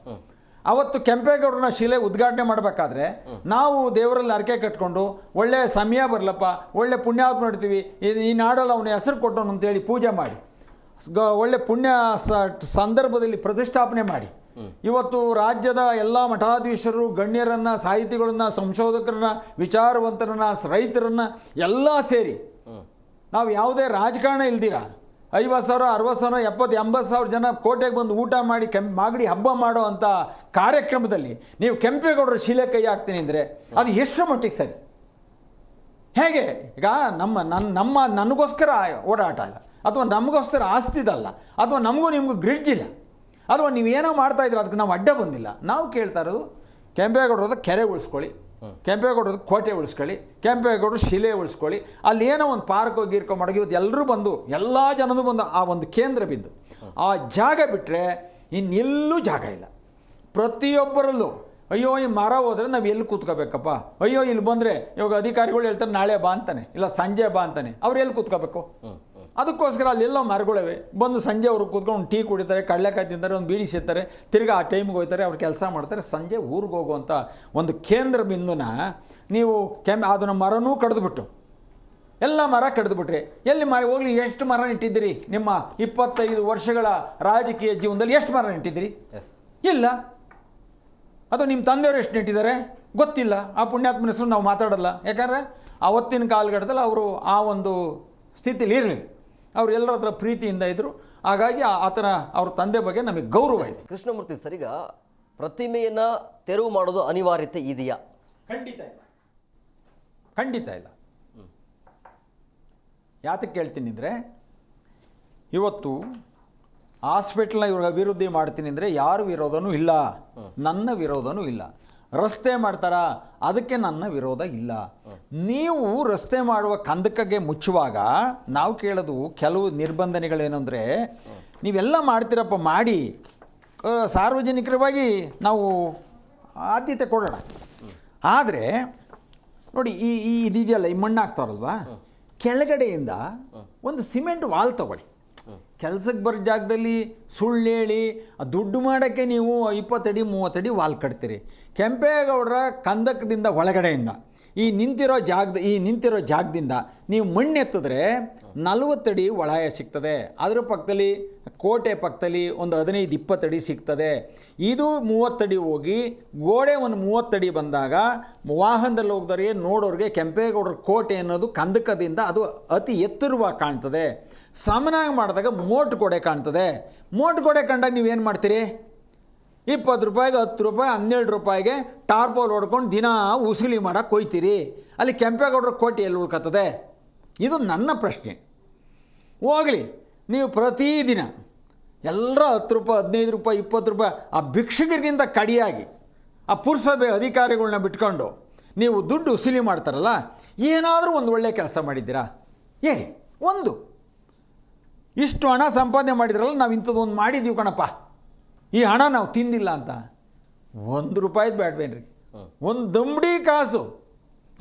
ಅವತ್ತು ಕೆಂಪೇಗೌಡರನ್ನ ಶಿಲೆ ಉದ್ಘಾಟನೆ ಮಾಡಬೇಕಾದ್ರೆ ನಾವು ದೇವರಲ್ಲಿ ಅರಕೆ ಕಟ್ಕೊಂಡು ಒಳ್ಳೆ ಸಮಯ ಬರಲಪ್ಪ, ಒಳ್ಳೆ ಪುಣ್ಯಾತ್ಮ ನೋಡ್ತೀವಿ, ಈ ನಾಡಲ್ಲಿ ಅವನ ಹೆಸರು ಕೊಟ್ಟವನು ಅಂತೇಳಿ ಪೂಜೆ ಮಾಡಿ ಒಳ್ಳೆ ಪುಣ್ಯ ಸಂದರ್ಭದಲ್ಲಿ ಪ್ರತಿಷ್ಠಾಪನೆ ಮಾಡಿ ಇವತ್ತು ರಾಜ್ಯದ ಎಲ್ಲ ಮಠಾಧೀಶರು, ಗಣ್ಯರನ್ನು, ಸಾಹಿತಿಗಳನ್ನ, ಸಂಶೋಧಕರನ್ನ, ವಿಚಾರವಂತರನ್ನ, ರೈತರನ್ನ ಎಲ್ಲ ಸೇರಿ ನಾವು ಯಾವುದೇ ರಾಜಕಾರಣ ಇಲ್ದಿರ 50,000, 60,000, 70,000, 80,000 ಜನ ಕೋಟೆಗೆ ಬಂದು ಊಟ ಮಾಡಿ ಮಾಗಡಿ ಹಬ್ಬ ಮಾಡೋ ಅಂಥ ಕಾರ್ಯಕ್ರಮದಲ್ಲಿ ನೀವು ಕೆಂಪೇಗೌಡರ ಶಿಲೆ ಕೈ ಹಾಕ್ತೀನಿ ಅಂದರೆ ಅದು ಎಷ್ಟು ಮಟ್ಟಿಗೆ ಸರಿ? ಹೇಗೆ? ಈಗ ನನಗೋಸ್ಕರ ಓಡಾಟ ಇಲ್ಲ, ಅಥವಾ ನಮಗೋಸ್ಕರ ಆಸ್ತಿದಲ್ಲ, ಅಥವಾ ನಮಗೂ ನಿಮಗೂ ಗ್ರಿಡ್ಜ್ ಇಲ್ಲ, ಅಥವಾ ನೀವೇನೋ ಮಾಡ್ತಾಯಿದ್ರೆ ಅದಕ್ಕೆ ನಾವು ಅಡ್ಡ ಬಂದಿಲ್ಲ. ನಾವು ಕೇಳ್ತಾ ಇರೋದು ಕೆಂಪೇಗೌಡರದ ಕೆರೆ ಉಳಿಸ್ಕೊಳ್ಳಿ, ಕೆಂಪೇಗೌಡರದ ಕೋಟೆ ಉಳಿಸ್ಕೊಳ್ಳಿ, ಕೆಂಪೇಗೌಡರು ಶಿಲೆ ಉಳಿಸ್ಕೊಳ್ಳಿ. ಅಲ್ಲಿ ಏನೋ ಒಂದು ಪಾರ್ಕೋ ಗೀರ್ಕೋ ಮಾಡೋಗಿ ಇವತ್ತು ಎಲ್ಲರೂ ಬಂದು ಎಲ್ಲ ಜನರು ಬಂದು ಆ ಒಂದು ಕೇಂದ್ರ ಬಿದ್ದು ಆ ಜಾಗ ಬಿಟ್ಟರೆ ಇನ್ನೆಲ್ಲೂ ಜಾಗ ಇಲ್ಲ. ಪ್ರತಿಯೊಬ್ಬರಲ್ಲೂ ಅಯ್ಯೋ ಈ ಮರ ಹೋದರೆ ನಾವು ಎಲ್ಲಿ ಕೂತ್ಕೋಬೇಕಪ್ಪ, ಅಯ್ಯೋ ಇಲ್ಲಿ ಬಂದರೆ ಇವಾಗ ಅಧಿಕಾರಿಗಳು ಹೇಳ್ತಾರೆ ನಾಳೆ ಬಾ ಅಂತಾನೆ, ಇಲ್ಲ ಸಂಜೆ ಬಾ ಅಂತಾನೆ, ಅವ್ರು ಎಲ್ಲಿ ಕೂತ್ಕೋಬೇಕು? ಅದಕ್ಕೋಸ್ಕರ ಅಲ್ಲೆಲ್ಲೋ ಮರಗಳಿವೆ, ಬಂದು ಸಂಜೆ ಅವರು ಕೂತ್ಕೊಂಡು ಟೀ ಕುಡಿತಾರೆ, ಕಡಲೆಕಾಯಿ ತಿಂತಾರೆ, ಒಂದು ಬೀಡಿ ಸೇರ್ತಾರೆ, ತಿರ್ಗಿ ಆ ಟೈಮ್ಗೆ ಹೋಗ್ತಾರೆ, ಅವ್ರು ಕೆಲಸ ಮಾಡ್ತಾರೆ, ಸಂಜೆ ಊರಿಗೆ ಹೋಗುವಂಥ ಒಂದು ಕೇಂದ್ರ ಬಿಂದುನ ನೀವು ಅದನ್ನು ಮರನೂ ಕಡಿದ್ಬಿಟ್ಟು ಎಲ್ಲ ಮರ ಕಡಿದ್ಬಿಟ್ರಿ. ಎಲ್ಲಿ ಮರ ಹೋಗ್ಲಿ, ಎಷ್ಟು ಮರ ನೆಟ್ಟಿದ್ದೀರಿ? ನಿಮ್ಮ 25 ವರ್ಷಗಳ ರಾಜಕೀಯ ಜೀವನದಲ್ಲಿ ಎಷ್ಟು ಮರ ನೆಟ್ಟಿದ್ದೀರಿ? ಇಲ್ಲ. ಅದು ನಿಮ್ಮ ತಂದೆಯವರು ಎಷ್ಟು ನೆಟ್ಟಿದ್ದಾರೆ ಗೊತ್ತಿಲ್ಲ. ಆ ಪುಣ್ಯಾತ್ಮನ ಹೆಸರು ನಾವು ಮಾತಾಡಲ್ಲ, ಯಾಕಂದರೆ ಆವತ್ತಿನ ಕಾಲಘಟ್ಟದಲ್ಲಿ ಅವರು ಆ ಒಂದು ಸ್ಥಿತಿಲಿ ಇರಲಿ, ಅವ್ರು ಎಲ್ಲರ ಹತ್ರ ಪ್ರೀತಿಯಿಂದ ಇದ್ದರು. ಹಾಗಾಗಿ ಆತನ ಅವ್ರ ತಂದೆ ಬಗ್ಗೆ ನಮಗೆ ಗೌರವ ಇದೆ.
ಕೃಷ್ಣಮೂರ್ತಿ ಸರ್, ಈಗ ಪ್ರತಿಮೆಯನ್ನು ತೆರವು ಮಾಡೋದು ಅನಿವಾರ್ಯತೆ ಇದೆಯಾ?
ಖಂಡಿತ ಇಲ್ಲ, ಖಂಡಿತ ಇಲ್ಲ. ಯಾತಕ್ಕೆ ಕೇಳ್ತೀನಿ ಅಂದರೆ, ಇವತ್ತು ಹಾಸ್ಪಿಟ್ಲ್ನ ಇವ್ರಿಗೆ ಅಭಿವೃದ್ಧಿ ಮಾಡ್ತೀನಿ ಅಂದರೆ ಯಾರ ವಿರೋಧನೂ ಇಲ್ಲ, ನನ್ನ ವಿರೋಧನೂ ಇಲ್ಲ. ರಸ್ತೆ ಮಾಡ್ತಾರಾ, ಅದಕ್ಕೆ ನನ್ನ ವಿರೋಧ ಇಲ್ಲ. ನೀವು ರಸ್ತೆ ಮಾಡುವ ಕಂದಕಗೆ ಮುಚ್ಚುವಾಗ ನಾವು ಕೇಳೋದು ಕೆಲವು ನಿರ್ಬಂಧನೆಗಳೇನೆಂದರೆ, ನೀವೆಲ್ಲ ಮಾಡ್ತೀರಪ್ಪ ಮಾಡಿ, ಸಾರ್ವಜನಿಕರವಾಗಿ ನಾವು ಆದ್ಯತೆ ಕೊಡೋಣ. ಆದರೆ ನೋಡಿ, ಇದೆಯಲ್ಲ, ಈ ಮಣ್ಣು ಹಾಕ್ತಾರಲ್ವಾ, ಕೆಳಗಡೆಯಿಂದ ಒಂದು ಸಿಮೆಂಟ್ ವಾಲ್ ತಗೊಳ್ಳಿ. ಕೆಲಸಕ್ಕೆ ಬರೋ ಜಾಗದಲ್ಲಿ ಸುಳ್ಳು ಹೇಳಿ ದುಡ್ಡು ಮಾಡೋಕ್ಕೆ ನೀವು 20 ಅಡಿ 30 ಅಡಿ ವಾಲ್ ಕಟ್ತೀರಿ. ಕೆಂಪೇಗೌಡರ ಕಂದಕದಿಂದ ಒಳಗಡೆಯಿಂದ ಈ ನಿಂತಿರೋ ಜಾಗದಿಂದ ನೀವು ಮಣ್ಣು ಎತ್ತಿದ್ರೆ 40 ಅಡಿ ಒಳಾಯ ಸಿಗ್ತದೆ. ಅದರ ಪಕ್ಕದಲ್ಲಿ ಕೋಟೆ ಪಕ್ಕದಲ್ಲಿ ಒಂದು 15-20 ಅಡಿ ಸಿಗ್ತದೆ. ಇದು 30 ಅಡಿ ಹೋಗಿ ಗೋಡೆ ಒಂದು 30 ಅಡಿ ಬಂದಾಗ ವಾಹನದಲ್ಲಿ ಹೋಗ್ದವ್ರಿಗೆ ನೋಡೋರಿಗೆ ಕೆಂಪೇಗೌಡರ ಕೋಟೆ ಅನ್ನೋದು ಕಂದಕದಿಂದ ಅದು ಅತಿ ಎತ್ತರವಾಗಿ ಕಾಣ್ತದೆ. ಸಮನಾಗಿ ಮಾಡಿದಾಗ ಮೋಟ್ ಗೋಡೆ ಕಾಣ್ತದೆ. ಮೋಟ್ ಗೋಡೆ ಕಂಡಾಗ ನೀವೇನು ಮಾಡ್ತೀರಿ? 20 ರೂಪಾಯಿಗೆ 10 ರೂಪಾಯಿ 12 ರೂಪಾಯಿಗೆ ಟಾರ್ಪೋಲ್ ಹೊಡ್ಕೊಂಡು ದಿನ ಉಸುಲಿ ಮಾಡೋಕ್ಕೆ ಹೋಯ್ತೀರಿ. ಅಲ್ಲಿ ಕೆಂಪೇಗೌಡರ ಕೋಟೆ ಎಲ್ಲಿ ಉಳ್ಕತ್ತದೆ? ಇದು ನನ್ನ ಪ್ರಶ್ನೆ. ಹೋಗಲಿ, ನೀವು ಪ್ರತಿದಿನ ಎಲ್ಲರ 10 ರೂಪಾಯಿ 15 ರೂಪಾಯಿ 20 ರೂಪಾಯಿ ಆ ಭಿಕ್ಷುಕರಿಗಿಂತ ಕಡಿಯಾಗಿ ಆ ಪುರಸಭೆ ಅಧಿಕಾರಿಗಳನ್ನ ಬಿಟ್ಕೊಂಡು ನೀವು ದುಡ್ಡು ಉಸುಲಿ ಮಾಡ್ತಾರಲ್ಲ, ಏನಾದರೂ ಒಂದು ಒಳ್ಳೆಯ ಕೆಲಸ ಮಾಡಿದ್ದೀರಾ ಹೇಳಿ? ಒಂದು ಇಷ್ಟು ಹಣ ಸಂಪಾದನೆ ಮಾಡಿದ್ರಲ್ಲ, ನಾವು ಇಂಥದ್ದು ಒಂದು ಮಾಡಿದ್ದೀವಿ ಕಣಪ್ಪ, ಈ ಹಣ ನಾವು ತಿಂದಿಲ್ಲ ಅಂತ 1 ರೂಪಾಯಿದು ಬೇಡವೇನ್ರಿ? ಒಂದು ದಮ್ಡಿ ಕಾಸು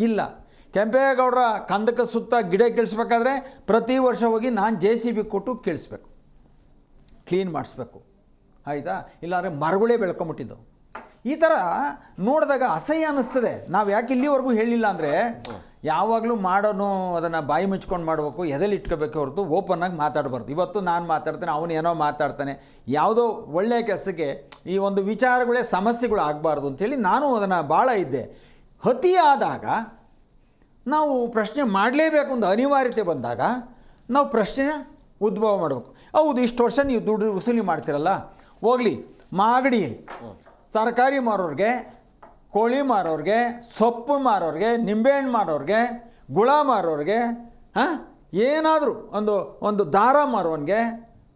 ಇಲ್ಲ. ಕೆಂಪೇಗೌಡರ ಕಂದಕ ಸುತ್ತ ಗಿಡ ಕೀಳಿಸ್ಬೇಕಾದ್ರೆ ಪ್ರತಿ ವರ್ಷ ಹೋಗಿ ನಾನು JCB ಕೊಟ್ಟು ಕೀಳಿಸ್ಬೇಕು, ಕ್ಲೀನ್ ಮಾಡಿಸ್ಬೇಕು, ಆಯಿತಾ? ಇಲ್ಲಾಂದರೆ ಮರಗಳೇ ಬೆಳ್ಕೊಂಬಿಟ್ಟಿದ್ದವು. ಈ ಥರ ನೋಡಿದಾಗ ಅಸಹ್ಯ ಅನ್ನಿಸ್ತದೆ. ನಾವು ಯಾಕೆ ಇಲ್ಲಿವರೆಗೂ ಹೇಳಿಲ್ಲ ಅಂದರೆ, ಯಾವಾಗಲೂ ಮಾಡೋನು ಅದನ್ನು ಬಾಯಿ ಮುಚ್ಕೊಂಡು ಮಾಡಬೇಕು, ಎದೆಲ್ಲಿ ಇಟ್ಕೋಬೇಕು ಹೊರತು ಓಪನ್ನಾಗಿ ಮಾತಾಡಬಾರ್ದು. ಇವತ್ತು ನಾನು ಮಾತಾಡ್ತೇನೆ, ಅವನು ಏನೋ ಮಾತಾಡ್ತಾನೆ, ಯಾವುದೋ ಒಳ್ಳೆಯ ಕೆಲಸಕ್ಕೆ ಈ ಒಂದು ವಿಚಾರಗಳೇ ಸಮಸ್ಯೆಗಳು ಆಗಬಾರ್ದು ಅಂಥೇಳಿ ನಾನು ಅದನ್ನು ಭಾಳ ಇದ್ದೆ. ಅತಿಯಾದಾಗ ನಾವು ಪ್ರಶ್ನೆ ಮಾಡಲೇಬೇಕು ಅಂತ ಅನಿವಾರ್ಯತೆ ಬಂದಾಗ ನಾವು ಪ್ರಶ್ನೆ ಉದ್ಭವ ಮಾಡಬೇಕು. ಹೌದು, ಇಷ್ಟು ವರ್ಷ ನೀವು ದುಡ್ಡು ವಸೂಲಿ ಮಾಡ್ತೀರಲ್ಲ, ಹೋಗಲಿ, ಮಾಗಡಿಯಲ್ಲಿ ತರಕಾರಿ ಮಾರೋರಿಗೆ, ಕೋಳಿ ಮಾರೋರಿಗೆ, ಸೊಪ್ಪು ಮಾರೋರಿಗೆ, ನಿಂಬೆಹಣ್ಣು ಮಾರೋರಿಗೆ, ಗುಳ ಮಾರೋರಿಗೆ, ಏನಾದರೂ ಒಂದು ದಾರ ಮಾರೋನಿಗೆ,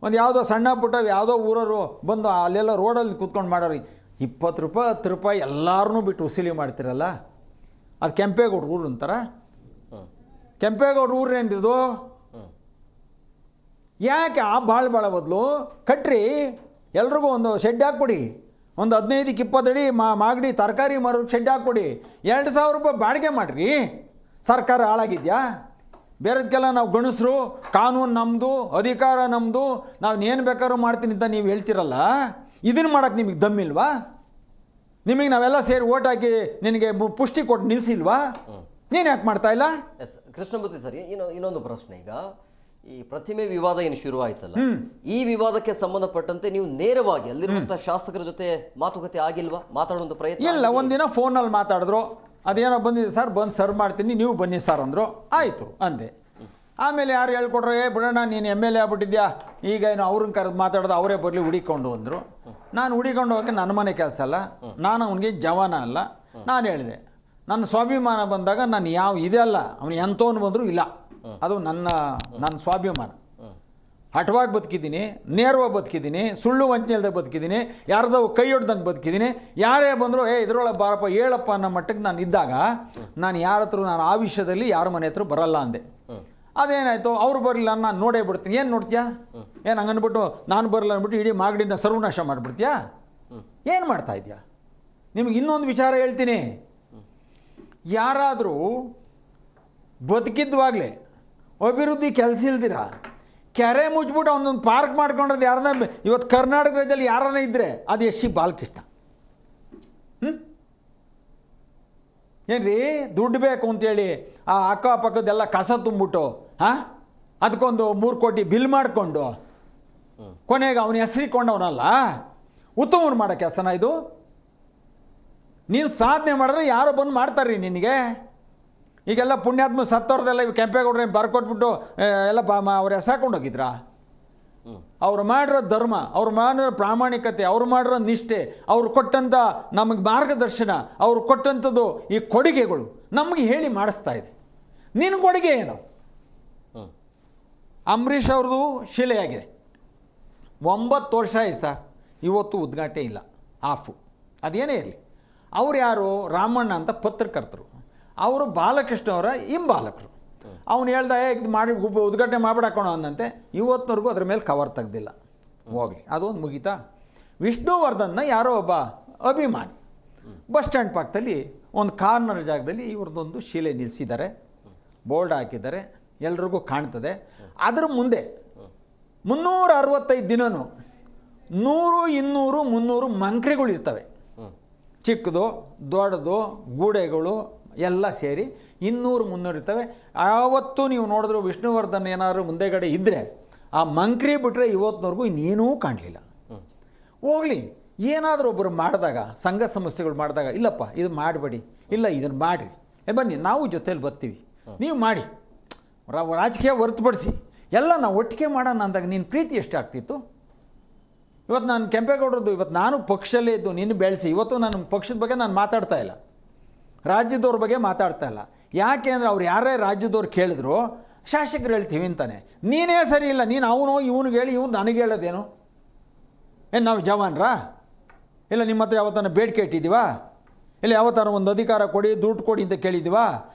ಒಂದು ಯಾವುದೋ ಸಣ್ಣ ಪುಟ್ಟ ಯಾವುದೋ ಊರವರು ಬಂದು ಅಲ್ಲೆಲ್ಲ ರೋಡಲ್ಲಿ ಕೂತ್ಕೊಂಡು ಮಾಡೋರಿಗೆ 20 ರೂಪಾಯಿ 10 ರೂಪಾಯಿ ಎಲ್ಲರೂ ಬಿಟ್ಟು ವಸೂಲಿ ಮಾಡ್ತಿರಲ್ಲ, ಅದು ಕೆಂಪೇಗೌಡ್ರ ಊರು ಅಂತಾರ? ಕೆಂಪೇಗೌಡ್ರ ಊರು ಏನಿದು? ಯಾಕೆ ಆ ಭಾಳ ಬದಲು ಕಟ್ರಿ, ಎಲ್ರಿಗೂ ಒಂದು ಶೆಡ್ ಹಾಕ್ಕೊಡಿ, ಒಂದು 15-20 ಅಡಿ ಮಾಗಡಿ ತರಕಾರಿ ಮಾರೋರಿಗೆ ಶೆಡ್ ಹಾಕ್ಕೊಡಿ, 2000 ರೂಪಾಯಿ ಬಾಡಿಗೆ ಮಾಡಿರಿ. ಸರ್ಕಾರ ಹಾಳಾಗಿದೆಯಾ? ಬೇರೆದಕ್ಕೆಲ್ಲ ನಾವು ಗಣಸರು, ಕಾನೂನು ನಮ್ಮದು, ಅಧಿಕಾರ ನಮ್ಮದು, ನಾವು ಏನು ಬೇಕಾದ್ರೂ ಮಾಡ್ತೀನಿ ಅಂತ ನೀವು ಹೇಳ್ತಿರಲ್ಲ, ಇದನ್ನು ಮಾಡೋಕ್ಕೆ ನಿಮಗೆ ದಮ್ಮಿಲ್ವಾ? ನಿಮಗೆ ನಾವೆಲ್ಲ ಸೇರಿ ಓಟ್ ಹಾಕಿ ನಿನಗೆ ಪುಷ್ಟಿ ಕೊಟ್ಟು ನಿಲ್ಲಿಸಿಲ್ವಾ? ನೀನು ಯಾಕೆ ಮಾಡ್ತಾ ಇಲ್ಲ?
ಎಸ್ ಕೃಷ್ಣಮೂರ್ತಿ ಸರಿ, ಇನ್ನೊಂದು ಪ್ರಶ್ನೆ. ಈಗ ಈ ಪ್ರತಿಮೆ ವಿವಾದ ಏನು ಶುರುವಾಯ್ತಲ್ಲ, ಈ ವಿವಾದಕ್ಕೆ ಸಂಬಂಧಪಟ್ಟಂತೆ ನೀವು ನೇರವಾಗಿ ಅಲ್ಲಿರುವಂತಹ ಶಾಸಕರ ಜೊತೆ ಮಾತುಕತೆ ಆಗಿಲ್ವಾ? ಮಾತಾಡುವಂಥ ಪ್ರಯತ್ನ
ಇಲ್ಲ. ಒಂದಿನ ಫೋನಲ್ಲಿ ಮಾತಾಡಿದ್ರು, ಅದೇನೋ ಬಂದಿದೆ ಸರ್, ಬಂದು ಸರ್ವ್ ಮಾಡ್ತೀನಿ, ನೀವು ಬನ್ನಿ ಸರ್ ಅಂದರು. ಆಯಿತು ಅಂದೆ. ಆಮೇಲೆ ಯಾರು ಹೇಳ್ಕೊಡ್ರೆ, ಬಿಡೋಣ ನೀನು MLA ಆಗ್ಬಿಟ್ಟಿದ್ಯಾ, ಈಗ ಏನು ಅವ್ರನ್ನ ಕರೆದು ಮಾತಾಡೋದು, ಅವರೇ ಬರಲಿ ಹುಡಿಕೊಂಡು ಅಂದರು. ನಾನು ಹುಡಿಕೊಂಡು ಹೋಗೋಕ್ಕೆ ನನ್ನ ಮನೆ ಕೆಲಸ ಅಲ್ಲ, ನಾನು ಅವನಿಗೆ ಜವಾನ ಅಲ್ಲ. ನಾನು ಹೇಳಿದೆ, ನನ್ನ ಸ್ವಾಭಿಮಾನ ಬಂದಾಗ ನಾನು ಇದೇ ಅಲ್ಲ, ಅವನು ಎಂಥವನು ಬಂದರೂ ಇಲ್ಲ, ಅದು ನನ್ನ ಸ್ವಾಭಿಮಾನ. ಹಠವಾಗಿ ಬದುಕಿದ್ದೀನಿ, ನೇರವಾಗಿ ಬದುಕಿದ್ದೀನಿ, ಸುಳ್ಳು ವಂಚನೆಲ್ದಾಗ ಬದುಕಿದ್ದೀನಿ, ಯಾರ್ದೋ ಕೈ ಹೊಡ್ದಂಗೆ ಬದುಕಿದ್ದೀನಿ. ಯಾರೇ ಬಂದರೂ ಇದ್ರೊಳಗೆ ಬಾರಪ್ಪ ಹೇಳಪ್ಪ ಅನ್ನೋ ಮಟ್ಟಕ್ಕೆ ನಾನು ಇದ್ದಾಗ ನಾನು ಯಾರ ಹತ್ರ, ನಾನು ಆ ವಿಷಯದಲ್ಲಿ ಯಾರ ಮನೆ ಹತ್ರ ಬರಲ್ಲ ಅಂದೆ. ಅದೇನಾಯಿತು ಅವ್ರು ಬರಲಿಲ್ಲ ನಾನು ನೋಡೇ ಬಿಡ್ತೀನಿ. ಏನು ನೋಡ್ತೀಯಾ? ಏನು ಹಂಗನ್ಬಿಟ್ಟು ನಾನು ಬರಲ್ಲ ಅಂದ್ಬಿಟ್ಟು ಇಡೀ ಮಾಗಡಿನ ಸರ್ವನಾಶ ಮಾಡಿಬಿಡ್ತೀಯಾ? ಏನು ಮಾಡ್ತಾ ಇದೆಯಾ? ನಿಮಗೆ ಇನ್ನೊಂದು ವಿಚಾರ ಹೇಳ್ತೀನಿ. ಯಾರಾದರೂ ಬದುಕಿದ್ವಾಗಲೇ ಅಭಿವೃದ್ಧಿ ಕೆಲಸ ಇಲ್ದಿರ ಕೆರೆ ಮುಚ್ಬಿಟ್ಟು ಅವನೊಂದು ಪಾರ್ಕ್ ಮಾಡ್ಕೊಂಡ್ರೆ ಯಾರನ್ನ ಇವತ್ತು ಕರ್ನಾಟಕ ರಾಜ್ಯದಲ್ಲಿ ಯಾರನ್ನ ಇದ್ದರೆ ಅದು ಎಸ್ ಸಿ ಬಾಲಕೃಷ್ಣ. ಏನ್ರಿ ದುಡ್ಡು ಬೇಕು ಅಂತೇಳಿ ಆ ಅಕ್ಕಪಕ್ಕದೆಲ್ಲ ಕಸ ತುಂಬಿಟ್ಟು ಅದಕ್ಕೊಂದು 3 ಕೋಟಿ ಬಿಲ್ ಮಾಡಿಕೊಂಡು ಕೊನೆಗೆ ಅವನ ಹೆಸರಿಕೊಂಡವನಲ್ಲ ಉತ್ತಮವನ್ನು ಮಾಡೋ ಕೆಲಸನ ಇದು? ನೀನು ಸಾಧನೆ ಮಾಡಿದ್ರೆ ಯಾರೋ ಬಂದು ಮಾಡ್ತಾರ್ರಿ ನಿನಗೆ. ಈಗೆಲ್ಲ ಪುಣ್ಯಾತ್ಮ ಸತ್ತವ್ರದೆಲ್ಲ ಇವು ಕೆಂಪೇಗೌಡ್ರ ಬರ್ಕೊಟ್ಬಿಟ್ಟು ಎಲ್ಲ ಅವ್ರ ಹೆಸರಾಕೊಂಡು ಹೋಗಿದ್ರಾ? ಅವ್ರು ಮಾಡಿರೋ ಧರ್ಮ, ಅವ್ರು ಮಾಡಿರೋ ಪ್ರಾಮಾಣಿಕತೆ, ಅವ್ರು ಮಾಡಿರೋ ನಿಷ್ಠೆ, ಅವ್ರು ಕೊಟ್ಟಂಥ ನಮಗೆ ಮಾರ್ಗದರ್ಶನ, ಅವ್ರು ಕೊಟ್ಟಂಥದ್ದು ಈ ಕೊಡುಗೆಗಳು ನಮಗೆ ಹೇಳಿ ಮಾಡಿಸ್ತಾ ಇದೆ. ನಿನ್ನ ಕೊಡುಗೆ ಏನು? ಅಂಬರೀಷ್ ಅವ್ರದ್ದು ಶಿಲೆಯಾಗಿದೆ, 9 ವರ್ಷ ಆಯ್ತು ಸರ್, ಇವತ್ತು ಉದ್ಘಾಟನೆ ಇಲ್ಲ, ಆಫು. ಅದೇನೇ ಇರಲಿ, ಅವ್ರು ಯಾರು? ರಾಮಣ್ಣ ಅಂತ ಪತ್ರಕರ್ತರು, ಅವರು ಬಾಲಕೃಷ್ಣ ಅವರ ಹಿಂಬಾಲಕರು. ಅವನು ಹೇಳ್ದ ಇದು ಮಾಡಿ ಉದ್ಘಾಟನೆ ಮಾಡಿಬಿಡಾಕೋಣ ಅಂದಂತೆ. ಇವತ್ತಿನವರೆಗೂ ಅದ್ರ ಮೇಲೆ ಕವರ್ ತೆಗ್ದಿಲ್ಲ. ಹೋಗಲಿ, ಅದೊಂದು ಮುಗೀತಾ. ವಿಷ್ಣುವರ್ಧನ್ನ ಯಾರೋ ಒಬ್ಬ ಅಭಿಮಾನಿ ಬಸ್ ಸ್ಟ್ಯಾಂಡ್ ಪಕ್ಕದಲ್ಲಿ ಒಂದು ಕಾರ್ನರ್ ಜಾಗದಲ್ಲಿ ಇವ್ರದ್ದೊಂದು ಶಿಲೆ ನಿಲ್ಲಿಸಿದ್ದಾರೆ, ಬೋರ್ಡ್ ಹಾಕಿದ್ದಾರೆ, ಎಲ್ರಿಗೂ ಕಾಣ್ತದೆ. ಅದ್ರ ಮುಂದೆ 365 ದಿನವೂ 100, 200, 300 ಮಂಕ್ರಿಗಳು ಇರ್ತವೆ. ಚಿಕ್ಕದು ದೊಡ್ಡದು ಗೂಡೆಗಳು ಎಲ್ಲ ಸೇರಿ 200, 300 ಇರ್ತವೆ. ಯಾವತ್ತೂ ನೀವು ನೋಡಿದ್ರು ವಿಷ್ಣುವರ್ಧನ್ ಏನಾದರೂ ಮುಂದೆಗಡೆ ಇದ್ದರೆ ಆ ಮಂಕ್ರಿ ಬಿಟ್ಟರೆ ಇವತ್ತಿನವರೆಗೂ ಇನ್ನೇನೂ ಕಾಣಲಿಲ್ಲ. ಹೋಗಲಿ, ಏನಾದರೂ ಒಬ್ಬರು ಮಾಡಿದಾಗ, ಸಂಘ ಸಂಸ್ಥೆಗಳು ಮಾಡಿದಾಗ, ಇಲ್ಲಪ್ಪ ಇದು ಮಾಡಬೇಡಿ, ಇಲ್ಲ ಇದನ್ನು ಮಾಡಿರಿ, ಬನ್ನಿ ನಾವು ಜೊತೇಲಿ ಬರ್ತೀವಿ, ನೀವು ಮಾಡಿ, ರಾಜಕೀಯ ಹೊರತುಪಡಿಸಿ ಎಲ್ಲ ನಾವು ಒಟ್ಟಿಗೆ ಮಾಡೋಣ ಅಂದಾಗ ನಿನ್ನ ಪ್ರೀತಿ ಎಷ್ಟಾಗ್ತಿತ್ತು? ಇವತ್ತು ನಾನು ಕೆಂಪೇಗೌಡರದ್ದು, ಇವತ್ತು ನಾನು ಪಕ್ಷದಲ್ಲೇ ಇದ್ದು ನಿನ್ನ ಬೆಳೆಸಿ, ಇವತ್ತು ನಾನು ಪಕ್ಷದ ಬಗ್ಗೆ ನಾನು ಮಾತಾಡ್ತಾ ಇಲ್ಲ, ರಾಜ್ಯದವ್ರ ಬಗ್ಗೆ ಮಾತಾಡ್ತಾ ಇಲ್ಲ. ಯಾಕೆ ಅಂದರೆ ಅವ್ರು ಯಾರೇ ರಾಜ್ಯದವ್ರು ಕೇಳಿದ್ರು ಶಾಸಕರು ಹೇಳ್ತೀವಿ ಅಂತಾನೆ. ನೀನೇ ಸರಿ ಇಲ್ಲ, ನೀನು ಅವನು ಇವನಿಗೆ ಹೇಳಿ ಇವ್ನು ನನಗೆ ಹೇಳೋದೇನು? ಏನು ನಾವು ಜವಾನ್ರಾ? ಇಲ್ಲ ನಿಮ್ಮ ಹತ್ರ ಯಾವತ್ತಾನ ಬೇಡಿಕೆ ಇಟ್ಟಿದ್ದೀವಾ? ಇಲ್ಲ ಯಾವತ್ತಾರ ಒಂದು ಅಧಿಕಾರ ಕೊಡಿ, ದುಡ್ಡು ಕೊಡಿ ಅಂತ ಕೇಳಿದ್ದೀವಾ?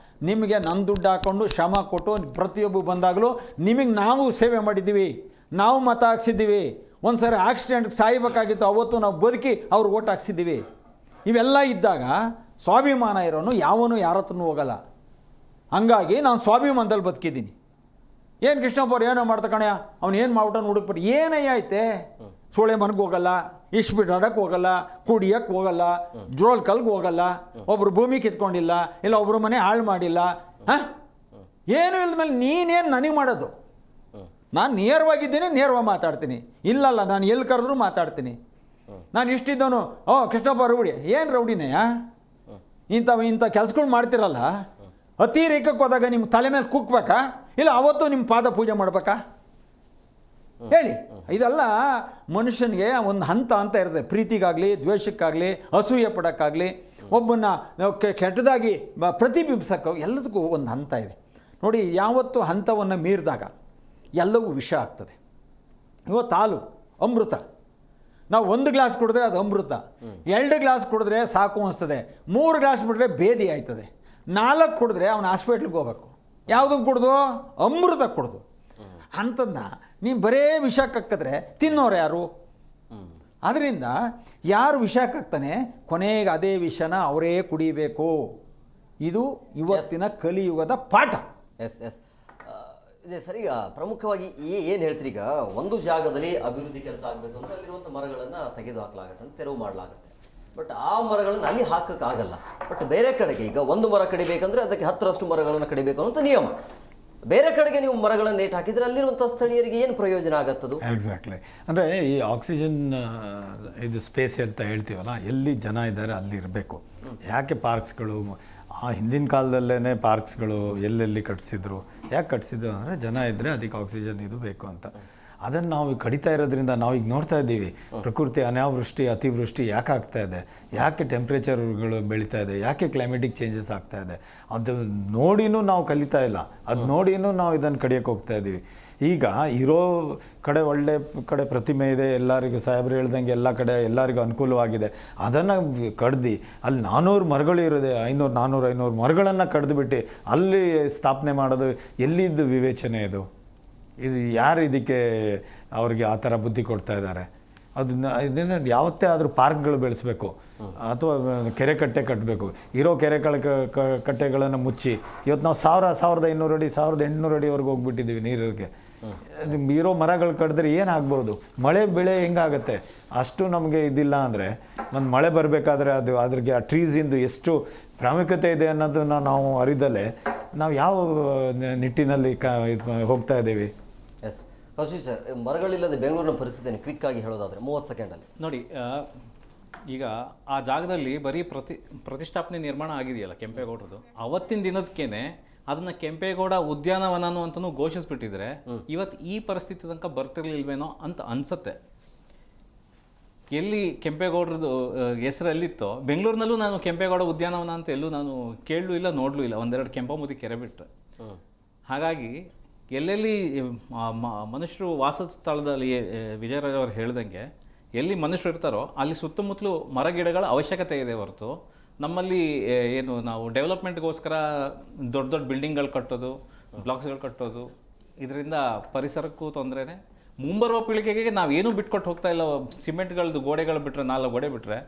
ನಿಮಗೆ ನನ್ನ ದುಡ್ಡು ಹಾಕ್ಕೊಂಡು ಶ್ರಮ ಕೊಟ್ಟು ಪ್ರತಿಯೊಬ್ಬ ಬಂದಾಗಲೂ ನಿಮಗೆ ನಾವು ಸೇವೆ ಮಾಡಿದ್ದೀವಿ, ನಾವು ಮತ ಹಾಕ್ಸಿದ್ದೀವಿ. ಒಂದು ಸಾರಿ ಆಕ್ಸಿಡೆಂಟ್ಗೆ ಸಾಯಬೇಕಾಗಿತ್ತು, ಅವತ್ತು ನಾವು ಬದುಕಿ ಅವ್ರಿಗೆ ಓಟ್ ಹಾಕ್ಸಿದ್ದೀವಿ. ಇವೆಲ್ಲ ಇದ್ದಾಗ ಸ್ವಾಭಿಮಾನ ಇರೋನು ಯಾವನು ಯಾರ ಹತ್ರನೂ ಹೋಗಲ್ಲ. ಹಂಗಾಗಿ ನಾನು ಸ್ವಾಭಿಮಾನದಲ್ಲಿ ಬದುಕಿದ್ದೀನಿ. ಏನು ಕೃಷ್ಣಪ್ಪ ಅವ್ರು ಏನೋ ಮಾಡ್ತಾ ಕಣಯ್ಯ, ಅವ್ನು ಏನು ಮಾಡ್ಬಿಟ್ಟು ಹುಡುಕ್ಬಿಟ್ಟು ಏನಯ್ಯ ಐತೆ? ಸೋಳೆ ಮನೆಗೆ ಹೋಗಲ್ಲ, ಇಷ್ಟ್ಬಿಟ್ಟು ಆಡೋಕ್ಕೆ ಹೋಗಲ್ಲ, ಕುಡಿಯೋಕ್ಕೆ ಹೋಗಲ್ಲ, ಜೋಲ್ ಕಲ್ಗೆ ಹೋಗಲ್ಲ, ಒಬ್ರು ಭೂಮಿ ಕಿತ್ಕೊಂಡಿಲ್ಲ, ಇಲ್ಲ ಒಬ್ರು ಮನೆ ಹಾಳು ಮಾಡಿಲ್ಲ. ಏನು ಇಲ್ದ್ಮೇಲೆ ನೀನೇನು ನನಗೆ ಮಾಡೋದು? ನಾನು ನೇರವಾಗಿದ್ದೀನಿ, ನೇರವಾಗಿ ಮಾತಾಡ್ತೀನಿ. ಇಲ್ಲಲ್ಲ, ನಾನು ಎಲ್ಲಿ ಕರೆದ್ರೂ ಮಾತಾಡ್ತೀನಿ. ನಾನು ಇಷ್ಟಿದ್ದವನು ಕೃಷ್ಣಪ್ಪ ರೌಡಿ. ಏನು ರೌಡಿನೇಯ? ಇಂಥ ಕೆಲಸಗಳು ಮಾಡ್ತಿರಲ್ಲ, ಅತಿರೇಕಕ್ಕೆ ಹೋದಾಗ ನಿಮ್ಮ ತಲೆ ಮೇಲೆ ಕುಕ್ಬೇಕಾ? ಇಲ್ಲ ಅವತ್ತು ನಿಮ್ಮ ಪಾದ ಪೂಜೆ ಮಾಡ್ಬೇಕಾ? ಹೇಳಿ. ಇದೆಲ್ಲ ಮನುಷ್ಯನಿಗೆ ಒಂದು ಹಂತ ಅಂತ ಇರ್ತದೆ. ಪ್ರೀತಿಗಾಗಲಿ, ದ್ವೇಷಕ್ಕಾಗಲಿ, ಅಸೂಯೆ ಪಡೋಕ್ಕಾಗಲಿ, ಒಬ್ಬನ್ನ ಕೆಟ್ಟದಾಗಿ ಪ್ರತಿಬಿಂಬಿಸೋಕ್ಕೆ ಎಲ್ಲದಕ್ಕೂ ಒಂದು ಹಂತ ಇದೆ ನೋಡಿ. ಯಾವತ್ತು ಹಂತವನ್ನು ಮೀರಿದಾಗ ಎಲ್ಲವೂ ವಿಷ ಆಗ್ತದೆ. ಇವತ್ತು ಹಾಲು ಅಮೃತ, ನಾವು 1 ಗ್ಲಾಸ್ ಕುಡಿದ್ರೆ ಅದು ಅಮೃತ, 2 ಗ್ಲಾಸ್ ಕುಡಿದ್ರೆ ಸಾಕು ಅನಿಸ್ತದೆ, 3 ಗ್ಲಾಸ್ ಬಿಟ್ಟರೆ ಬೇದಿ ಆಯ್ತದೆ, 4 ಕುಡಿದ್ರೆ ಅವನು ಹಾಸ್ಪಿಟ್ಲಿಗೆ ಹೋಗ್ಬೇಕು. ಯಾವುದನ್ನು ಕುಡ್ದು? ಅಮೃತ ಕುಡ್ದು. ಅಂಥದ್ದನ್ನ ನೀವು ಬರೇ ವಿಷಕ್ಕಾಕ್ಕಿದ್ರೆ ತಿನ್ನೋರು ಯಾರು? ಅದರಿಂದ ಯಾರು ವಿಷಕ್ಕಾಗ್ತಾನೆ ಕೊನೆಗೆ ಅದೇ ವಿಷನ ಅವರೇ ಕುಡಿಬೇಕು. ಇದು ಇವತ್ತಿನ ಕಲಿಯುಗದ ಪಾಠ.
ಎಸ್ ಸರ್, ಈಗ ಪ್ರಮುಖವಾಗಿ ಏನು ಹೇಳ್ತೀರಿ, ಈಗ ಒಂದು ಜಾಗದಲ್ಲಿ ಅಭಿವೃದ್ಧಿ ಕೆಲಸ ಆಗಬೇಕು ಅಂದರೆ ಅಲ್ಲಿರುವಂಥ ಮರಗಳನ್ನು ತೆಗೆದು ಹಾಕಲಾಗತ್ತೆ ಅಂತ ತೆರವು ಮಾಡಲಾಗುತ್ತೆ. ಬಟ್ ಆ ಮರಗಳನ್ನು ಅಲ್ಲಿ ಹಾಕೋಕ್ಕಾಗಲ್ಲ. ಬಟ್ ಬೇರೆ ಕಡೆಗೆ ಈಗ ಒಂದು ಮರ ಕಡಿಬೇಕಂದ್ರೆ ಅದಕ್ಕೆ 10ರಷ್ಟು ಮರಗಳನ್ನು ಕಡಿಬೇಕು ಅಂತ ನಿಯಮ. ಬೇರೆ ಕಡೆಗೆ ನೀವು ಮರಗಳನ್ನು ನೇಟ್ ಹಾಕಿದರೆ ಅಲ್ಲಿರುವಂಥ ಸ್ಥಳೀಯರಿಗೆ ಏನು ಪ್ರಯೋಜನ ಆಗತ್ತದು?
ಎಕ್ಸಾಕ್ಟ್ಲಿ. ಅಂದರೆ ಈ ಆಕ್ಸಿಜನ್ ಇದು ಸ್ಪೇಸ್ ಅಂತ ಹೇಳ್ತೀವಲ್ಲ, ಎಲ್ಲಿ ಜನ ಇದ್ದಾರೆ ಅಲ್ಲಿ ಇರಬೇಕು. ಯಾಕೆ ಪಾರ್ಕ್ಸ್ಗಳು ಆ ಹಿಂದಿನ ಕಾಲದಲ್ಲೇ ಪಾರ್ಕ್ಸ್ಗಳು ಎಲ್ಲೆಲ್ಲಿ ಕಟ್ಸಿದ್ರು? ಯಾಕೆ ಕಟ್ಸಿದ್ರು ಅಂದರೆ ಜನ ಇದ್ದರೆ ಅದಕ್ಕೆ ಆಕ್ಸಿಜನ್ ಇದು ಬೇಕು ಅಂತ. ಅದನ್ನು ನಾವು ಕಡಿತಾ ಇರೋದ್ರಿಂದ ನಾವು ಈಗ ನೋಡ್ತಾ ಇದ್ದೀವಿ ಪ್ರಕೃತಿ ಅನಾವೃಷ್ಟಿ ಅತಿವೃಷ್ಟಿ ಯಾಕೆ ಆಗ್ತಾ ಇದೆ, ಯಾಕೆ ಟೆಂಪ್ರೇಚರ್ಗಳು ಬೆಳೀತಾ ಇದೆ, ಯಾಕೆ ಕ್ಲೈಮೆಟಿಕ್ ಚೇಂಜಸ್ ಆಗ್ತಾ ಇದೆ, ಅದು ನೋಡಿನೂ ನಾವು ಕಲಿತಾ ಇಲ್ಲ, ಅದು ನೋಡಿನೂ ನಾವು ಇದನ್ನು ಕಡಿಯೋಕ್ಕೆ ಹೋಗ್ತಾ ಇದ್ದೀವಿ. ಈಗ ಇರೋ ಕಡೆ ಒಳ್ಳೆ ಕಡೆ ಪ್ರತಿಮೆ ಇದೆ, ಎಲ್ಲರಿಗೂ ಸಾಹೇಬ್ರು ಹೇಳ್ದಂಗೆ ಎಲ್ಲ ಕಡೆ ಎಲ್ಲರಿಗೂ ಅನುಕೂಲವಾಗಿದೆ, ಅದನ್ನು ಕಡ್ದು ಅಲ್ಲಿ 400 ಮರಗಳು ಇರೋದೆ, 500 ಮರಗಳನ್ನು ಕಡ್ದುಬಿಟ್ಟು ಅಲ್ಲಿ ಸ್ಥಾಪನೆ ಮಾಡೋದು ಎಲ್ಲಿದ್ದು ವಿವೇಚನೆ ಇದು? ಇದು ಯಾರು ಇದಕ್ಕೆ ಅವ್ರಿಗೆ ಆ ಥರ ಬುದ್ಧಿ ಕೊಡ್ತಾ ಇದ್ದಾರೆ? ಇದನ್ನ ಯಾವತ್ತೇ ಆದರೂ ಪಾರ್ಕ್ಗಳು ಬೆಳೆಸಬೇಕು ಅಥವಾ ಕೆರೆ ಕಟ್ಟೆ ಕಟ್ಟಬೇಕು. ಇರೋ ಕಟ್ಟೆಗಳನ್ನು ಮುಚ್ಚಿ ಇವತ್ತು ನಾವು 1500 ಅಡಿ 1800 ಅಡಿವರೆಗೆ ಹೋಗ್ಬಿಟ್ಟಿದ್ದೀವಿ ನೀರಿಗೆ. ಇರೋ ಮರಗಳು ಕಡಿದ್ರೆ ಏನಾಗ್ಬೋದು? ಮಳೆ ಬೆಳೆ ಹೆಂಗಾಗತ್ತೆ? ಅಷ್ಟು ನಮಗೆ ಇದಿಲ್ಲ ಅಂದರೆ ಒಂದು ಮಳೆ ಬರಬೇಕಾದ್ರೆ ಅದ್ರಿಗೆ ಆ ಟ್ರೀಸಿಂದು ಎಷ್ಟು ಪ್ರಾಮುಖ್ಯತೆ ಇದೆ ಅನ್ನೋದನ್ನು ನಾವು ಅರಿದಲ್ಲೇ ನಾವು ಯಾವ ನಿಟ್ಟಿನಲ್ಲಿ ಹೋಗ್ತಾ ಇದ್ದೀವಿ?
ಎಸ್ ಕೌಶಿಕ್ ಸರ್, ಮರಗಳಿಲ್ಲದೆ ಬೆಂಗಳೂರಿನ ಪರಿಸ್ಥಿತಿಯನ್ನು ಕ್ವಿಕ್ ಆಗಿ ಹೇಳೋದಾದ್ರೆ 30 ಸೆಕೆಂಡಲ್ಲಿ
ನೋಡಿ. ಈಗ ಆ ಜಾಗದಲ್ಲಿ ಬರೀ ಪ್ರತಿಷ್ಠಾಪನೆ ನಿರ್ಮಾಣ ಆಗಿದೆಯಲ್ಲ ಕೆಂಪೇಗೌಡರದು, ಅವತ್ತಿನ ದಿನದಕ್ಕೇನೆ ಅದನ್ನ ಕೆಂಪೇಗೌಡ ಉದ್ಯಾನವನನು ಅಂತಲೂ ಘೋಷಿಸ್ಬಿಟ್ಟಿದ್ರೆ ಇವತ್ತು ಈ ಪರಿಸ್ಥಿತಿ ತನಕ ಬರ್ತಿರ್ಲಿಲ್ವೇನೋ ಅಂತ ಅನ್ಸತ್ತೆ. ಎಲ್ಲಿ ಕೆಂಪೇಗೌಡರದು ಹೆಸರು ಎಲ್ಲಿತ್ತೋ ಬೆಂಗಳೂರಿನಲ್ಲೂ ನಾನು ಕೆಂಪೇಗೌಡ ಉದ್ಯಾನವನ ಅಂತ ಎಲ್ಲೂ ನಾನು ಕೇಳಲೂ ಇಲ್ಲ, ನೋಡಲೂ ಇಲ್ಲ, ಒಂದೆರಡು ಕೆಂಪಮುದಿ ಕೆರೆ ಬಿಟ್ಟರೆ. ಹಾಗಾಗಿ ಎಲ್ಲೆಲ್ಲಿ ಮನುಷ್ಯರು ವಾಸದ ಸ್ಥಳದಲ್ಲಿ ವಿಜಯರಾಜ್ ಅವರು ಹೇಳ್ದಂಗೆ ಎಲ್ಲಿ ಮನುಷ್ಯರು ಇರ್ತಾರೋ ಅಲ್ಲಿ ಸುತ್ತಮುತ್ತಲೂ ಮರ ಗಿಡಗಳ ಅವಶ್ಯಕತೆ ಇದೆ ಹೊರತು ನಮ್ಮಲ್ಲಿ ಏನು ನಾವು ಡೆವಲಪ್ಮೆಂಟ್ಗೋಸ್ಕರ ದೊಡ್ಡ ದೊಡ್ಡ ಬಿಲ್ಡಿಂಗ್ಗಳು ಕಟ್ಟೋದು, ಬ್ಲಾಕ್ಸ್ಗಳು ಕಟ್ಟೋದು, ಇದರಿಂದ ಪರಿಸರಕ್ಕೂ ತೊಂದರೆನೇ. ಮುಂಬರುವ ಪೀಳಿಗೆಗೆ ನಾವೇನು ಬಿಟ್ಕೊಟ್ಟು ಹೋಗ್ತಾ ಇಲ್ಲ. ಸಿಮೆಂಟ್ಗಳದ್ದು ಗೋಡೆಗಳು ಬಿಟ್ಟರೆ 4 ಗೋಡೆ ಬಿಟ್ಟರೆ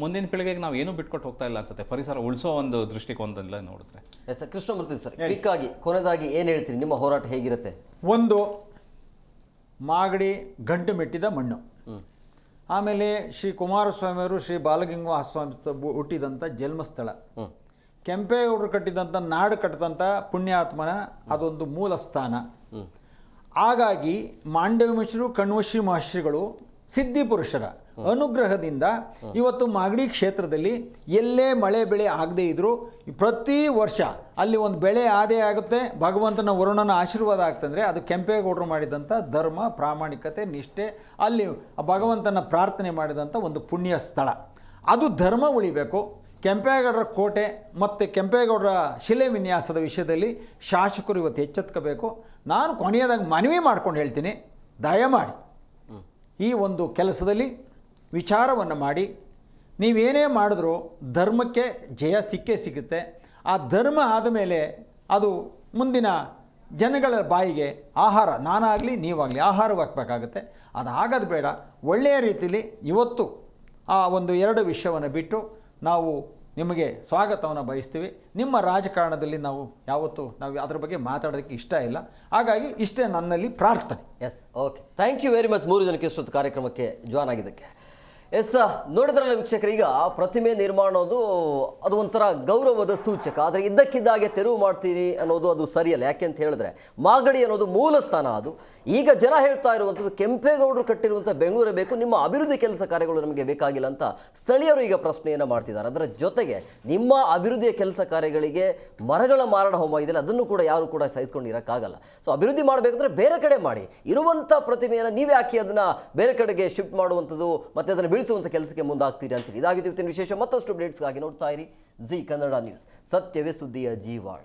ಮುಂದಿನ ಪೀಳಿಗೆಗೆ ನಾವು ಏನು ಬಿಟ್ಕೊಟ್ಟು ಹೋಗ್ತಾ ಇಲ್ಲ ಅನ್ಸುತ್ತೆ, ಪರಿಸರ ಉಳಿಸೋ ಒಂದು ದೃಷ್ಟಿಕೋನದಲ್ಲ ನೋಡಿದ್ರೆ.
ಎಸ್ ಕೃಷ್ಣಮೂರ್ತಿ ಸರ್, ಕ್ವಿಕ್ ಆಗಿ ಕೊನೆಯದಾಗಿ ಏನು ಹೇಳ್ತೀರಿ? ನಿಮ್ಮ ಹೋರಾಟ ಹೇಗಿರುತ್ತೆ?
ಒಂದು, ಮಾಗಡಿ ಗಂಟು ಮೆಟ್ಟಿದ ಮಣ್ಣು. ಆಮೇಲೆ ಶ್ರೀ ಕುಮಾರಸ್ವಾಮಿಯವರು ಶ್ರೀ ಬಾಲಗಂಗಾಧರ ಸ್ವಾಮಿ ಹುಟ್ಟಿದಂಥ ಜನ್ಮಸ್ಥಳ, ಕೆಂಪೇಗೌಡರು ಕಟ್ಟಿದಂಥ ನಾಡು ಕಟ್ಟಿದಂಥ ಪುಣ್ಯಾತ್ಮನ ಅದೊಂದು ಮೂಲ ಸ್ಥಾನ. ಹಾಗಾಗಿ ಮಾಂಡವ್ಯ ಮಿಶ್ರು ಕಣ್ವಶ್ರೀ ಮಹರ್ಷಿಗಳು ಸಿದ್ಧಿಪುರುಷರ ಅನುಗ್ರಹದಿಂದ ಇವತ್ತು ಮಾಗಡಿ ಕ್ಷೇತ್ರದಲ್ಲಿ ಎಲ್ಲೇ ಮಳೆ ಬೆಳೆ ಆಗದೇ ಇದ್ದರೂ ಪ್ರತಿ ವರ್ಷ ಅಲ್ಲಿ ಒಂದು ಬೆಳೆ ಆದೇ ಆಗುತ್ತೆ. ಭಗವಂತನ ವರುಣನ ಆಶೀರ್ವಾದ ಆಗ್ತಂದರೆ ಅದು ಕೆಂಪೇಗೌಡರು ಮಾಡಿದಂಥ ಧರ್ಮ, ಪ್ರಾಮಾಣಿಕತೆ, ನಿಷ್ಠೆ, ಅಲ್ಲಿ ಭಗವಂತನ ಪ್ರಾರ್ಥನೆ ಮಾಡಿದಂಥ ಒಂದು ಪುಣ್ಯ ಸ್ಥಳ. ಅದು ಧರ್ಮ ಉಳಿಬೇಕು. ಕೆಂಪೇಗೌಡರ ಕೋಟೆ ಮತ್ತು ಕೆಂಪೇಗೌಡರ ಶಿಲೆ ವಿನ್ಯಾಸದ ವಿಷಯದಲ್ಲಿ ಶಾಸಕರು ಇವತ್ತು ಎಚ್ಚೆತ್ಕೋಬೇಕು. ನಾನು ಕೊನೆಯದಾಗಿ ಮನವಿ ಮಾಡ್ಕೊಂಡು ಹೇಳ್ತೀನಿ, ದಯಮಾಡಿ ಈ ಒಂದು ಕೆಲಸದಲ್ಲಿ ವಿಚಾರವನ್ನು ಮಾಡಿ ನೀವೇನೇ ಮಾಡಿದ್ರೂ ಧರ್ಮಕ್ಕೆ ಜಯ ಸಿಕ್ಕೇ ಸಿಗುತ್ತೆ. ಆ ಧರ್ಮ ಆದಮೇಲೆ ಅದು ಮುಂದಿನ ಜನಗಳ ಬಾಯಿಗೆ ಆಹಾರ, ನಾನಾಗಲಿ ನೀವಾಗಲಿ ಆಹಾರವಾಗಬೇಕಾಗತ್ತೆ. ಅದು ಆಗೋದು ಬೇಡ. ಒಳ್ಳೆಯ ರೀತಿಯಲ್ಲಿ ಇವತ್ತು ಆ ಒಂದು 2 ವಿಷಯವನ್ನು ಬಿಟ್ಟು ನಾವು ನಿಮಗೆ ಸ್ವಾಗತವನ್ನು ಬಯಸ್ತೀವಿ. ನಿಮ್ಮ ರಾಜಕಾರಣದಲ್ಲಿ ನಾವು ಅದರ ಬಗ್ಗೆ ಮಾತಾಡೋದಕ್ಕೆ ಇಷ್ಟ ಇಲ್ಲ. ಹಾಗಾಗಿ ಇಷ್ಟೇ ನನ್ನಲ್ಲಿ ಪ್ರಾರ್ಥನೆ.
Yes, okay, thank you very much 3 ಜನಕ್ಕೆ ಇಷ್ಟೊತ್ತು ಕಾರ್ಯಕ್ರಮಕ್ಕೆ ಜಾಯ್ನ್ ಆಗಿದ್ದಕ್ಕೆ. ಎಸ್, ನೋಡಿದ್ರಲ್ಲ ವೀಕ್ಷಕರೀಗ ಪ್ರತಿಮೆ ನಿರ್ಮಾಣೋದು ಅದು ಒಂಥರ ಗೌರವದ ಸೂಚಕ. ಆದರೆ ಇದ್ದಕ್ಕಿದ್ದಾಗೆ ತೆರವು ಮಾಡ್ತೀರಿ ಅನ್ನೋದು ಅದು ಸರಿಯಲ್ಲ. ಯಾಕೆ ಅಂತ ಹೇಳಿದ್ರೆ ಮಾಗಡಿ ಅನ್ನೋದು ಮೂಲ ಸ್ಥಾನ. ಅದು ಈಗ ಜನ ಹೇಳ್ತಾ ಇರುವಂಥದ್ದು ಕೆಂಪೇಗೌಡರು ಕಟ್ಟಿರುವಂಥ ಬೆಂಗಳೂರೇ ಬೇಕು, ನಿಮ್ಮ ಅಭಿವೃದ್ಧಿ ಕೆಲಸ ಕಾರ್ಯಗಳು ನಮಗೆ ಬೇಕಾಗಿಲ್ಲ ಅಂತ ಸ್ಥಳೀಯರು ಈಗ ಪ್ರಶ್ನೆಯನ್ನು ಮಾಡ್ತಿದ್ದಾರೆ. ಅದರ ಜೊತೆಗೆ ನಿಮ್ಮ ಅಭಿವೃದ್ಧಿಯ ಕೆಲಸ ಕಾರ್ಯಗಳಿಗೆ ಮರಗಳ ಮಾರಣ ಹೋಮ ಇದೆಯಲ್ಲ, ಅದನ್ನು ಕೂಡ ಯಾರು ಕೂಡ ಸಹಿಸ್ಕೊಂಡು ಇರೋಕ್ಕಾಗಲ್ಲ. ಸೊ ಅಭಿವೃದ್ಧಿ ಮಾಡಬೇಕಂದ್ರೆ ಬೇರೆ ಕಡೆ ಮಾಡಿ. ಇರುವಂಥ ಪ್ರತಿಮೆಯನ್ನು ನೀವೇ ಹಾಕಿ ಅದನ್ನು ಬೇರೆ ಕಡೆಗೆ ಶಿಫ್ಟ್ ಮಾಡುವಂಥದ್ದು ಮತ್ತು ಅದನ್ನು ಬೆಳೆಸುವಂಥ ಕೆಲಸಕ್ಕೆ ಮುಂದಾಗ್ತೀರಿ ಅಂತೀರಿ. ಇದಾಗಿತ್ತು ಇವತ್ತಿನ ವಿಶೇಷ. ಮತ್ತಷ್ಟು ಅಪ್ಡೇಟ್ಸ್ಗಾಗಿ ನೋಡ್ತಾ ಇರಿ ಜಿ ಕನ್ನಡ ನ್ಯೂಸ್. ಸತ್ಯವೇ ಸುದ್ದಿಯ ಜೀವಾಳ.